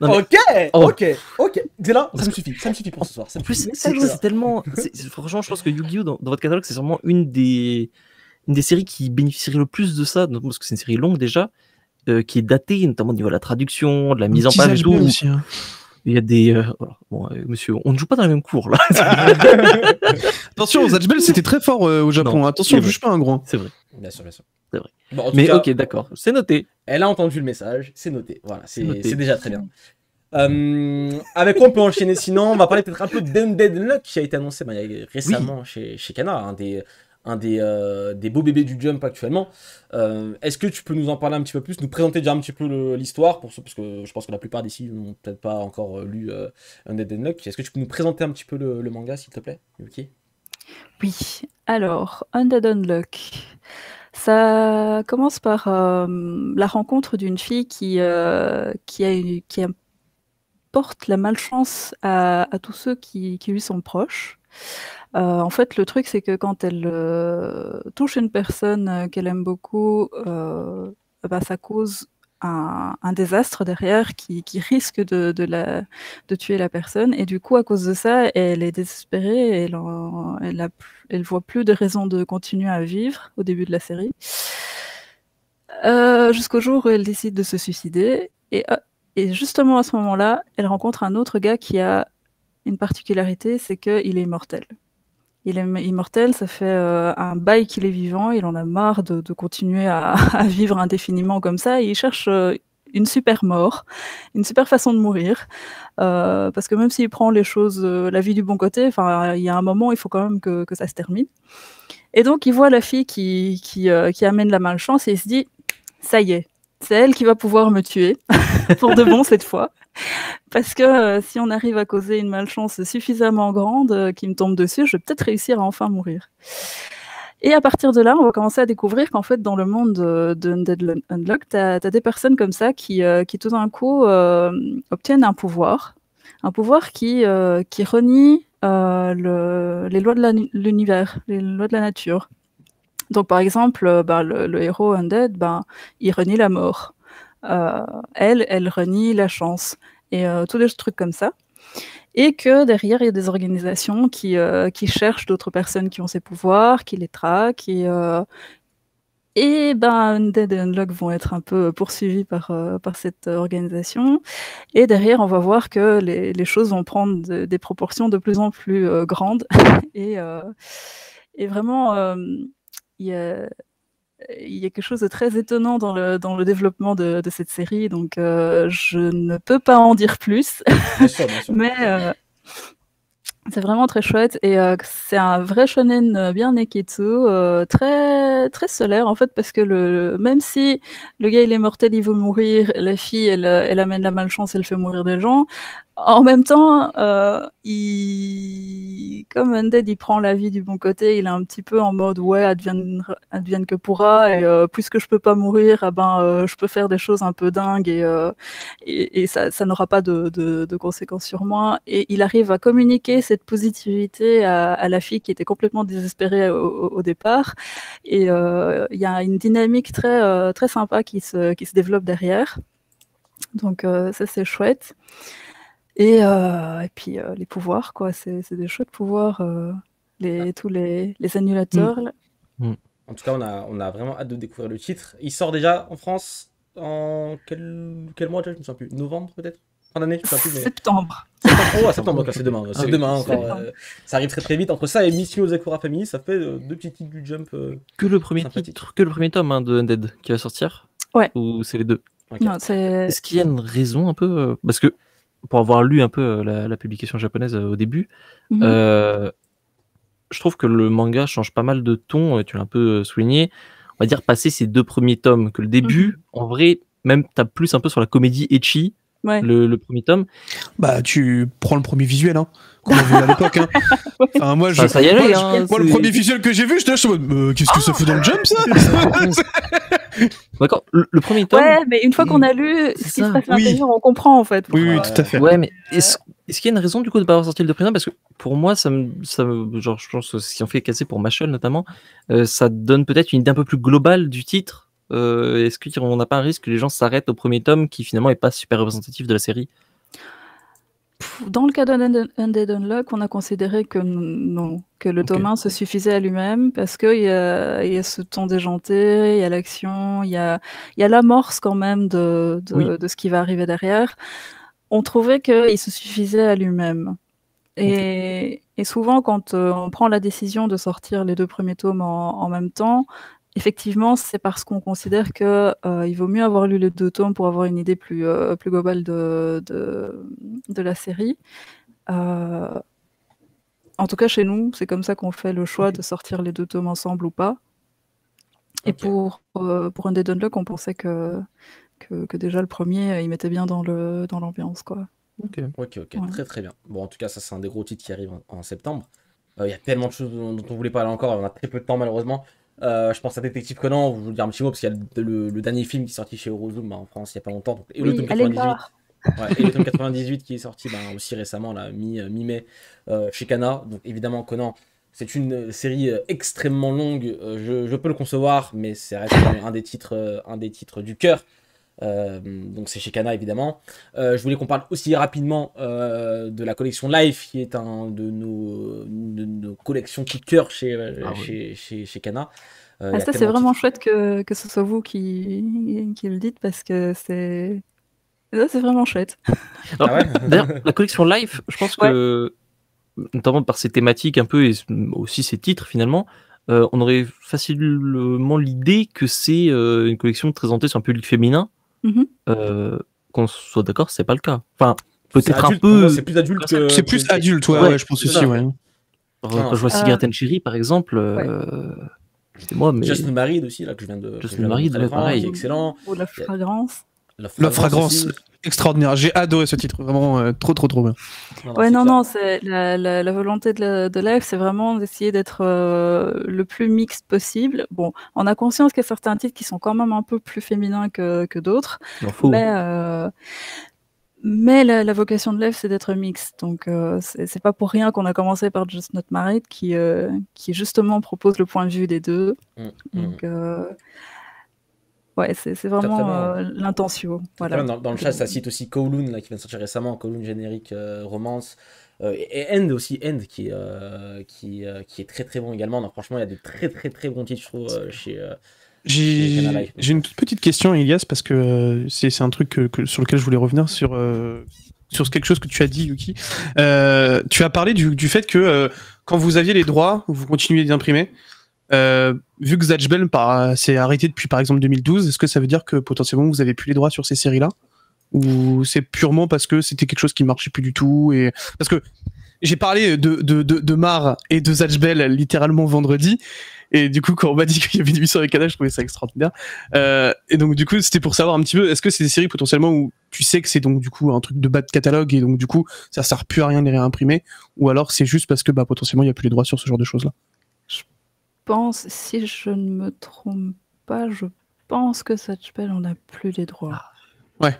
Speaker 4: Non, mais-
Speaker 1: Ok. Zéla, ça me suffit pour ce soir.
Speaker 4: En plus, c'est tellement. Franchement, je pense que Yu-Gi-Oh! Dans votre catalogue, c'est sûrement une des séries qui bénéficierait le plus de ça, parce que c'est une série longue déjà, qui est datée, notamment au niveau de la traduction, de la mise en page et tout.
Speaker 3: Aussi, hein.
Speaker 4: Il y a des. Voilà. Bon, monsieur, on ne joue pas dans les mêmes cours là.
Speaker 3: Attention, Zatch Bell, c'était très fort au Japon.
Speaker 4: Non,
Speaker 3: Attention,
Speaker 4: c'est
Speaker 3: je juge pas un grand.
Speaker 4: C'est vrai.
Speaker 1: Bien sûr.
Speaker 4: C'est vrai.
Speaker 1: Bon, en tout
Speaker 4: Mais
Speaker 1: cas,
Speaker 4: ok, d'accord, c'est noté.
Speaker 1: elle a entendu le message, c'est noté. Voilà, c'est
Speaker 4: noté.
Speaker 1: déjà très bien. Avec quoi on peut enchaîner sinon? On va parler peut-être un peu d'Undead Unluck qui a été annoncé récemment chez Kana, un des beaux bébés du Jump actuellement. Est-ce que tu peux nous en parler un petit peu plus, nous présenter déjà un petit peu l'histoire, parce que je pense que la plupart d'ici n'ont peut-être pas encore lu Undead Unluck. Est-ce que tu peux nous présenter un petit peu le manga, s'il te plaît, Yuki?
Speaker 2: Oui, alors, Undead Unluck. Ça commence par la rencontre d'une fille qui porte la malchance à tous ceux qui lui sont proches. En fait, le truc, c'est que quand elle touche une personne qu'elle aime beaucoup, ça cause un désastre derrière qui risque de tuer la personne. Et du coup, à cause de ça, elle est désespérée. Elle voit plus de raison de continuer à vivre au début de la série. Jusqu'au jour où elle décide de se suicider. Et justement, à ce moment-là, elle rencontre un autre gars qui a une particularité, c'est qu'il est immortel. Il est immortel, ça fait un bail qu'il est vivant, il en a marre de continuer à vivre indéfiniment comme ça, et il cherche une super mort, une super façon de mourir, parce que même s'il prend les choses, la vie du bon côté, il y a un moment, il faut quand même que ça se termine. Et donc, il voit la fille qui amène la malchance, et il se dit, ça y est, c'est elle qui va pouvoir me tuer, pour de bon cette fois. Parce que si on arrive à causer une malchance suffisamment grande qui me tombe dessus, je vais peut-être réussir à enfin mourir. Et à partir de là, on va commencer à découvrir qu'en fait, dans le monde de Undead Unluck, t'as des personnes comme ça qui tout d'un coup obtiennent un pouvoir qui renie les lois de l'univers, les lois de la nature. Donc par exemple, le héros Undead, il renie la mort. Elle renie la chance et tous des trucs comme ça, et que derrière il y a des organisations qui cherchent d'autres personnes qui ont ces pouvoirs, qui les traquent, et Undead et Unluck vont être un peu poursuivis par cette organisation, et derrière on va voir que les choses vont prendre des proportions de plus en plus grandes et vraiment il y a quelque chose de très étonnant dans le développement de cette série, donc je ne peux pas en dire plus.
Speaker 1: Bien sûr.
Speaker 2: Mais c'est vraiment très chouette, et c'est un vrai shonen bien neketsu, très, très solaire en fait, parce que même si le gars il est mortel, il veut mourir, la fille elle amène la malchance, elle fait mourir des gens, en même temps, comme Undead, il prend la vie du bon côté, il est un petit peu en mode ouais, advienne que pourra, et puisque je peux pas mourir, je peux faire des choses un peu dingues, et ça n'aura pas de conséquences sur moi. Et il arrive à communiquer cette positivité à la fille qui était complètement désespérée au départ. Et il y a une dynamique très, très sympa qui se développe derrière. Donc ça, c'est chouette. Et puis les pouvoirs, quoi, c'est des chouettes pouvoirs, tous les annulateurs. Là.
Speaker 1: En tout cas, on a vraiment hâte de découvrir le titre. Il sort déjà en France en quel mois déjà? Je me souviens plus. Novembre peut-être? Fin d'année? Je me souviens plus. Mais...
Speaker 2: Septembre.
Speaker 1: Septembre, c'est demain. C'est demain encore. Ça arrive très très vite. Entre ça et Mission Zakura Family, ça fait deux petits titres du Jump.
Speaker 4: Que le premier tome de Undead qui va sortir?
Speaker 2: Ouais.
Speaker 4: Ou c'est les deux?
Speaker 2: Okay. Non,
Speaker 4: Est-ce qu'il y a une raison un peu parce que pour avoir lu un peu la publication japonaise au début, je trouve que le manga change pas mal de ton, tu l'as un peu souligné. On va dire passer ces deux premiers tomes, que le début, en vrai, même tape plus un peu sur la comédie ecchi, le premier tome.
Speaker 3: Bah, tu prends le premier visuel, hein, qu'on a vu à l'époque. Hein. Enfin, moi,
Speaker 4: ça y est,
Speaker 3: moi le premier visuel que j'ai vu, j'étais là, je me dis, qu'est-ce que ça fout dans le Jump, ça?
Speaker 4: D'accord. Le premier tome.
Speaker 2: Ouais, mais une fois qu'on a lu
Speaker 4: C'est
Speaker 2: ce qui
Speaker 4: ça.
Speaker 2: se passe à
Speaker 3: Oui.
Speaker 2: l'intérieur, on comprend en fait.
Speaker 3: Oui,
Speaker 1: Ouais.
Speaker 3: tout à fait.
Speaker 4: Ouais, mais est-ce qu'il y a une raison du coup de pas avoir sorti le Prison? Parce que pour moi, genre, je pense que ce qui en fait casser pour Machel notamment, ça donne peut-être une idée un peu plus globale du titre. Est-ce qu'on n'a pas un risque que les gens s'arrêtent au premier tome qui finalement est pas super représentatif de la série?
Speaker 2: Dans le cas d'Undead Unluck, on a considéré que non, que le
Speaker 3: Ok.
Speaker 2: tome 1 se suffisait à lui-même parce qu'il y a ce ton déjanté, il y a l'action, il y a l'amorce quand même de ce qui va arriver derrière. On trouvait qu'il se suffisait à lui-même. Et souvent, quand on prend la décision de sortir les 2 premiers tomes en même temps, effectivement, c'est parce qu'on considère que il vaut mieux avoir lu les 2 tomes pour avoir une idée plus globale de la série. En tout cas, chez nous, c'est comme ça qu'on fait le choix de sortir les 2 tomes ensemble ou pas. Et
Speaker 1: Ok.
Speaker 2: pour Undead Unluck, on pensait que déjà le premier, il mettait bien dans l'ambiance, quoi.
Speaker 4: Ok.
Speaker 1: Ok,
Speaker 2: Ouais.
Speaker 1: très très bien. Bon, en tout cas, ça c'est un des gros titres qui arrive en septembre. Il y a tellement de choses dont on voulait parler encore, on a très peu de temps malheureusement. Je pense à Détective Conan, je vais vous dire un petit mot parce qu'il y a le dernier film qui est sorti chez Eurozoom en France il n'y a pas longtemps. Donc, et le
Speaker 2: Oui,
Speaker 1: tome
Speaker 2: allez le
Speaker 1: 98.
Speaker 2: voir.
Speaker 1: Ouais, et le tome 98 qui est sorti aussi récemment, là, mi-mai, chez Kana. Donc évidemment, Conan, c'est une série extrêmement longue. Je peux le concevoir, mais c'est reste un des titres du cœur. Donc c'est chez Kana évidemment. Je voulais qu'on parle aussi rapidement de la collection Life, qui est un de nos collections coup de cœur chez Kana. Il y a
Speaker 2: Ça, c'est
Speaker 1: tellement de
Speaker 2: vraiment
Speaker 1: titres.
Speaker 2: chouette que ce soit vous qui le dites parce que ça, c'est vraiment chouette.
Speaker 4: Alors,
Speaker 1: Ah ouais.
Speaker 4: d'ailleurs, la collection Life, je pense que, notamment par ses thématiques un peu et aussi ses titres finalement, on aurait facilement l'idée que c'est une collection présentée sur un public féminin.
Speaker 2: Mhm.
Speaker 4: Qu'on soit d'accord, c'est pas le cas. Enfin,
Speaker 1: C'est
Speaker 4: peut-être un
Speaker 1: adulte, pour moi,
Speaker 4: peu.
Speaker 1: c'est plus adulte que.
Speaker 3: C'est plus adulte, ouais,
Speaker 4: Ouais,
Speaker 3: je pense
Speaker 1: c'est
Speaker 3: aussi,
Speaker 1: ça.
Speaker 3: ouais.
Speaker 4: Quand je vois
Speaker 2: Euh,
Speaker 4: Cigarette and Cherry par exemple, c'est moi, mais
Speaker 1: Just Married aussi, là, que je viens de. que je
Speaker 4: Just
Speaker 1: viens de
Speaker 4: Married,
Speaker 1: montrer à l'écran,
Speaker 4: pareil.
Speaker 1: qui est excellent.
Speaker 2: Ou la
Speaker 1: Il y a
Speaker 2: fragrance.
Speaker 3: La fragrance,
Speaker 1: aussi.
Speaker 3: extraordinaire. J'ai adoré ce titre, vraiment trop bien.
Speaker 2: Ouais,
Speaker 1: c'est
Speaker 2: non,
Speaker 1: clair.
Speaker 2: non, c'est la volonté de Live, c'est vraiment d'essayer d'être le plus mixte possible. Bon, on a conscience qu'il y a certains titres qui sont quand même un peu plus féminins que d'autres,
Speaker 4: Il en faut.
Speaker 2: mais la vocation de Live, c'est d'être mixte. Donc, c'est pas pour rien qu'on a commencé par Just Not Married, qui justement propose le point de vue des deux. Donc, ouais, c'est vraiment l'intention. Voilà.
Speaker 1: Dans le chat, ça cite aussi Kowloon, là, qui vient de sortir récemment, Kowloon générique romance. Et End aussi, End, qui est très très bon également. Donc, franchement, il y a de très très très bons titres, je trouve, chez Kana Life.
Speaker 3: J'ai une toute petite question, Elias, parce que c'est un truc sur lequel je voulais revenir sur quelque chose que tu as dit, Yuki. Tu as parlé du fait que quand vous aviez les droits, vous continuiez d'imprimer. Vu que Zatch Bell s'est arrêté depuis par exemple 2012, est-ce que ça veut dire que potentiellement vous avez plus les droits sur ces séries-là? Ou c'est purement parce que c'était quelque chose qui marchait plus du tout et... Parce que j'ai parlé de Mar et de Zatch Bell littéralement vendredi, et du coup quand on m'a dit qu'il y avait une émission avec Kana, je trouvais ça extraordinaire. Et donc du coup c'était pour savoir un petit peu, est-ce que c'est des séries potentiellement où tu sais que c'est donc du coup un truc de bas de catalogue et donc du coup ça sert plus à rien de les réimprimer, ou alors c'est juste parce que potentiellement il y a plus les droits sur ce genre de choses-là?
Speaker 2: Si je ne me trompe pas, je pense que Zatch Bell, on n'a plus les droits.
Speaker 3: Ouais.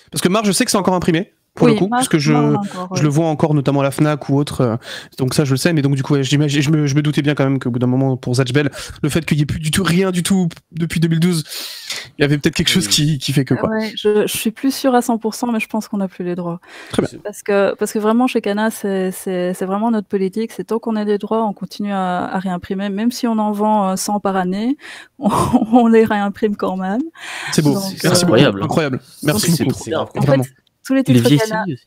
Speaker 3: Parce que Mar, je sais que c'est encore imprimé, pour le coup, parce que je le vois encore notamment à la Fnac ou autre, donc ça je le sais, mais donc du coup je me doutais bien quand même qu'au bout d'un moment pour Zatch Bell, le fait qu'il n'y ait plus du tout rien du tout depuis 2012, il y avait peut-être quelque chose qui fait que quoi.
Speaker 2: Ouais, je suis plus sûre à 100%, mais je pense qu'on n'a plus les droits.
Speaker 3: Très bien.
Speaker 2: Parce que vraiment chez Kana, c'est vraiment notre politique, c'est tant qu'on a des droits, on continue à réimprimer, même si on en vend 100 par année, on les réimprime quand même.
Speaker 3: C'est beau,
Speaker 2: Donc,
Speaker 3: merci beaucoup,
Speaker 4: incroyable.
Speaker 3: incroyable, merci
Speaker 4: C'est
Speaker 3: beaucoup.
Speaker 4: trop bien.
Speaker 2: En fait, tous les
Speaker 4: Les
Speaker 2: titres
Speaker 4: vieilles
Speaker 2: Kana,
Speaker 4: séries aussi.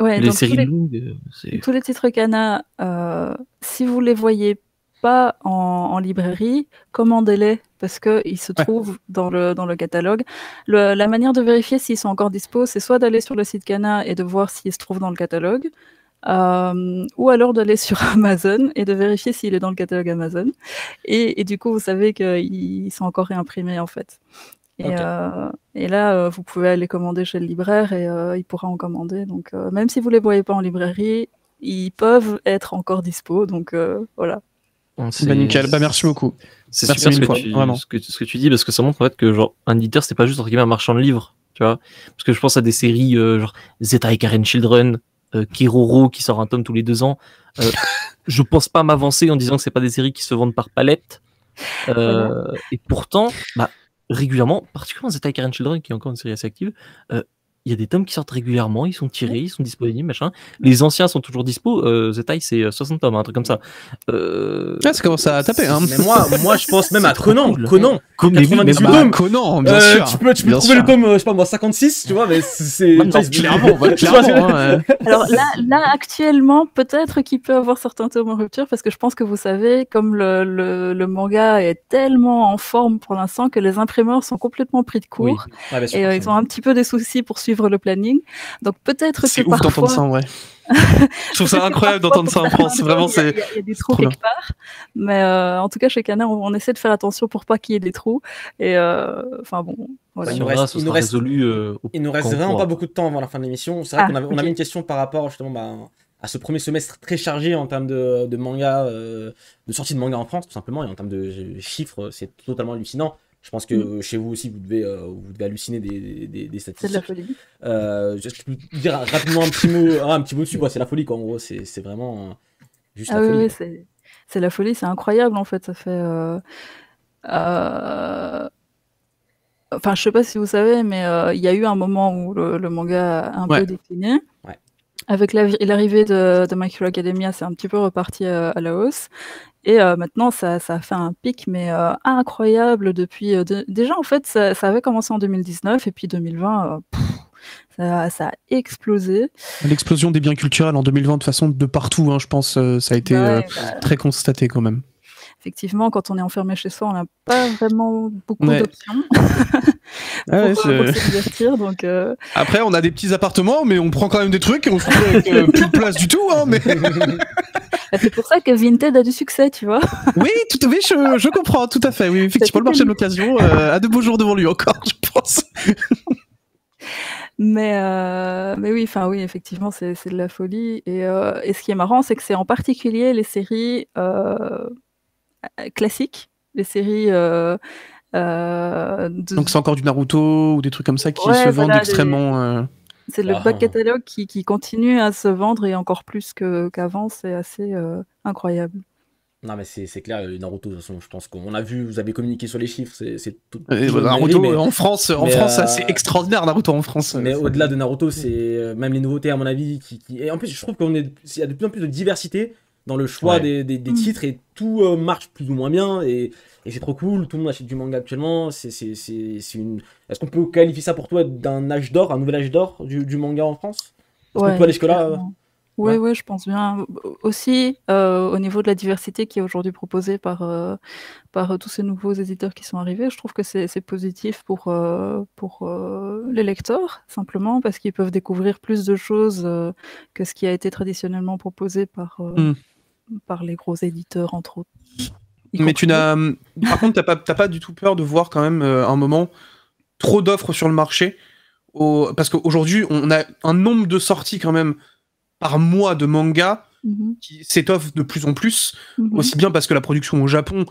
Speaker 2: ouais,
Speaker 4: Les
Speaker 2: donc
Speaker 4: séries longues, c'est...
Speaker 2: tous les titres Kana, si vous les voyez pas en librairie, commandez-les parce qu'ils se trouvent dans le catalogue. La manière de vérifier s'ils sont encore dispo, c'est soit d'aller sur le site Kana et de voir s'ils se trouvent dans le catalogue, ou alors d'aller sur Amazon et de vérifier s'il est dans le catalogue Amazon. Et du coup, vous savez qu'ils sont encore réimprimés en fait. Et là, vous pouvez aller commander chez le libraire et il pourra en commander. Donc, même si vous les voyez pas en librairie, ils peuvent être encore dispo. Donc, voilà.
Speaker 3: Bah, nickel, bah merci beaucoup.
Speaker 4: C'est
Speaker 3: Merci
Speaker 4: super
Speaker 3: mille fois, vraiment.
Speaker 4: ce que tu dis, parce que ça montre en fait que genre un éditeur c'est pas juste entre guillemets un marchand de livres, tu vois. Parce que je pense à des séries genre Zeta et Karen Children, Keroro qui sort un tome tous les 2 ans. Je pense pas m'avancer en disant que c'est pas des séries qui se vendent par palette. Et pourtant, bah, régulièrement, particulièrement Zeta et Karen Children, qui est encore une série assez active, il y a des tomes qui sortent régulièrement, ils sont tirés, ils sont disponibles, machin. Les anciens sont toujours dispo. Zeta, c'est 60 tomes, un truc comme ça.
Speaker 3: Ah, ça commence à taper, hein.
Speaker 1: Mais moi, je pense même à
Speaker 4: trop
Speaker 1: Conan.
Speaker 4: cool.
Speaker 1: Conan.
Speaker 4: Mais oui, mais
Speaker 1: 98
Speaker 4: bah,
Speaker 1: tomes.
Speaker 3: Conan, bien sûr.
Speaker 1: Tu peux
Speaker 3: bien
Speaker 1: trouver
Speaker 3: sûr.
Speaker 1: le tome, je sais pas moi, 56, tu vois, mais c'est.
Speaker 3: Bah, non, clairement, bah, clairement, hein.
Speaker 2: Alors là, actuellement, peut-être qu'il peut avoir certains tomes en rupture, parce que je pense que vous savez, comme le manga est tellement en forme pour l'instant que les imprimeurs sont complètement pris de court.
Speaker 4: Oui.
Speaker 1: Ouais, bien sûr,
Speaker 2: Et ils ont un petit peu des soucis pour suivre le planning. Donc peut-être
Speaker 3: C'est
Speaker 2: que
Speaker 3: ouf d'entendre
Speaker 2: parfois...
Speaker 3: ça en vrai. Je trouve ça incroyable d'entendre ça en France. Vraiment,
Speaker 2: Il y a
Speaker 3: c'est.
Speaker 2: des trous
Speaker 3: trop bien.
Speaker 2: quelque part. Mais en tout cas, chez Kana, on essaie de faire attention pour pas qu'il y ait des trous. Et enfin bon, voilà.
Speaker 1: Il
Speaker 4: Il
Speaker 1: nous
Speaker 4: nous
Speaker 1: reste- il nous reste-
Speaker 4: résolu.
Speaker 1: Il nous reste
Speaker 4: quand on
Speaker 1: vraiment
Speaker 4: pourra.
Speaker 1: pas beaucoup de temps avant la fin de l'émission. C'est vrai qu'on
Speaker 2: ok.
Speaker 1: avait une question par rapport justement à ce premier semestre très chargé en termes de manga, de sortie de manga en France, tout simplement, et en termes de chiffres, c'est totalement hallucinant. Je pense que chez vous aussi, vous devez halluciner des
Speaker 2: C'est de
Speaker 1: statistiques.
Speaker 2: la folie.
Speaker 1: Je peux dire rapidement un petit mot dessus. C'est la folie, quoi. En gros, c'est vraiment juste
Speaker 2: Ah
Speaker 1: la
Speaker 2: oui,
Speaker 1: folie.
Speaker 2: oui, c'est la folie, c'est incroyable en fait. Ça fait. Enfin, je sais pas si vous savez, mais il y a eu un moment où le manga a un
Speaker 3: Ouais.
Speaker 2: peu décliné.
Speaker 1: Ouais.
Speaker 2: Avec l'arrivée de My Hero Academia, c'est un petit peu reparti à la hausse. Et maintenant, ça a fait un pic, mais incroyable depuis. Déjà, en fait, ça avait commencé en 2019, et puis 2020, ça a explosé.
Speaker 3: L'explosion des biens culturels en 2020, de toute façon, de partout, hein, je pense, ça a été
Speaker 2: Ouais,
Speaker 3: très constaté quand même.
Speaker 2: effectivement, quand on est enfermé chez soi, on n'a pas vraiment beaucoup
Speaker 3: Ouais.
Speaker 2: d'options
Speaker 3: Ah ouais,
Speaker 2: pour se divertir. Donc,
Speaker 3: Après, on a des petits appartements, mais on prend quand même des trucs et on se retrouve avec plus de place du tout. Hein, mais...
Speaker 2: c'est pour ça que Vinted a du succès, tu vois.
Speaker 3: Oui, tout à fait, je comprends, tout à fait. Oui, effectivement, le marché de l'occasion a de beaux jours devant lui encore, je pense.
Speaker 2: Mais oui, enfin oui, effectivement, c'est de la folie. Et ce qui est marrant, c'est que c'est en particulier les séries classiques, les séries
Speaker 3: Donc c'est encore du Naruto ou des trucs comme ça qui
Speaker 2: Ouais,
Speaker 3: se vendent
Speaker 2: voilà,
Speaker 3: extrêmement...
Speaker 2: c'est le back catalogue qui continue à se vendre, et encore plus qu'avant. C'est assez incroyable.
Speaker 1: Non, mais c'est clair, Naruto, de toute façon, je pense qu'on a vu, vous avez communiqué sur les chiffres, c'est tout.
Speaker 3: Naruto
Speaker 1: mais
Speaker 3: en France, c'est extraordinaire, Naruto en France.
Speaker 1: mais au-delà de Naruto, c'est même les nouveautés, à mon avis, et en plus, je trouve qu'il y a de plus en plus de diversité dans le choix des titres, et tout marche plus ou moins bien, et c'est trop cool. Tout le monde achète du manga actuellement. Est-ce qu'on peut qualifier ça pour toi d'un âge d'or, un nouvel âge d'or du manga en France? Est-ce qu'on peut aller jusque-là
Speaker 2: clairement. Oui, je pense bien. Aussi, au niveau de la diversité qui est aujourd'hui proposée par tous ces nouveaux éditeurs qui sont arrivés, je trouve que c'est positif pour les lecteurs, simplement parce qu'ils peuvent découvrir plus de choses que ce qui a été traditionnellement proposé par les gros éditeurs, entre autres.
Speaker 3: Mais par contre, t'as pas du tout peur de voir quand même un moment trop d'offres sur le marché, parce qu'aujourd'hui, on a un nombre de sorties quand même par mois de manga qui s'étoffe de plus en plus, aussi bien parce que la production au Japon,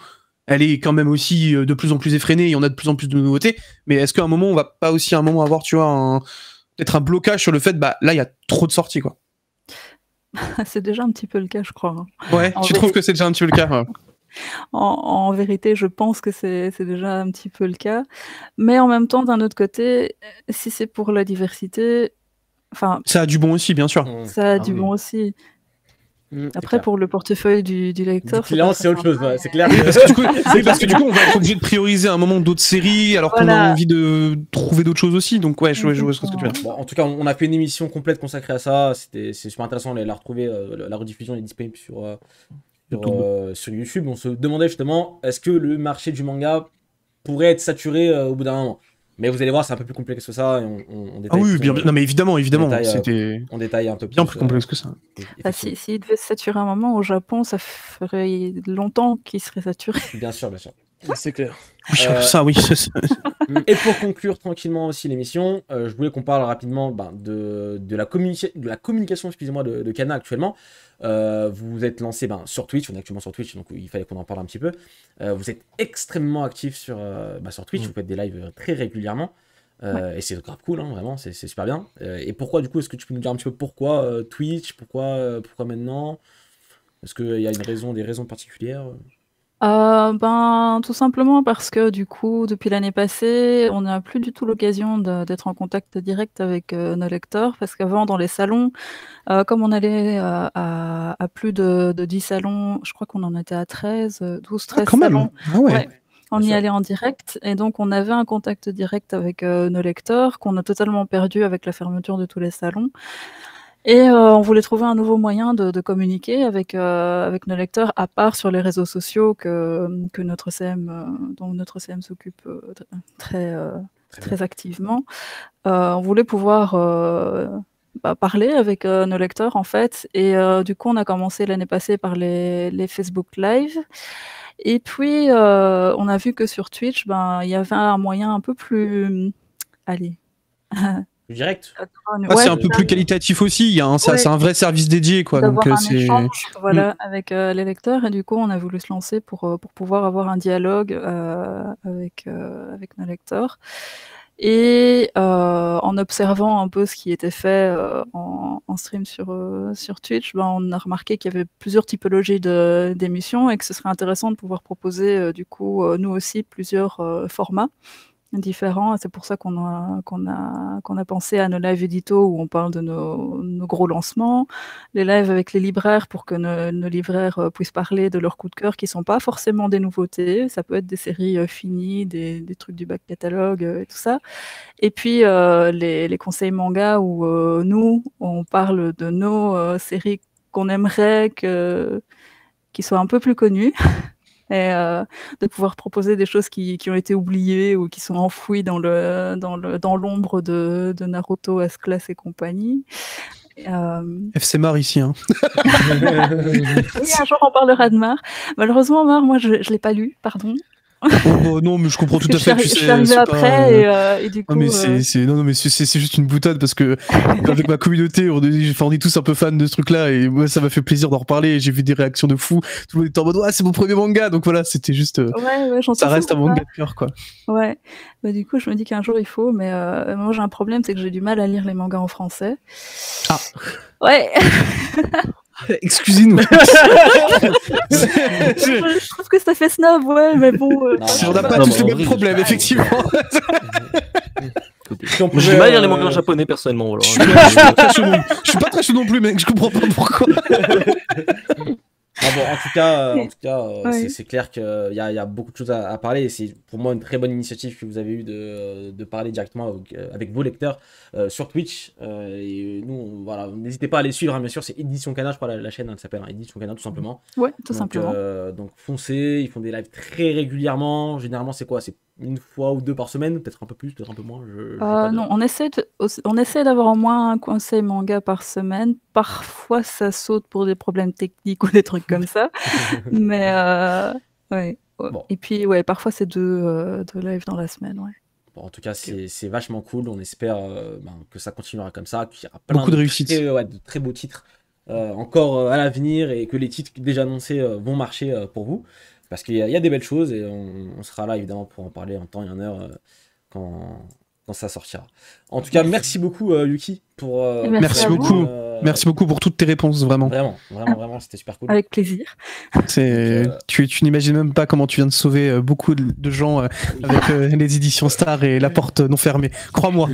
Speaker 3: elle est quand même aussi de plus en plus effrénée, et on a de plus en plus de nouveautés, mais est-ce qu'à un moment, on va pas aussi à un moment avoir, tu vois, peut-être un blocage sur le fait, bah là, il y a trop de sorties, quoi.
Speaker 2: C'est déjà un petit peu le cas, je crois.
Speaker 3: Ouais, tu trouves que c'est déjà un petit peu le cas, ouais.
Speaker 2: En vérité, je pense que c'est déjà un petit peu le cas. Mais en même temps, d'un autre côté, si c'est pour la diversité, enfin,
Speaker 3: ça a du bon aussi, bien sûr.
Speaker 2: ça a du bon aussi. Après, pour le portefeuille du lecteur,
Speaker 1: client, c'est autre chose, ouais, c'est clair.
Speaker 3: Parce que du coup, on va être obligé de prioriser à un moment d'autres séries, alors qu'on a envie de trouver d'autres choses aussi. Donc ouais, je vois ce que tu veux dire.
Speaker 1: Bon, en tout cas, on a fait une émission complète consacrée à ça. C'est super intéressant. La retrouver, la rediffusion est disponible sur YouTube. On se demandait justement, est-ce que le marché du manga pourrait être saturé au bout d'un moment? Mais vous allez voir, c'est un peu plus complexe que ça, et on détaille.
Speaker 3: Ah oui, bien, non mais évidemment,
Speaker 1: on détaille un peu
Speaker 3: bien plus complexe que ça.
Speaker 2: S'il devait se saturer un moment au Japon, ça ferait longtemps qu'il serait saturé.
Speaker 1: Bien sûr.
Speaker 5: C'est clair.
Speaker 3: Oui, ça, oui.
Speaker 1: Et pour conclure tranquillement aussi l'émission, je voulais qu'on parle rapidement de la communication, excusez-moi, de Kana actuellement. Vous vous êtes lancé sur Twitch, on est actuellement sur Twitch, donc il fallait qu'on en parle un petit peu. Vous êtes extrêmement actif sur Twitch, vous faites des lives très régulièrement. Et c'est grave cool, hein, vraiment, c'est super bien. Et pourquoi, du coup, est-ce que tu peux nous dire un petit peu pourquoi Twitch, pourquoi maintenant? Est-ce qu'il y a des raisons particulières?
Speaker 2: Tout simplement parce que du coup, depuis l'année passée, on n'a plus du tout l'occasion d'être en contact direct avec nos lecteurs, parce qu'avant, dans les salons, comme on allait à plus de 10 salons, je crois qu'on en était à 12, 13
Speaker 3: quand même.
Speaker 2: salons.
Speaker 3: Ah ouais.
Speaker 2: Ouais. On
Speaker 1: Bien
Speaker 2: y
Speaker 1: sûr.
Speaker 2: allait en direct, et donc on avait un contact direct avec nos lecteurs, qu'on a totalement perdu avec la fermeture de tous les salons. Et on voulait trouver un nouveau moyen de communiquer avec nos lecteurs, à part sur les réseaux sociaux que notre CM, dont notre CM s'occupe très
Speaker 1: bien.
Speaker 2: activement. On voulait pouvoir parler avec nos lecteurs, en fait. Et du coup, on a commencé l'année passée par les Facebook Live. Et puis, on a vu que sur Twitch, il y avait un moyen un peu plus... Allez.
Speaker 1: Plus direct?
Speaker 3: C'est un peu plus qualitatif aussi. Il y a c'est un vrai service dédié, quoi.
Speaker 2: D'avoir
Speaker 3: Donc
Speaker 2: un
Speaker 3: c'est
Speaker 2: échange, voilà, avec les lecteurs, et du coup on a voulu se lancer pour pouvoir avoir un dialogue avec nos lecteurs, et en observant un peu ce qui était fait en stream sur Twitch, on a remarqué qu'il y avait plusieurs typologies d'émissions, et que ce serait intéressant de pouvoir proposer du coup nous aussi plusieurs formats différents. C'est pour ça qu'on a pensé à nos lives édito, où on parle de nos gros lancements, les lives avec les libraires, pour que nos libraires puissent parler de leurs coups de cœur, qui sont pas forcément des nouveautés. Ça peut être des séries finies, des trucs du back catalogue et tout ça. Et puis les conseils manga, où nous on parle de nos séries qu'on aimerait qui soient un peu plus connues. Et de pouvoir proposer des choses qui ont été oubliées ou qui sont enfouies dans l'ombre de Naruto, S-Class et compagnie.
Speaker 3: FC Mar ici. Hein.
Speaker 2: Oui, un jour on parlera de Mar. Malheureusement, Mar, moi je l'ai pas lu, pardon.
Speaker 3: Non, mais je comprends tout à fait.
Speaker 2: Je suis arrivée après, et du coup.
Speaker 3: Non, mais c'est juste une boutade, parce que avec ma communauté, on est tous un peu fans de ce truc-là, et moi ça m'a fait plaisir d'en reparler. J'ai vu des réactions de fou. Tout le monde était en mode ouais, c'est mon premier manga, donc voilà, c'était juste. Ça reste un manga de cœur, quoi.
Speaker 2: Ouais. Du coup, je me dis qu'un jour il faut, mais moi j'ai un problème, c'est que j'ai du mal à lire les mangas en français.
Speaker 3: Ah.
Speaker 2: Ouais.
Speaker 3: Excusez-nous.
Speaker 2: Je trouve que ça fait snob, ouais, mais bon.
Speaker 3: On n'a pas tous le même problème, effectivement.
Speaker 4: J'ai du mal à lire les mangas japonais, personnellement. Voilà.
Speaker 3: Je suis pas très chaud non plus, mec. Je comprends pas pourquoi.
Speaker 1: En tout cas, c'est clair qu'il y a beaucoup de choses à parler, et c'est pour moi une très bonne initiative que vous avez eue de parler directement avec vos lecteurs sur Twitch. Et nous, voilà, n'hésitez pas à les suivre, hein, bien sûr, c'est Édition Kana, je crois, la chaîne, elle s'appelle Édition Kana, tout simplement.
Speaker 2: Ouais, tout simplement.
Speaker 1: Donc foncez, ils font des lives très régulièrement. Généralement, c'est quoi? C'est une fois ou deux par semaine, peut-être un peu plus, peut-être un peu moins.
Speaker 2: Non, on essaie d'avoir au moins un conseil manga par semaine. Parfois, ça saute pour des problèmes techniques ou des trucs comme ça. Mais ouais. Bon. Et puis, ouais, parfois, c'est deux lives dans la semaine. Ouais.
Speaker 1: Bon, en tout cas, c'est vachement cool. On espère que ça continuera comme ça, qu'il y aura plein
Speaker 3: beaucoup de réussite.
Speaker 1: De très beaux titres encore à l'avenir, et que les titres déjà annoncés vont marcher pour vous. Parce qu'il y a des belles choses, et on sera là évidemment pour en parler en temps et en heure quand ça sortira. En tout cas, merci beaucoup Yuki pour.
Speaker 3: Merci beaucoup. Merci beaucoup pour toutes tes réponses, vraiment.
Speaker 1: Vraiment, c'était super cool.
Speaker 2: Avec plaisir.
Speaker 3: Tu n'imagines même pas comment tu viens de sauver beaucoup de gens avec les éditions Star et la porte non fermée. Crois-moi.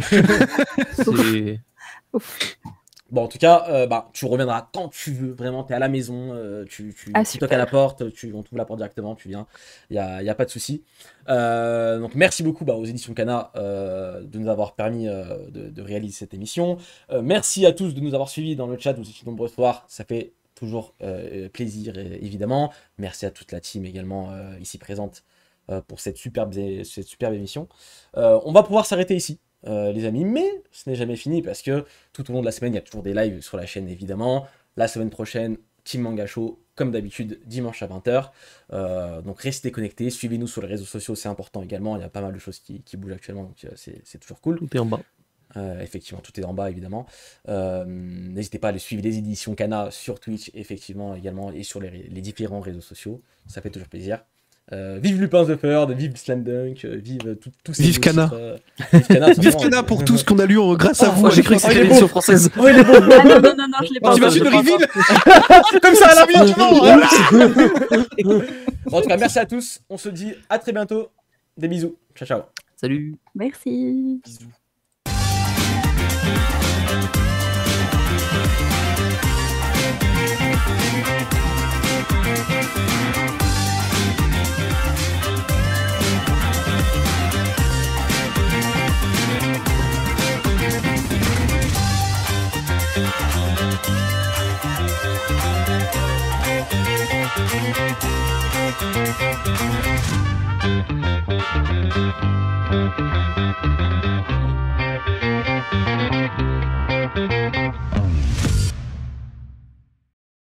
Speaker 1: Bon, en tout cas, tu reviendras quand tu veux, vraiment, t'es à la maison, tu toques à la porte, on t'ouvre la porte directement, tu viens, il n'y a pas de souci. Donc merci beaucoup aux éditions Kana de nous avoir permis de réaliser cette émission. Merci à tous de nous avoir suivis dans le chat, vous étiez nombreux ce soir, ça fait toujours plaisir, évidemment. Merci à toute la team également ici présente pour cette superbe émission. On va pouvoir s'arrêter ici. Les amis, mais ce n'est jamais fini, parce que tout au long de la semaine il y a toujours des lives sur la chaîne, évidemment. La semaine prochaine, Team Manga Show, comme d'habitude, dimanche à 20h. Donc restez connectés, suivez-nous sur les réseaux sociaux, c'est important également. Il y a pas mal de choses qui bougent actuellement, donc c'est toujours cool.
Speaker 4: Tout est en bas.
Speaker 1: Effectivement, tout est en bas, évidemment. N'hésitez pas à aller suivre les éditions Kana sur Twitch, effectivement, également, et sur les différents réseaux sociaux. Ça fait toujours plaisir. Vive Lupin the Third, vive Slam Dunk, vive tous ces
Speaker 3: Vive Kana.
Speaker 1: Vive Kana,
Speaker 3: Vive Kana pour tout ce qu'on a lu grâce à vous.
Speaker 4: Moi, j'ai cru que c'était
Speaker 1: il est
Speaker 4: l'édition
Speaker 1: bon.
Speaker 4: française.
Speaker 1: Oh, il est bon.
Speaker 2: Ah, non, je l'ai pas
Speaker 3: Tu vas
Speaker 2: encore.
Speaker 3: sur le reveal comme ça à la vie.
Speaker 1: Bon, en tout cas, merci à tous. On se dit à très bientôt. Des bisous. Ciao, ciao.
Speaker 4: Salut.
Speaker 2: Merci.
Speaker 5: Bisous.
Speaker 6: Thank you.